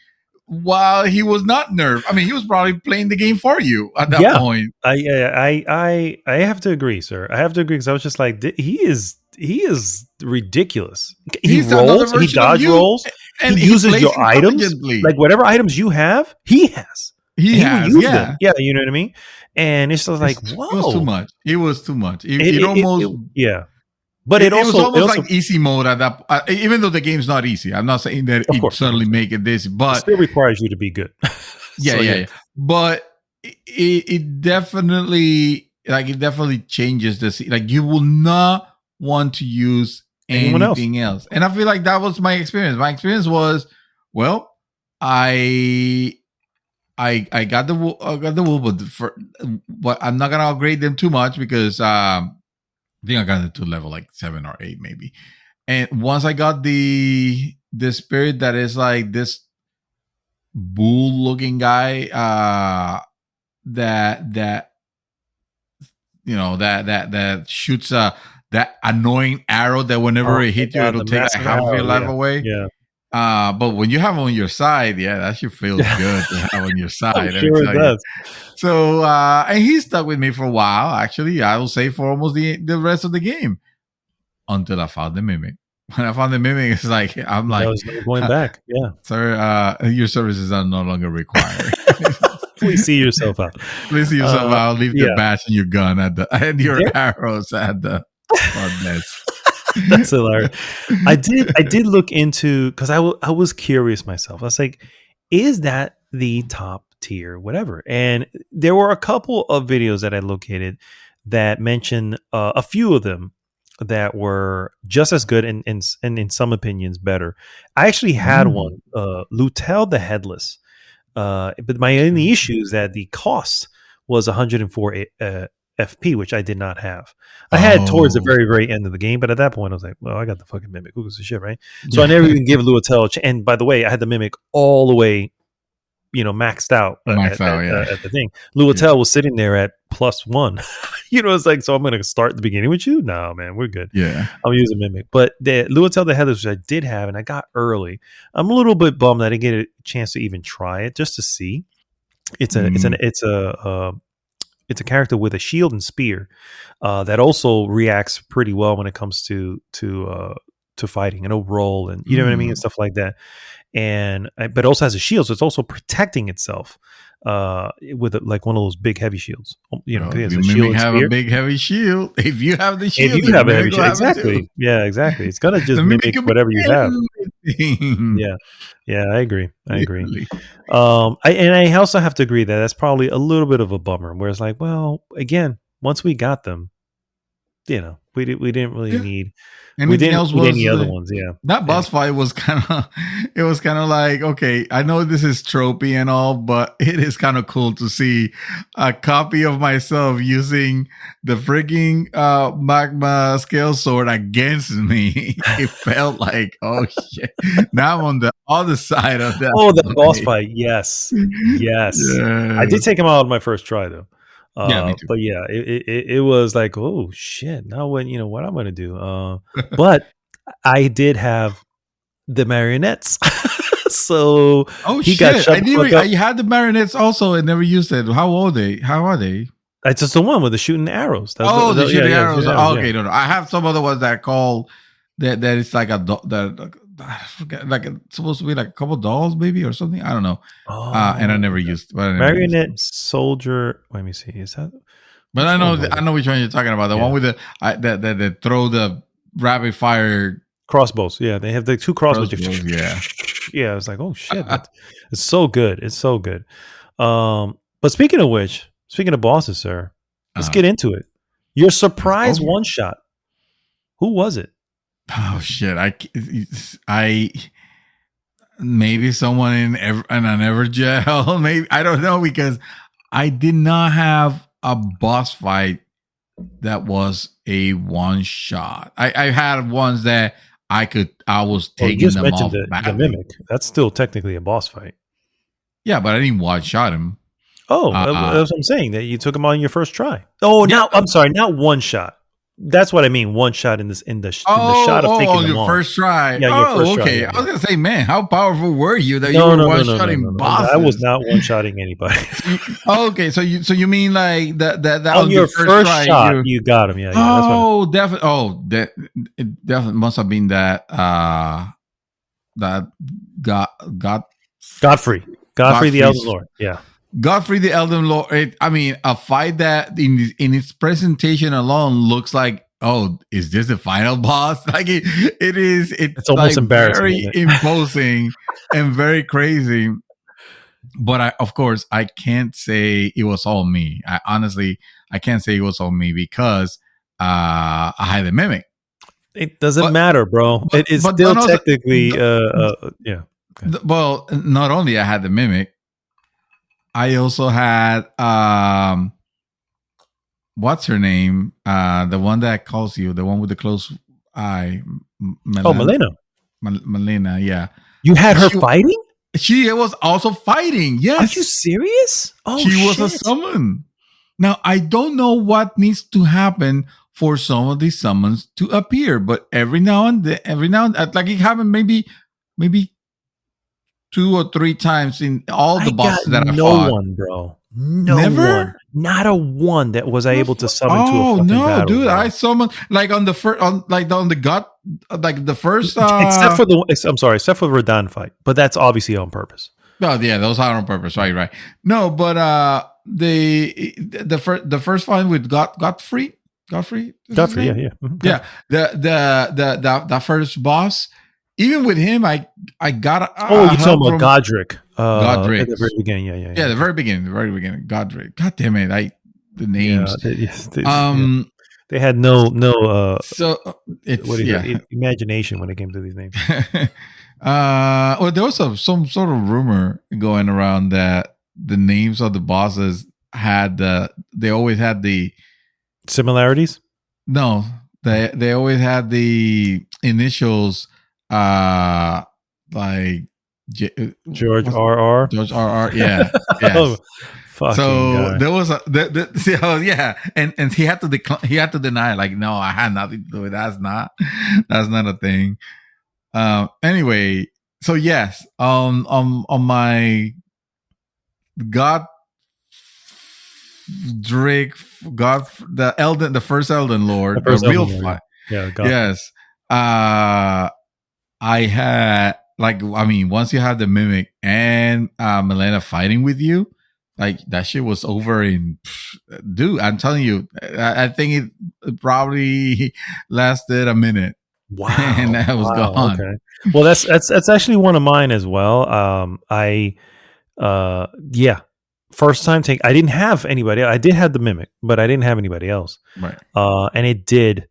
while he was not nerfed. I mean, he was probably playing the game for you at that point. I have to agree, sir. I have to agree because I was just like, he is ridiculous. He rolls, he dodge rolls, and he uses your items, like whatever items you have, he has. He has, them. Yeah, you know what I mean. And it's just like, whoa, it was too much. It was too much. But it was almost like easy mode at that. Even though the game's not easy, I'm not saying that it suddenly make it this, but it still requires you to be good. yeah. But it definitely changes the like you will not want to use anything else. And I feel like that was my experience. My experience was, well, I got the wool, but I'm not gonna upgrade them too much because I think I got it to level like 7 or 8 maybe. And once I got the spirit that is like this bull looking guy, that shoots that annoying arrow that whenever it hits you, it'll take like half of your life away. Yeah. But when you have on your side, that shit feels good to have on your side. Sure it does. So, and he stuck with me for a while. Actually, I will say for almost the rest of the game until I found the mimic. When I found the mimic, it's like I was going back. Yeah, sir, your services are no longer required. Please see yourself out. Please see yourself out. Leave the batch and your gun and your arrows at the nest. That's hilarious. I did look into, because I was curious myself. I was like, is that the top tier, whatever? And there were a couple of videos that I located that mentioned a few of them that were just as good and in some opinions better. I actually had one, Lutel the Headless. But my only issue is that the cost was 104 FP, which I did not have. I had towards the very, very end of the game, but at that point I was like, well, I got the fucking Mimic. Who gives a shit, right? So I never even give Lutel a chance. And by the way, I had the Mimic all the way, maxed out at the thing. Lutel was sitting there at +1. It's like, so I'm going to start at the beginning with you? No, man, we're good. Yeah. I'm using Mimic. But the Lutel the Headless, which I did have, and I got early. I'm a little bit bummed that I didn't get a chance to even try it just to see. It's a character with a shield and spear that also reacts pretty well when it comes to fighting and overall, and you know what I mean, and stuff like that. But also has a shield, so it's also protecting itself with like one of those big heavy shields. If you have a big heavy shield, if you have the shield, if you have a heavy shield, exactly. Yeah, exactly. It's gonna just mimic whatever you have. Yeah, I agree. I also have to agree that that's probably a little bit of a bummer. Where it's like, well, again, once we got them, we didn't really need. We didn't need any other ones. Yeah, that boss fight was kind of like, okay, I know this is tropey and all, but it is kind of cool to see a copy of myself using the freaking magma scale sword against me. It felt like, oh shit, now I'm on the other side of that. Oh, the boss fight, yes. I did take him out on my first try though. Me too. But yeah, it was like, oh shit, now what I'm gonna do. But I did have the marionettes. So he got shoved. I had the marionettes also and never used it. How are they? It's just the one with the shooting arrows. The shooting arrows. Okay, no. I have some other ones that call that it's like I forget, like it's supposed to be like a couple dolls maybe or something. I don't know. And I never used marionette soldier. Let me see. Is that? But I know which one you're talking about. The one with that throw the rapid fire crossbows. Yeah, they have the two crossbows. Yeah. I was like, oh shit, it's so good. It's so good. But speaking of bosses, sir, let's get into it. Your surprise one shot. Who was it? Oh shit! I maybe someone in an Evergel. Maybe I don't know, because I did not have a boss fight that was a one shot. I had ones that I was taking them off. The Mimic. That's still technically a boss fight. Yeah, but I didn't one shot him. Oh, that's what I'm saying. That you took him on your first try. Oh, now I'm sorry, not one shot. That's what I mean. One shot in the shot of taking them your on. First try. Yeah, your first try. Okay. I was gonna say, man, how powerful were you that you were one-shotting bosses? I was not one-shotting anybody. Okay, so you mean like that on your first try, shot you got him? Yeah. Definitely. Oh, it definitely must have been that Godfrey the Elden Lord. Yeah. Godfrey the Elden Lord. A fight that in its presentation alone looks like, oh, is this the final boss? Like it is. It's almost like embarrassing. Very imposing and very crazy. But of course, I can't say it was all me. I can't say it was all me because I had the Mimic. It doesn't matter, bro. It's still technically, yeah. Okay. Well, not only I had the Mimic, I also had what's her name? The one that calls you, the one with the close eye. Melina. Melina, yeah. You had her fighting? She was also fighting. Yes. Are you serious? Oh, she was a summon. Now I don't know what needs to happen for some of these summons to appear, but every now and then, like it happened maybe 2 or 3 times in all the bosses that I fought. No one, bro. Never? One. Not a one that was able to summon to a fucking battle. Dude, bro. I summoned like on the first, on the gut, like the first. Except for the Radahn fight, but that's obviously on purpose. Oh yeah, those are on purpose. Right. No, but the first fight with Godfrey. Godfrey, yeah. Mm-hmm. Yeah. The first boss. Even with him, I got. You're talking about Godric. Godric. At the very beginning, yeah. The very beginning, Godric. God damn it! The names. They had no. So it's imagination when it came to these names. Well, there was some sort of rumor going around that the names of the bosses they always had the similarities. No, they always had the initials, like George R.R. George R.R. Yeah. Yes. So guy. There was and he had to he had to deny, like, no, I had nothing to do with it. That's not a thing. Anyway, so yes, on my the first Elden Lord, the real fight. Yeah. Yes. I had, like, I mean, once you have the Mimic and Milena fighting with you, like, that shit was over in, dude, I'm telling you, I think it probably lasted a minute. Wow. And that was gone. Okay. Well, that's actually one of mine as well. First time I didn't have anybody. I did have the Mimic, but I didn't have anybody else. Right. And it did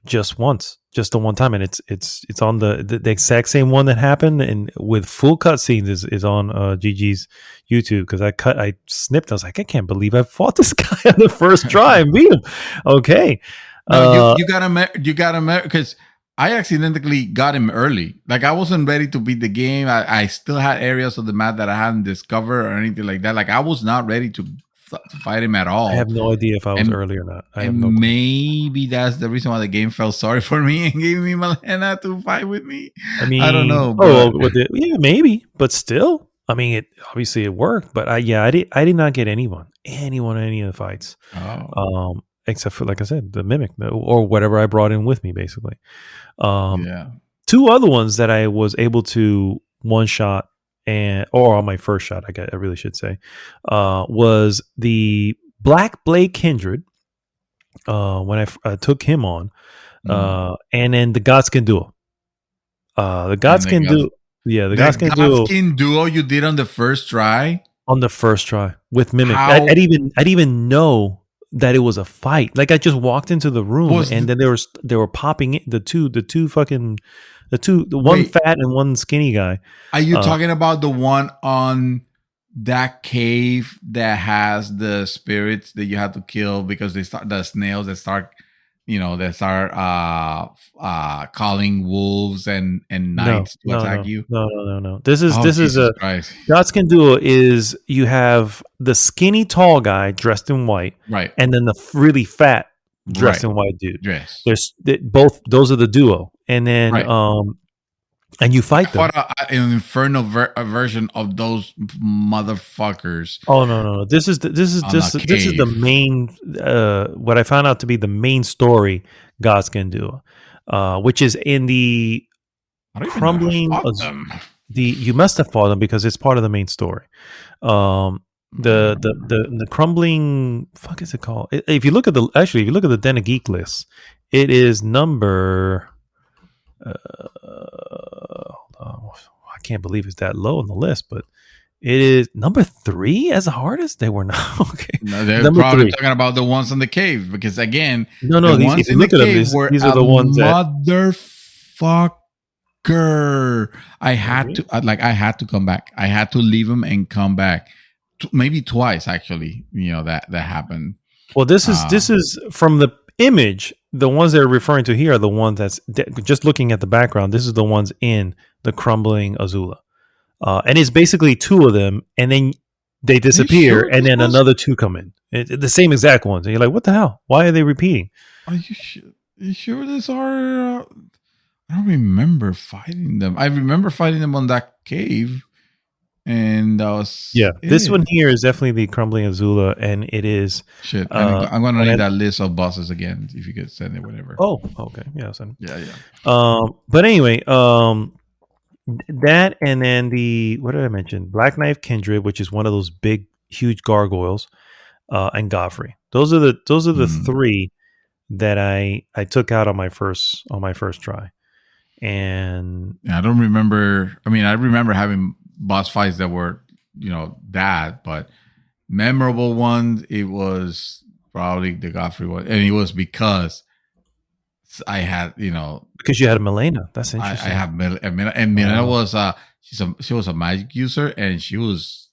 just the one time, and it's on the exact same one that happened, and with full cutscenes is on Gigi's YouTube, because I snipped. I was like, I can't believe I fought this guy on the first try and beat him. Okay. No, you got him because I accidentally got him early. Like, I wasn't ready to beat the game. I still had areas of the map that I hadn't discovered or anything like that. Like, I was not ready to fight him at all. I have no idea if I was early or not. Maybe that's the reason why the game felt sorry for me and gave me Milena to fight with me. I mean, I don't know. Maybe, but still, I mean, it worked. But I did not get anyone in any of the fights. Oh. Except for, like I said, the Mimic or whatever I brought in with me, basically. Two other ones that I was able to one shot or on my first shot, I really should say, was the Black Blade Kindred. When I took him on, and then the Godskin Duo. The Godskin Duo. Yeah, the Godskin Duo you did on the first try. On the first try with Mimic, I didn't even know that it was a fight. Like, I just walked into the room and then they were popping in the one fat and one skinny guy. Are you talking about the one on that cave that has the spirits that you have to kill because the snails that start calling wolves and knights to attack you? No. This is Godskin Duo is, you have the skinny tall guy dressed in white, right, and then the really fat dressed in white dude. Yes. There's both. Those are the duo, and then and you fight them. An infernal version of those motherfuckers. Oh no! This is the main. What I found out to be the main story, Godskin Duo, which is in the crumbling. You must have fought them because it's part of the main story. The crumbling. Fuck is it called? If you look at the Den of Geek list, it is number. I can't believe it's that low on the list, but it is number 3 as the hardest. They were not okay. No, they're number probably 3. Talking about the ones in the cave, because again, the ones in the cave were these are the ones motherfucker. I had to come back. I had to leave them and come back. Maybe twice, actually. That happened. Well, this is from the image. The ones they're referring to here are the ones that's just looking at the background. This is the ones in the crumbling Azula, and it's basically 2 of them, and then they disappear, and then another 2 come in. The same exact ones, and you're like, "What the hell? Why are they repeating?" Are you sure these are? I don't remember fighting them. I remember fighting them on that cave. And that was this one here is definitely the crumbling Azula, and it is shit. I'm gonna need that list of bosses again if you could send it, whatever. Oh, okay, yeah, I'll send it. Yeah. But anyway, That and then what did I mention? Black Knife Kindred, which is one of those big, huge gargoyles, and Godfrey. Those are the three that I took out on my first try. And I don't remember. I mean, I remember having boss fights that were, that, but memorable ones, it was probably the Godfrey one, and it was because I had, because you had a Milena. That's interesting. I have Milena, and Milena was she was a magic user, and she was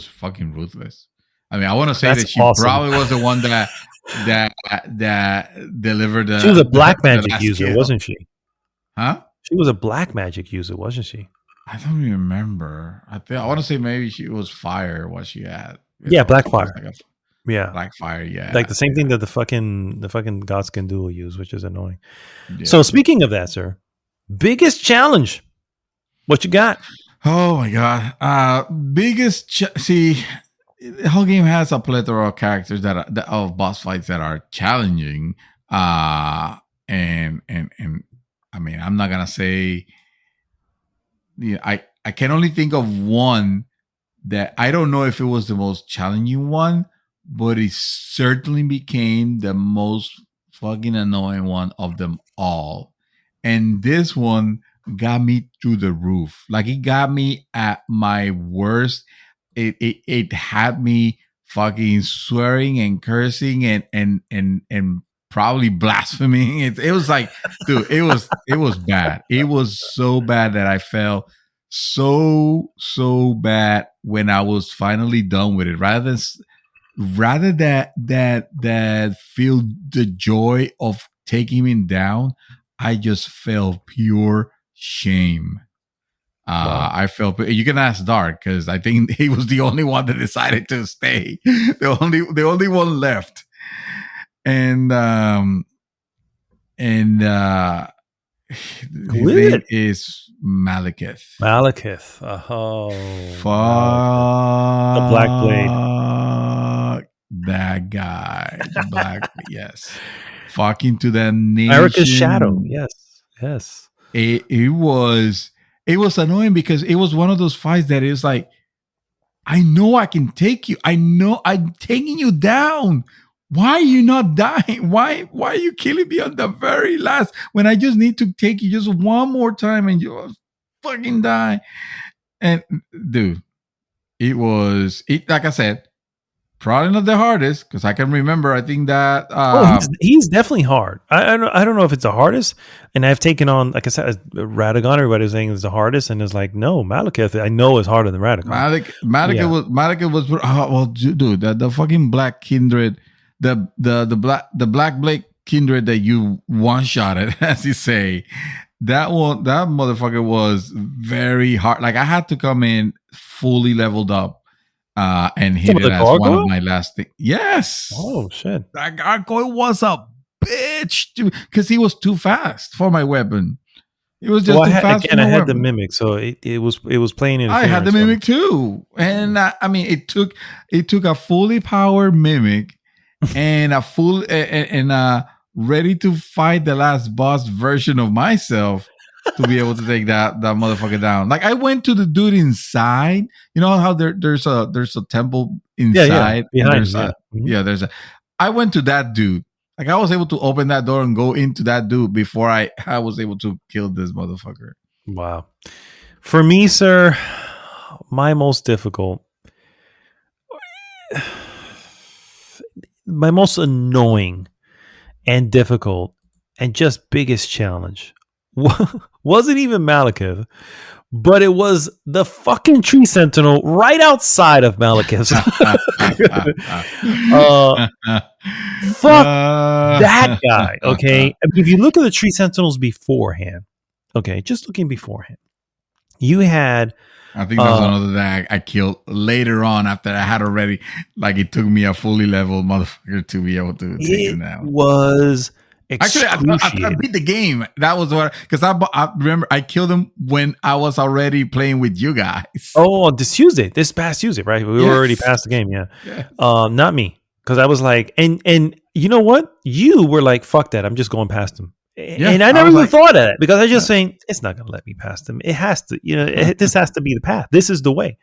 fucking ruthless. I mean, I want to say that she probably was the one that delivered the. She was a black magic user, wasn't she? Huh? She was a black magic user, wasn't she? I don't remember. I want to say maybe she was fire. What she had? Yeah, black fire. Yeah, black fire. Yeah, like the same thing that the fucking Godskin duo use, which is annoying. Yeah. So speaking of that, sir, biggest challenge. What you got? Oh my god! See, the whole game has a plethora of characters of boss fights that are challenging. And I mean, I'm not gonna say. I can only think of one that I don't know if it was the most challenging one, but it certainly became the most fucking annoying one of them all. And this one got me through the roof. Like, it got me at my worst. It had me fucking swearing and cursing and probably blaspheming. It was like, dude, it was bad. It was so bad that I felt so bad when I was finally done with it. Rather that feel the joy of taking him down, I just felt pure shame. Wow. I felt, you can ask Dark, because I think he was the only one that decided to stay. The only one left. And his name is Malekith. Malekith. Oh, fuck the Black Blade. That guy. The Black. Yes. Fucking to that nation. Erica's shadow. Yes. It was annoying because it was one of those fights that is like, I know I can take you. I know I'm taking you down. Why are you not dying? Why are you killing me on the very last when I just need to take you just one more time and you'll fucking die? And dude, like I said, probably not the hardest, because I can remember, I think that he's definitely hard. I don't know if it's the hardest, and I've taken on, like I said, Radagon. Everybody was saying it's the hardest, and it's like, no, Malekith I know is harder than Radagon. Malekith was well, dude, the fucking Black Kindred, the Black Blade Kindred that you one shotted, as you say, that motherfucker was very hard. Like, I had to come in fully leveled up. And hit it as one of my last things. Yes. Oh shit. That gargoyle was a bitch, dude, because he was too fast for my weapon. It was just too fast. Again, I had the mimic, so it was playing in. I had the mimic too, and I mean, it took a fully powered mimic and a full and ready to fight the last boss version of myself to be able to take that motherfucker down. Like, I went to the dude inside. You know how there's a temple inside. I went to that dude. Like, I was able to open that door and go into that dude before I was able to kill this motherfucker. Wow. For me, sir, my most difficult, my most annoying and difficult and just biggest challenge wasn't even Malekith, but it was the fucking tree sentinel right outside of Malekith. Fuck that guy. Okay, I mean, if you look at the tree sentinels beforehand, okay, just looking beforehand, you had. I think that's another that I killed later on after I had already. Like, it took me a fully leveled motherfucker to be able to take him down. It was. Actually, I beat the game. That was what, because I remember I killed him when I was already playing with you guys. Oh, this past Tuesday, right? We were already past the game, yeah. Not me, because I was like, and you know what? You were like, fuck that, I'm just going past him. And I never even thought of that because I just saying it's not going to let me past them. It has to, this has to be the path. This is the way.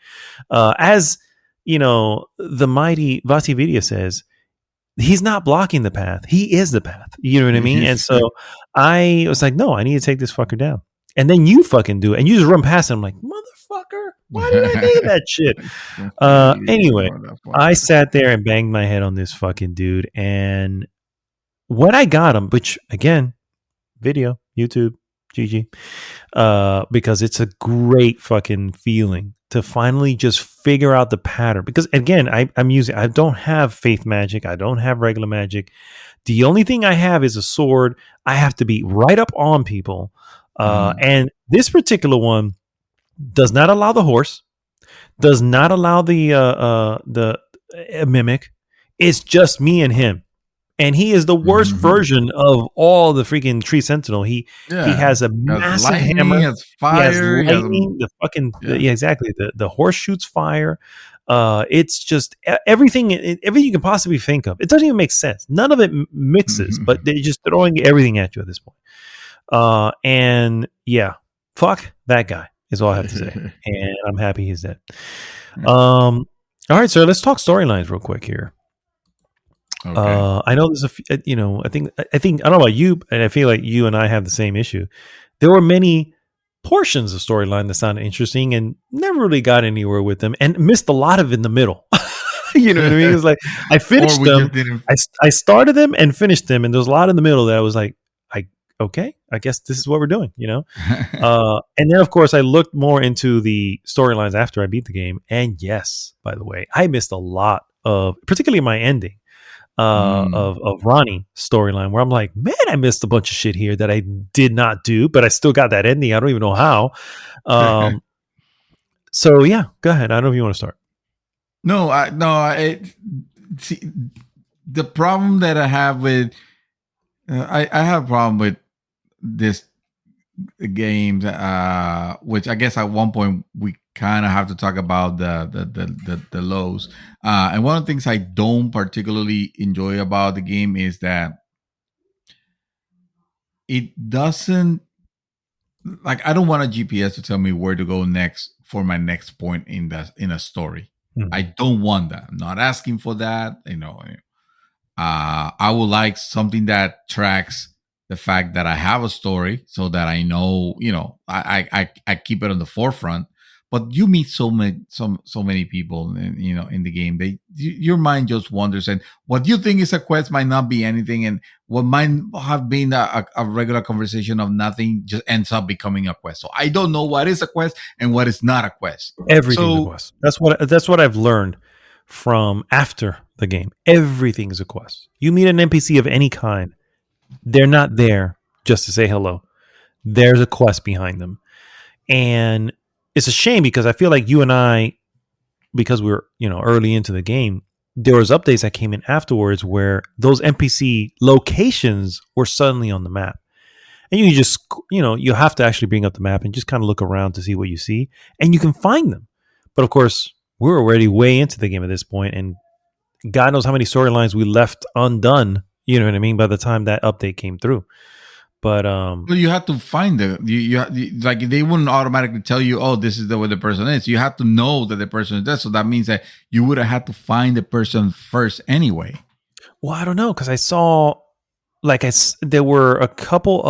As the mighty Vasividya says, he's not blocking the path. He is the path. You know what I mean? And so I was like, no, I need to take this fucker down. And then you fucking do it. And you just run past him. I'm like, motherfucker, why did I do that shit? Anyway, I sat there and banged my head on this fucking dude. And when I got him, which again, video, YouTube, GG, because it's a great fucking feeling to finally just figure out the pattern. Because again, I don't have faith magic. I don't have regular magic. The only thing I have is a sword. I have to be right up on people. And this particular one does not allow the horse, does not allow the mimic. It's just me and him. And he is the worst version of all the freaking tree sentinel. He has a massive hammer. He has fire. He has lightning. Exactly. The horse shoots fire. It's just everything you can possibly think of. It doesn't even make sense. None of it mixes, but they're just throwing everything at you at this point. And yeah, fuck that guy is all I have to say. And I'm happy he's dead. All right, sir. Let's talk storylines real quick here. Okay. I know there's I think I don't know about you, and I feel like you and I have the same issue. There were many portions of storyline that sounded interesting and never really got anywhere with them, and missed a lot of in the middle. You know what I mean? It was like I finished them, I started them and finished them, and there's a lot in the middle that I was like, okay, I guess this is what we're doing, And then of course I looked more into the storylines after I beat the game, and yes, by the way, I missed a lot of, particularly my ending. Of Ronnie's storyline, where I'm like, man, I missed a bunch of shit here that I did not do, but I still got that ending. I don't even know how. So yeah, go ahead. I don't know if you want to start. See, the problem that I have with, I have a problem with this game, which I guess at one point we kind of have to talk about the lows. And one of the things I don't particularly enjoy about the game is that it doesn't, like, I don't want a GPS to tell me where to go next for my next point in a story. I don't want that. I'm not asking for that. I would like something that tracks the fact that I have a story, so that I know, I keep it on the forefront. But you meet so many people, in the game. Your mind just wanders, and what you think is a quest might not be anything, and what might have been a regular conversation of nothing just ends up becoming a quest. So I don't know what is a quest and what is not a quest. Everything's a quest. That's what I've learned from after the game. Everything is a quest. You meet an NPC of any kind, they're not there just to say hello. There's a quest behind them, and it's a shame because I feel like you and I, because we were, early into the game, there was updates that came in afterwards where those NPC locations were suddenly on the map. And you just, you have to actually bring up the map and just kind of look around to see what you see, and you can find them. But of course, we're already way into the game at this point, and God knows how many storylines we left undone, you know what I mean, by the time that update came through. But well, you have to find it. You like, they wouldn't automatically tell you, oh, this is the way the person is. You have to know that the person is there. So that means that you would have had to find the person first anyway. Well, I don't know, because I saw, there were a couple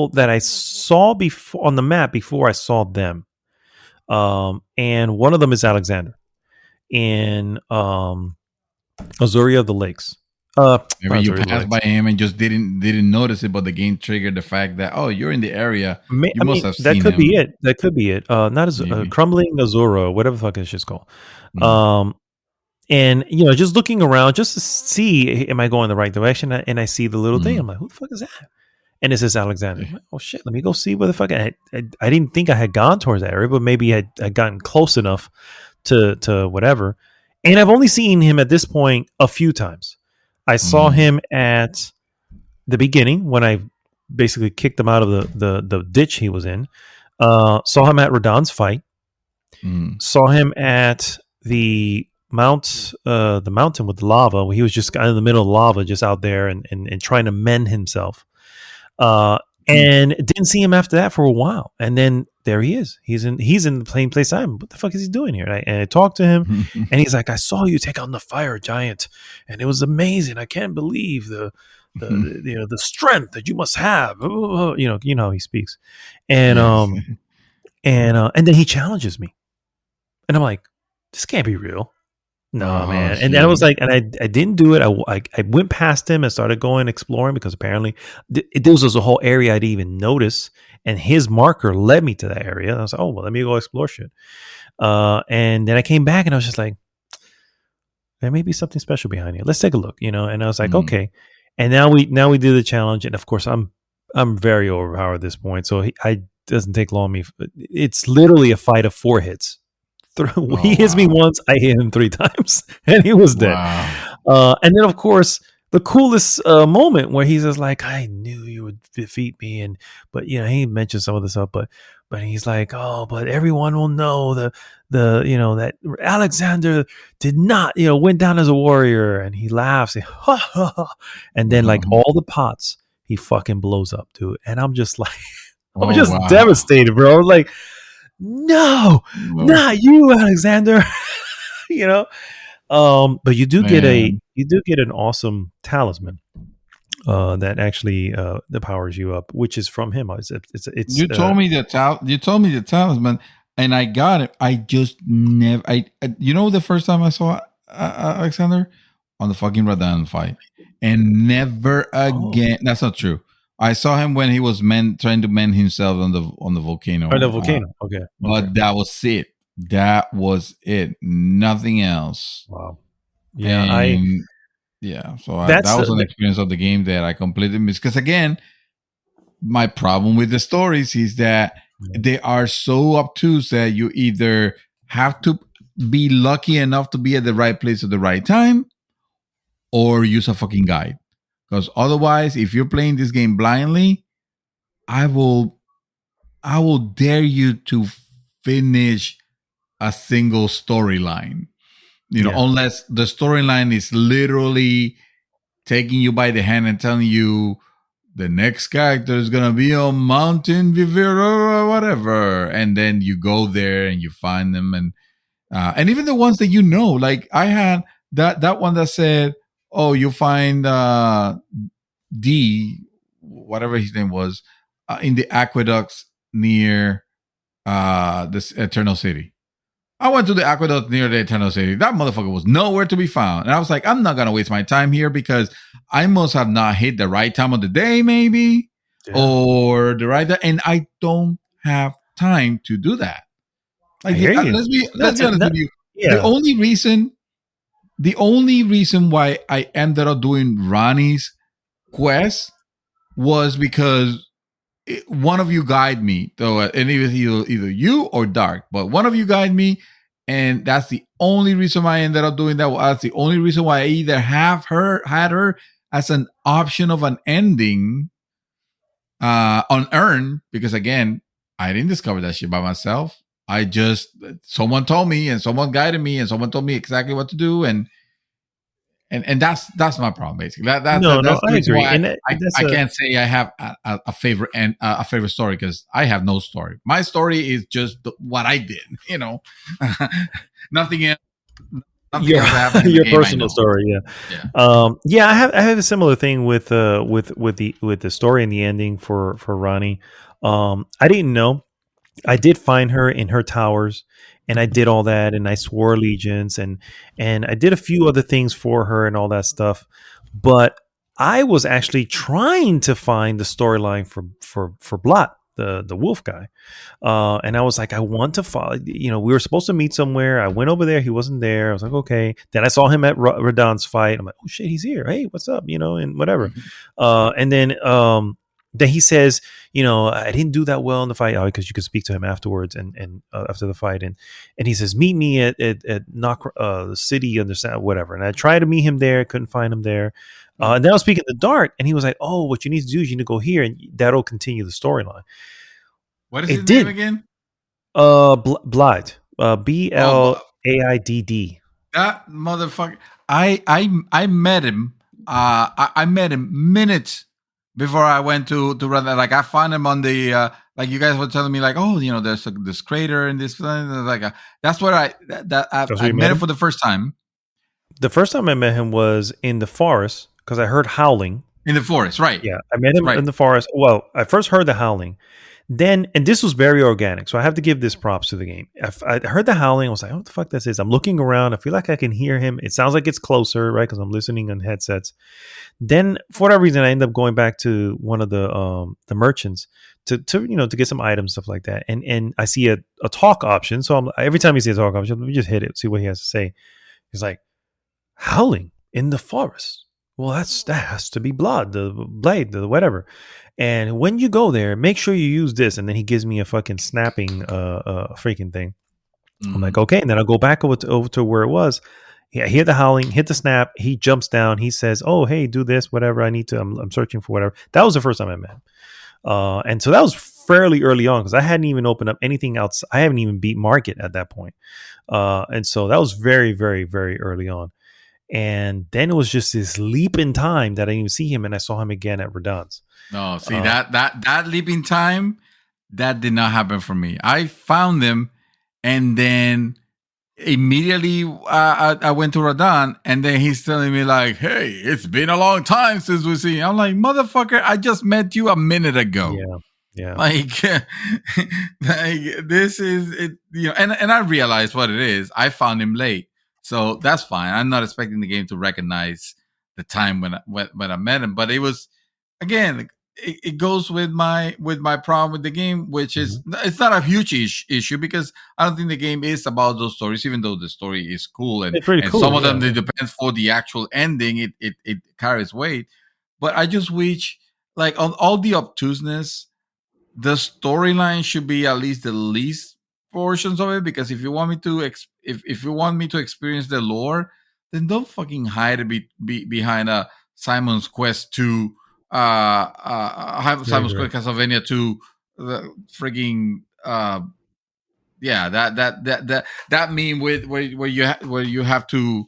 that I saw before on the map before I saw them, and one of them is Alexander in Azuria of the Lakes. Maybe you passed by him and just didn't notice it, but the game triggered the fact that, oh, you're in the area. You must have seen that could be it. That could be it. Not as Crumbling Azura, whatever the fuck this shit's called. And just looking around just to see, am I going the right direction? And I see the little thing. I'm like, who the fuck is that? And it says Alexander. I'm like, oh shit, let me go see where the fuck I didn't think I had gone towards that area, but maybe I had gotten close enough to whatever. And I've only seen him at this point a few times. I saw him at the beginning when I basically kicked him out of the ditch he was in. Saw him at Radahn's fight. Saw him at the the mountain with the lava. He was just kind of in the middle of lava, just out there and trying to mend himself. And didn't see him after that for a while. And then there he is. He's in the same place I'm. What the fuck is he doing here? And I talked to him, and he's like, "I saw you take on the fire giant, and it was amazing. I can't believe the strength that you must have." You know how he speaks, and and then he challenges me, and I'm like, "This can't be real." No, man. And then I was like, and I didn't do it. I went past him and started going exploring, because apparently this was a whole area I didn't even notice. And his marker led me to that area. And I was like, oh, well, let me go explore shit. And then I came back and I was just like, there may be something special behind here. Let's take a look, And I was like, okay. And now we do the challenge. And of course, I'm very overpowered at this point. So it doesn't take long. It's literally a fight of 4 hits. He hits me once, I hit him 3 times, and he was dead. Wow. And then, of course, the coolest moment where he's just like, "I knew you would defeat me," but he mentioned some of this stuff, but he's like, "Oh, but everyone will know that Alexander did not, went down as a warrior," and he laughs, and then like all the pots he fucking blows up, dude, and I'm just like, I'm just devastated, bro. I was like, no, not you, Alexander. But you do get an awesome talisman that actually that powers you up, which is from him. It's you told me the talisman, and I got it. I just never. The first time I saw Alexander on the fucking Radan fight, and never again. Oh. That's not true. I saw him when he was trying to mend himself on the volcano. Oh, the volcano. Okay. But that was it. That was it. Nothing else. Wow. Yeah. That was an experience of the game that I completely missed. Because again, my problem with the stories is that they are so obtuse that you either have to be lucky enough to be at the right place at the right time, or use a fucking guide. Because otherwise, if you're playing this game blindly, I will dare you to finish a single storyline. Unless the storyline is literally taking you by the hand and telling you the next character is gonna be on Mountain Viviro or whatever, and then you go there and you find them, and even the ones that like I had that one that said, "Oh, you find D, whatever his name was, in the aqueducts near this Eternal City." I went to the aqueduct near the Eternal City. That motherfucker was nowhere to be found. And I was like, I'm not going to waste my time here, because I must have not hit the right time of the day, maybe, or the right time. And I don't have time to do that. Like, let's be honest with you. Yeah. The only reason why I ended up doing Ronnie's quest was because one of you guide me, though, and it was either you or Dark, but one of you guide me, and that's the only reason why I ended up doing that. That's the only reason why I either had her as an option of an ending unearned, because again, I didn't discover that shit by myself. Someone told me, and someone guided me, and someone told me exactly what to do, and that's my problem, basically. That's I agree. I can't say I have a favorite a favorite story, because I have no story. My story is just what I did. Nothing else. Your personal story, yeah. I have a similar thing with the story and the ending for Ronnie. I didn't know. I did find her in her towers, and I did all that, and I swore allegiance, and I did a few other things for her and all that stuff. But I was actually trying to find the storyline for Blot, the wolf guy, and I was like, I want to follow. We were supposed to meet somewhere. I went over there. He wasn't there. I was like, okay. Then I saw him at Radan's fight. I'm like, oh shit, he's here. Hey, what's up? And whatever. And then he says, I didn't do that well in the fight, because you could speak to him afterwards and after the fight. And he says, meet me at the city, understand, whatever. And I tried to meet him there. Couldn't find him there. And then I was speaking to Dart, and he was like, oh, what you need to do is you need to go here, and that'll continue the storyline. What is his name again? Blaid. Blaidd. That motherfucker. I met him. I met him minutes before I went to run that. Like I found him on the like you guys were telling me like, oh, there's this crater and this like that's what I met him for the first time. The first time I met him was in the forest because I heard howling. In the forest, right? Yeah, I met him in the forest. Well, I first heard the howling. Then, and this was very organic, so I have to give this props to the game. I heard the howling. I was like, "What the fuck this is?" I'm looking around. I feel like I can hear him. It sounds like it's closer, right? Because I'm listening on headsets. Then, for whatever reason, I end up going back to one of the merchants to get some items, stuff like that. And I see a talk option. So every time you see a talk option, let me just hit it, see what he has to say. He's like, "Howling in the forest." Well, that has to be blood, the blade, the whatever. And when you go there, make sure you use this. And then he gives me a fucking snapping freaking thing. Mm-hmm. I'm like, okay. And then I'll go back over to where it was. Yeah, I hear the howling, hit the snap. He jumps down. He says, "Oh, hey, do this, whatever I need to. I'm searching for whatever." That was the first time I met him. And so that was fairly early on because I hadn't even opened up anything else. I haven't even beat Market at that point. And so that was very, very, very early on. And then it was just this leap in time that I didn't even see him, and I saw him again at Radon's. No, see that leap in time, that did not happen for me. I found them, and then immediately I went to Radon, and then he's telling me like, "Hey, it's been a long time since we see." I'm like, "Motherfucker, I just met you a minute ago." Yeah. Like this is it, and I realized what it is. I found him late. So that's fine. I'm not expecting the game to recognize the time when I met him, but it was, again, it goes with my problem with the game, which is it's not a huge issue because I don't think the game is about those stories, even though the story is cool and cool, some of them it depends for the actual ending. It carries weight, but I just wish like on all the obtuseness, the storyline should be at least the least portions of it, because if you want me to if you want me to experience the lore, then don't fucking hide it behind a Simon's Quest to Simon's Quest Castlevania to the frigging that meme with where you have to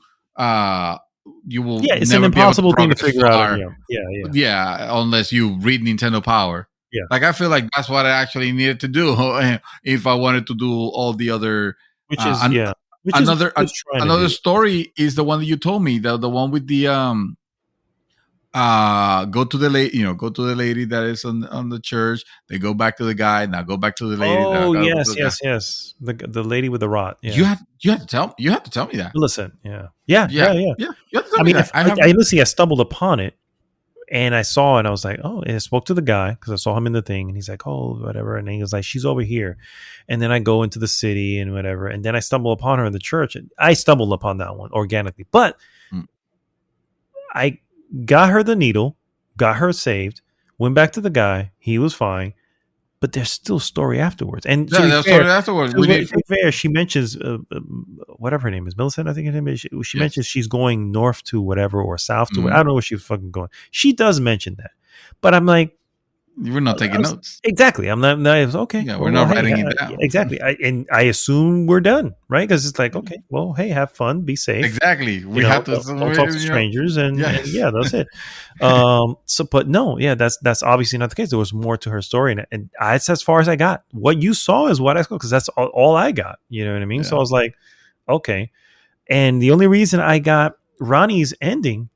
you will it's an impossible thing to figure out. Unless you read Nintendo Power. Yeah, like I feel like that's what I actually needed to do if I wanted to do all the other. Which is another story is the one that you told me, the one with the go to the lady that is on the church. They go back to the guy. Now go back to the lady. Oh yes. The lady with the rot. Yeah. You have to tell me that. Listen, yeah. You have to tell me that. I stumbled upon it. And I saw it, and I was like, oh, and I spoke to the guy because I saw him in the thing, and he's like, oh, whatever. And he was like, she's over here. And then I go into the city and whatever. And then I stumble upon her in the church. And I stumbled upon that one organically. But I got her the needle, got her saved, went back to the guy. He was fine. But there's still story afterwards. And story afterwards. To be fair, she mentions whatever her name is, Millicent, I think her name is. She mentions she's going north to whatever or south to whatever. I don't know where she's fucking going. She does mention that, but I'm like, you were not taking notes. Exactly. I'm not. Okay. Yeah, we're not writing it down. Exactly. I assume we're done, right? Because it's like, okay, well, hey, have fun, be safe. Exactly. We have to don't talk to strangers, and that's it. But no, that's obviously not the case. There was more to her story, and that's as far as I got. What you saw is what I saw, because that's all I got. You know what I mean? Yeah. So I was like, okay. And the only reason I got Ronnie's ending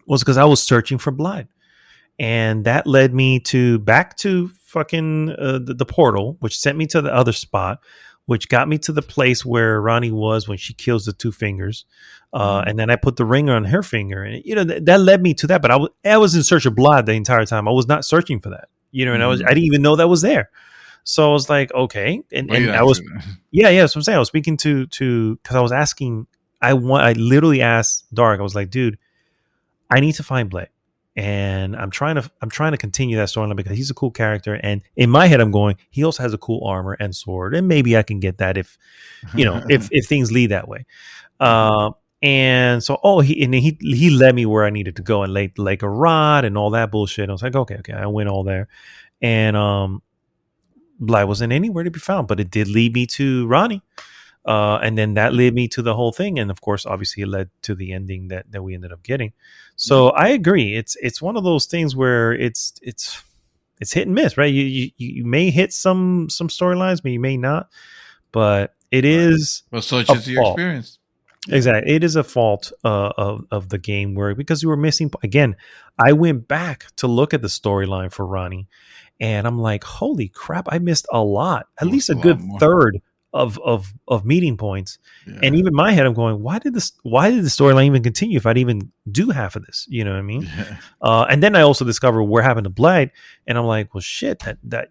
was because I was searching for blood. And that led me back to fucking the portal, which sent me to the other spot, which got me to the place where Ronnie was when she kills the two fingers. And then I put the ring on her finger. And, that led me to that. But I was in search of blood the entire time. I was not searching for that, and I didn't even know that was there. So I was like, okay. And I was, that's what I'm saying. I was speaking to, because I was asking, I literally asked Dark, I was like, dude, I need to find Blake. And I'm trying to continue that storyline because he's a cool character, and in my head I'm going, he also has a cool armor and sword, and maybe I can get that if if things lead that way. And so he led me where I needed to go, and like a rod and all that bullshit. I was like, okay, I went all there, and Bly wasn't anywhere to be found, but it did lead me to Ronnie. And then that led me to the whole thing, and of course, obviously, it led to the ending that we ended up getting. So I agree. It's one of those things where it's hit and miss, right? You may hit some storylines, but you may not. But it is well, such is your experience. Yeah. Exactly, it is a fault of the game where, because you were missing again. I went back to look at the storyline for Ronnie, and I'm like, holy crap, I missed a lot, at least a good third of meeting points. Yeah. And even in my head, I'm going, why did the storyline even continue if I'd even do half of this? You know what I mean? Yeah. And then I also discovered what happened to Blade, and I'm like, well, shit, that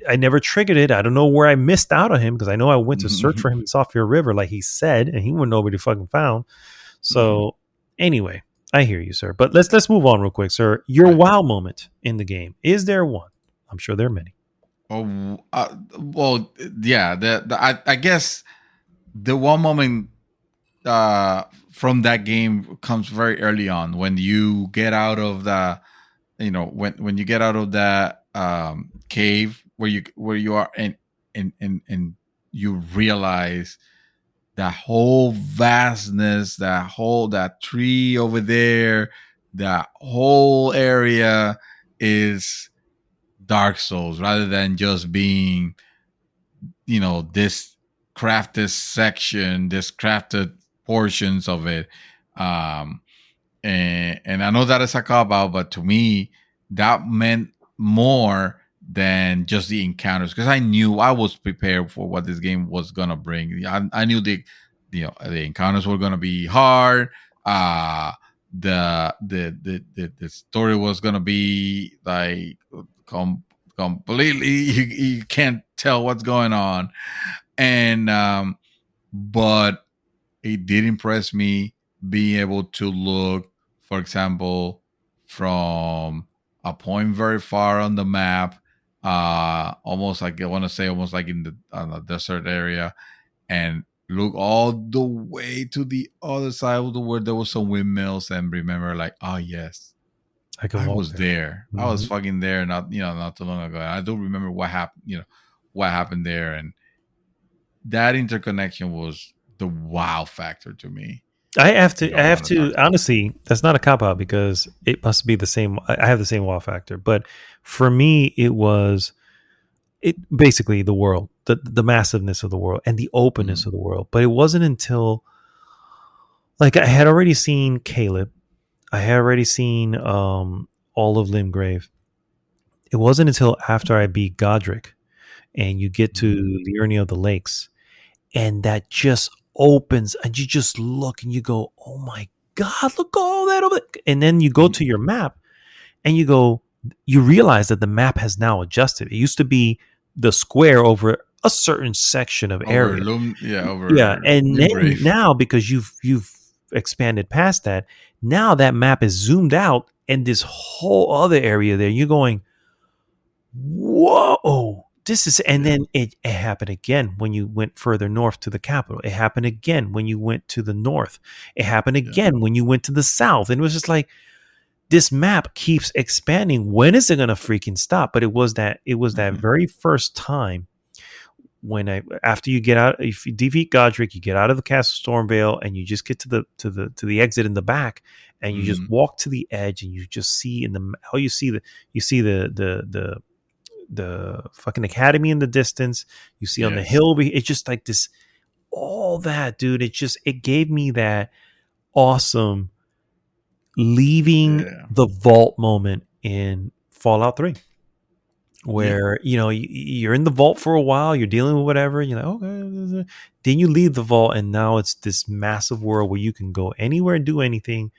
I never triggered it. I don't know where I missed out on him, because I know I went to search for him in Software River, like he said, and he wouldn't nobody fucking found. So anyway, I hear you, sir. But let's move on real quick, sir. Your wow moment in the game. Is there one? I'm sure there are many. Oh, well, yeah. I guess the one moment from that game comes very early on, when you get out of the, when you get out of that cave where you are, and you realize that whole vastness, that tree over there, that whole area is Dark Souls, rather than just being, this crafted section, this crafted portions of it. And I know that is a cop out, but to me, that meant more than just the encounters, because I knew I was prepared for what this game was gonna bring. I knew the encounters were gonna be hard. The story was gonna be like completely, you can't tell what's going on, and but it did impress me being able to look, for example, from a point very far on the map, almost like, I want to say, almost like in the desert area, and look all the way to the other side of the world. There was some windmills, and remember, like, oh yes, I was there. Mm-hmm. I was fucking there, not too long ago. I do remember what happened. What happened there, and that interconnection was the wow factor to me. I have to honestly, that's not a cop out, because it must be the same. I have the same wow factor, but for me, it was basically the world, the massiveness of the world, and the openness of the world. But it wasn't until, like, I had already seen Caleb, I had already seen all of Limgrave. It wasn't until after I beat Godric, and you get to Liurnia of the Lakes, and that just opens, and you just look and you go, oh my God, look all that over there. And then you go to your map, and you realize that the map has now adjusted. It used to be the square over a certain section of area. And then now, because you've expanded past that, now that map is zoomed out, and this whole other area there, you're going, whoa, this is, and then it happened again when you went further north to the capital. It happened again when you went to the north. It happened again when you went to the south. And it was just like, this map keeps expanding. When is it going to freaking stop? But it was that very first time when after you get out, if you defeat Godric, you get out of the Castle Stormvale, and you just get to the exit in the back, and you just walk to the edge, and you just see you see the fucking academy in the distance. You see on the hill, it's just like this, all that, dude. It gave me that awesome leaving the vault moment in Fallout 3, where you're in the vault for a while, you're dealing with whatever, you're like, okay, then you leave the vault, and now it's this massive world where you can go anywhere and do anything,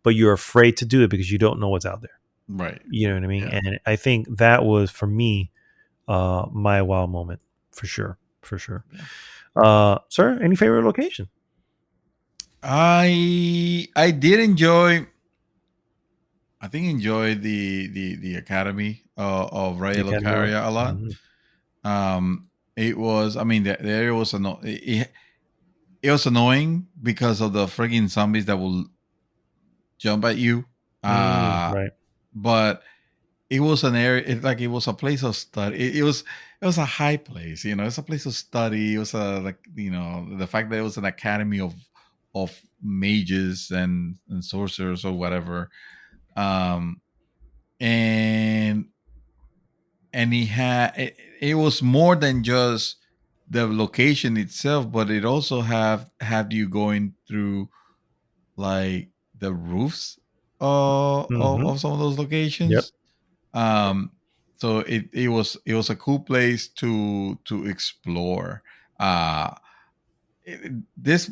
but you're afraid to do it because you don't know what's out there. Right. You know what I mean? Yeah. And I think that was, for me, my wow moment, for sure. Yeah. Sir, any favorite location? I did enjoy. I think enjoy the Academy of Raya Lucaria a lot. Mm-hmm. It was. I mean, the area was it was annoying because of the frigging zombies that will jump at you. Right. But it was an area. It was a place of study. It was a high place. It's a place of study. It was the fact that it was an academy of mages and sorcerers or whatever. And he had it was more than just the location itself, but it also had you going through like the roofs of some of those locations. Yep. So it was a cool place to explore. This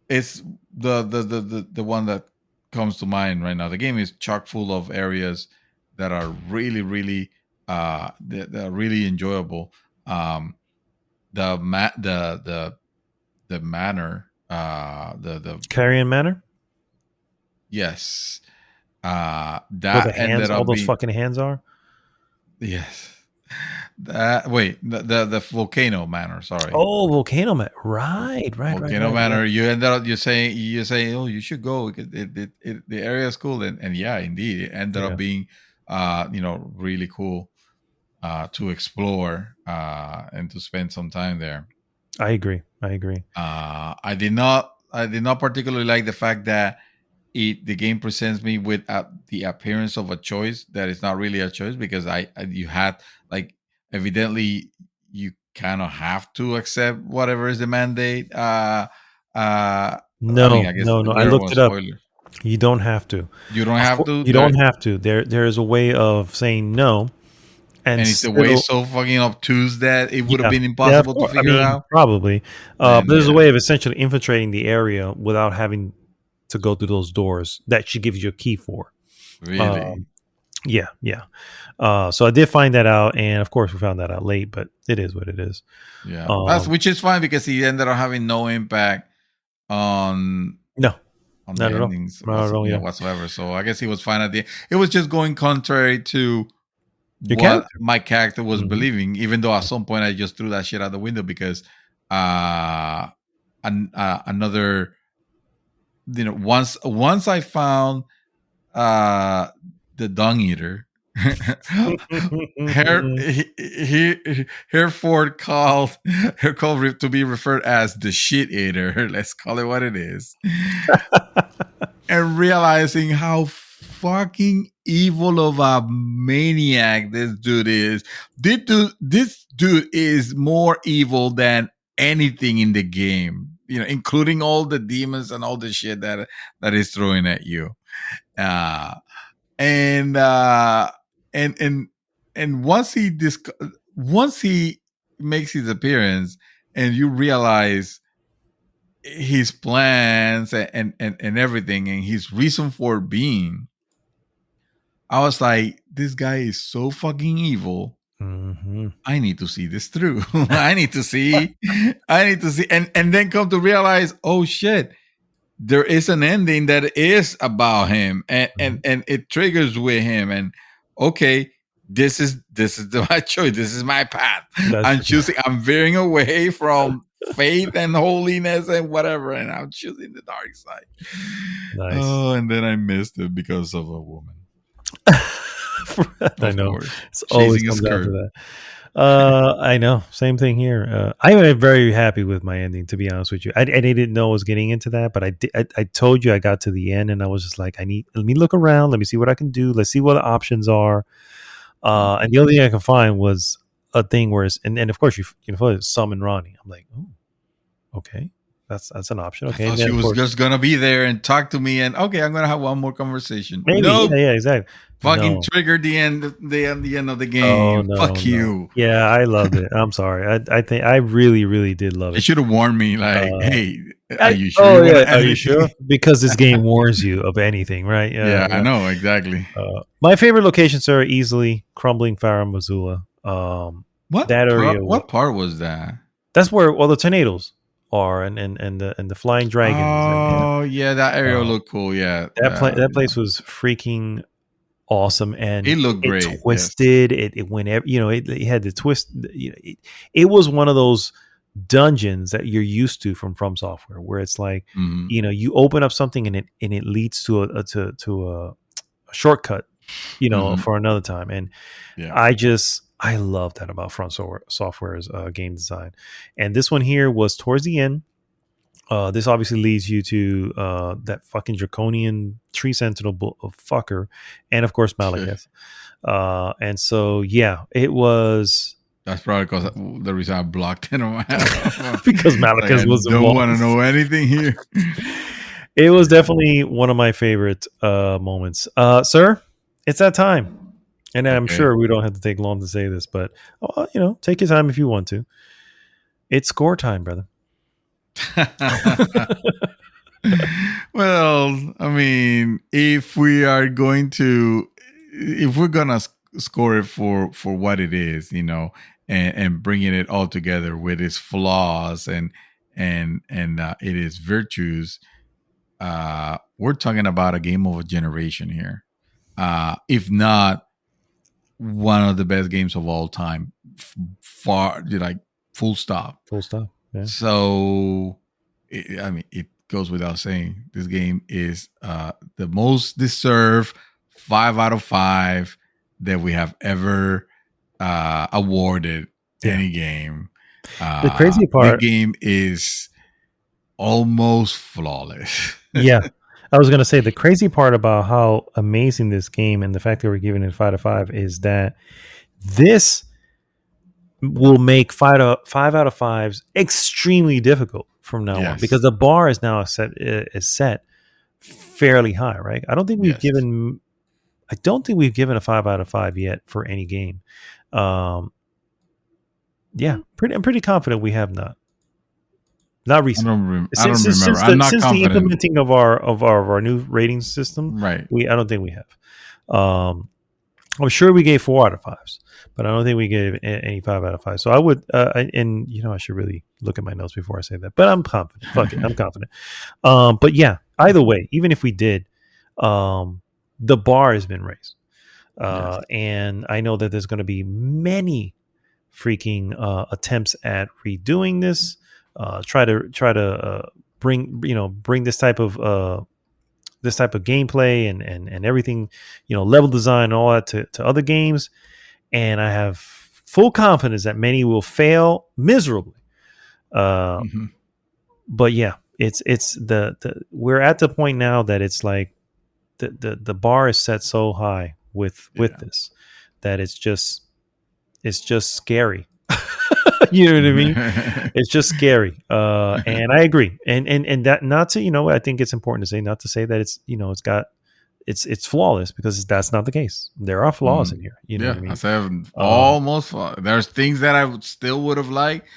is the one that comes to mind right now. The game is chock full of areas that are really, really they're really enjoyable. The manor, the Carrion Manor. Yes. Where That the hands, ended all up those being, fucking hands are. yes. The volcano manor. Sorry. Oh, Volcano Manor. Right. Volcano Manor. You ended up you say, oh, you should go because the area is cool, and yeah, indeed, it ended up being really cool to explore and to spend some time there. I agree. I did not particularly like the fact that the game presents me with the appearance of a choice that is not really a choice, because you had, like, evidently you kind of have to accept whatever is the mandate. No. I looked it up. You don't have to. You don't have to. You don't have to. There is a way of saying no. And it's the way so fucking obtuse that it would have been impossible to figure out. Probably. But there's a way of essentially infiltrating the area without having to go through those doors that she gives you a key for. Really? Yeah. So I did find that out, and of course we found that out late, but it is what it is. Yeah, which is fine, because he ended up having no impact on the endings whatsoever. So I guess he was fine at the end. It was just going contrary to my character was believing, even though at some point I just threw that shit out the window, because another, once I found the dung eater, Hereford called to be referred as the shit eater. Let's call it what it is. And realizing how fucking evil of a maniac this dude is. This dude is more evil than anything in the game, including all the demons and all the shit that is throwing at you. And once he makes his appearance, and you realize his plans and everything, and his reason for being, I was like, this guy is so fucking evil. I need to see this through. I need to see, and then come to realize, oh shit, there is an ending that is about him, and it triggers with him, and okay, this is my choice. This is my path. I'm choosing. I'm veering away from faith and holiness and whatever, and I'm choosing the dark side. Nice. Oh, and then I missed it because of a woman. I know. It's always comes down to that. I know. Same thing here. I am very happy with my ending, to be honest with you. I didn't know I was getting into that, but I told you I got to the end, and I was just like, let me look around. Let me see what I can do. Let's see what the options are. And the only thing I could find was a thing where and of course you summon Ronnie. I'm like, oh, okay. That's an option. Okay, I thought she was just gonna be there and talk to me, and okay, I'm gonna have one more conversation. Maybe, nope. Yeah, exactly. Fucking triggered the end of the game. Fuck you. Yeah, I loved it. I'm sorry. I think I really, really did love it. It should have warned me, like, hey, are you sure? Oh yeah, are you sure? Because this game warns you of anything, right? Yeah, I know exactly. My favorite locations are easily Crumbling Farm, Missoula. What that area? What part was that? That's where all the tornadoes are, and the flying dragons. Oh, yeah, that area looked cool. Yeah, that place was freaking awesome, and it looked great. Twisted. Yes. It went. It had the twist. It was one of those dungeons that you're used to from Software, where it's like, you open up something and it leads to a shortcut for another time. And I love that about Front Software's game design. And this one here was towards the end. This obviously leads you to that fucking draconian tree sentinel fucker, and of course Malekith. And so it was. That's probably because the reason I blocked it on my head. Because Malekith was involved. Don't want to know anything here. It was definitely one of my favorite moments. Sir, it's that time. And I'm sure we don't have to take long to say this, but take your time if you want to. It's score time, brother. Well, I mean, if we're gonna score it for what it is, and bringing it all together with its flaws and it is virtues, we're talking about a game of a generation here, if not one of the best games of all time, full stop. Yeah. So it goes without saying, this game is the most deserved 5 out of 5 that we have ever awarded any game. The crazy part, the game is almost flawless. Yeah, I was gonna say the crazy part about how amazing this game and the fact that we're giving it 5 out of 5 is that this will make 5 out of 5s extremely difficult from now on, because the bar is now set fairly high, right? I don't think we've given a 5 out of 5 yet for any game. I'm pretty confident we have not. Not recently. I don't remember. I'm not confident. Since the implementing of our new rating system, right? I don't think we have. I'm sure we gave 4 out of 5s, but I don't think we gave any 5 out of 5. So I would, I should really look at my notes before I say that. But I'm confident. Fuck it, I'm confident. But yeah, either way, even if we did, the bar has been raised, and I know that there's going to be many freaking attempts at redoing this. Try to bring this type of gameplay and everything, level design and all that to other games. And I have full confidence that many will fail miserably. But yeah, it's we're at the point now that it's like the bar is set so high with this that it's just scary. You know what I mean? It's just scary. And I agree. And that not to, I think it's important to say, not to say that it's, it's flawless, because that's not the case. There are flaws in here. You know what I mean? I said almost flawless. There's things that I still would have liked.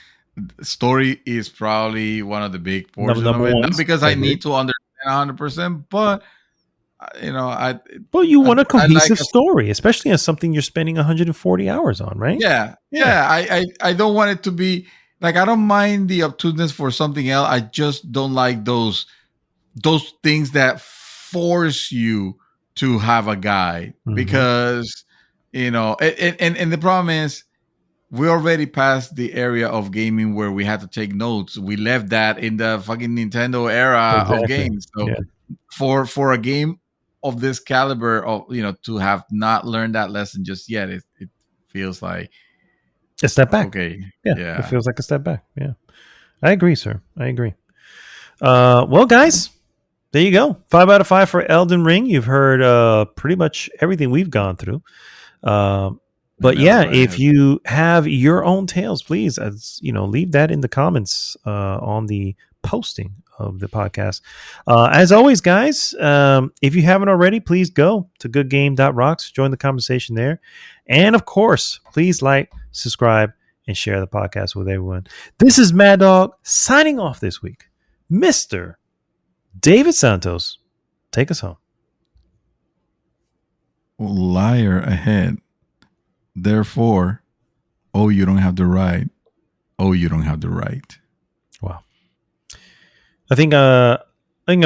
Story is probably one of the big portions of it. Not because I need to understand 100%, but you want a cohesive story, especially as something you're spending 140 hours on, right? Yeah. I don't want it to be like, I don't mind the obtuseness for something else. I just don't like those things that force you to have a guide, because and the problem is, we already passed the area of gaming where we had to take notes. We left that in the fucking Nintendo era of games. So for a game of this caliber, to have not learned that lesson just yet, it feels like a step back. Okay. Yeah. It feels like a step back. Yeah. I agree, sir. I agree. Well, guys, there you go. 5 out of 5 for Elden Ring. You've heard pretty much everything we've gone through. But if you have your own tales, please, leave that in the comments on the posting of the podcast. As always, guys, if you haven't already, please go to goodgame.rocks, join the conversation there. And of course, please like, subscribe, and share the podcast with everyone. This is Mad Dog signing off this week. Mr. David Santos, take us home. Liar ahead. Therefore, you don't have the right. You don't have the right. Wow. I think I'll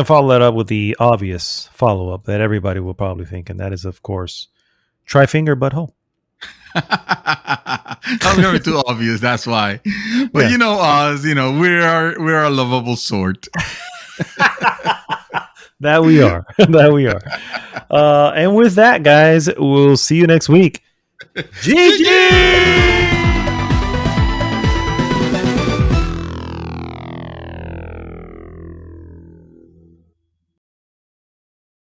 follow that up with the obvious follow-up that everybody will probably think, and that is, of course, try finger butthole. That was gonna be too obvious. That's why. But us. We're a lovable sort. That we are. That we are. And with that, guys, we'll see you next week. GG!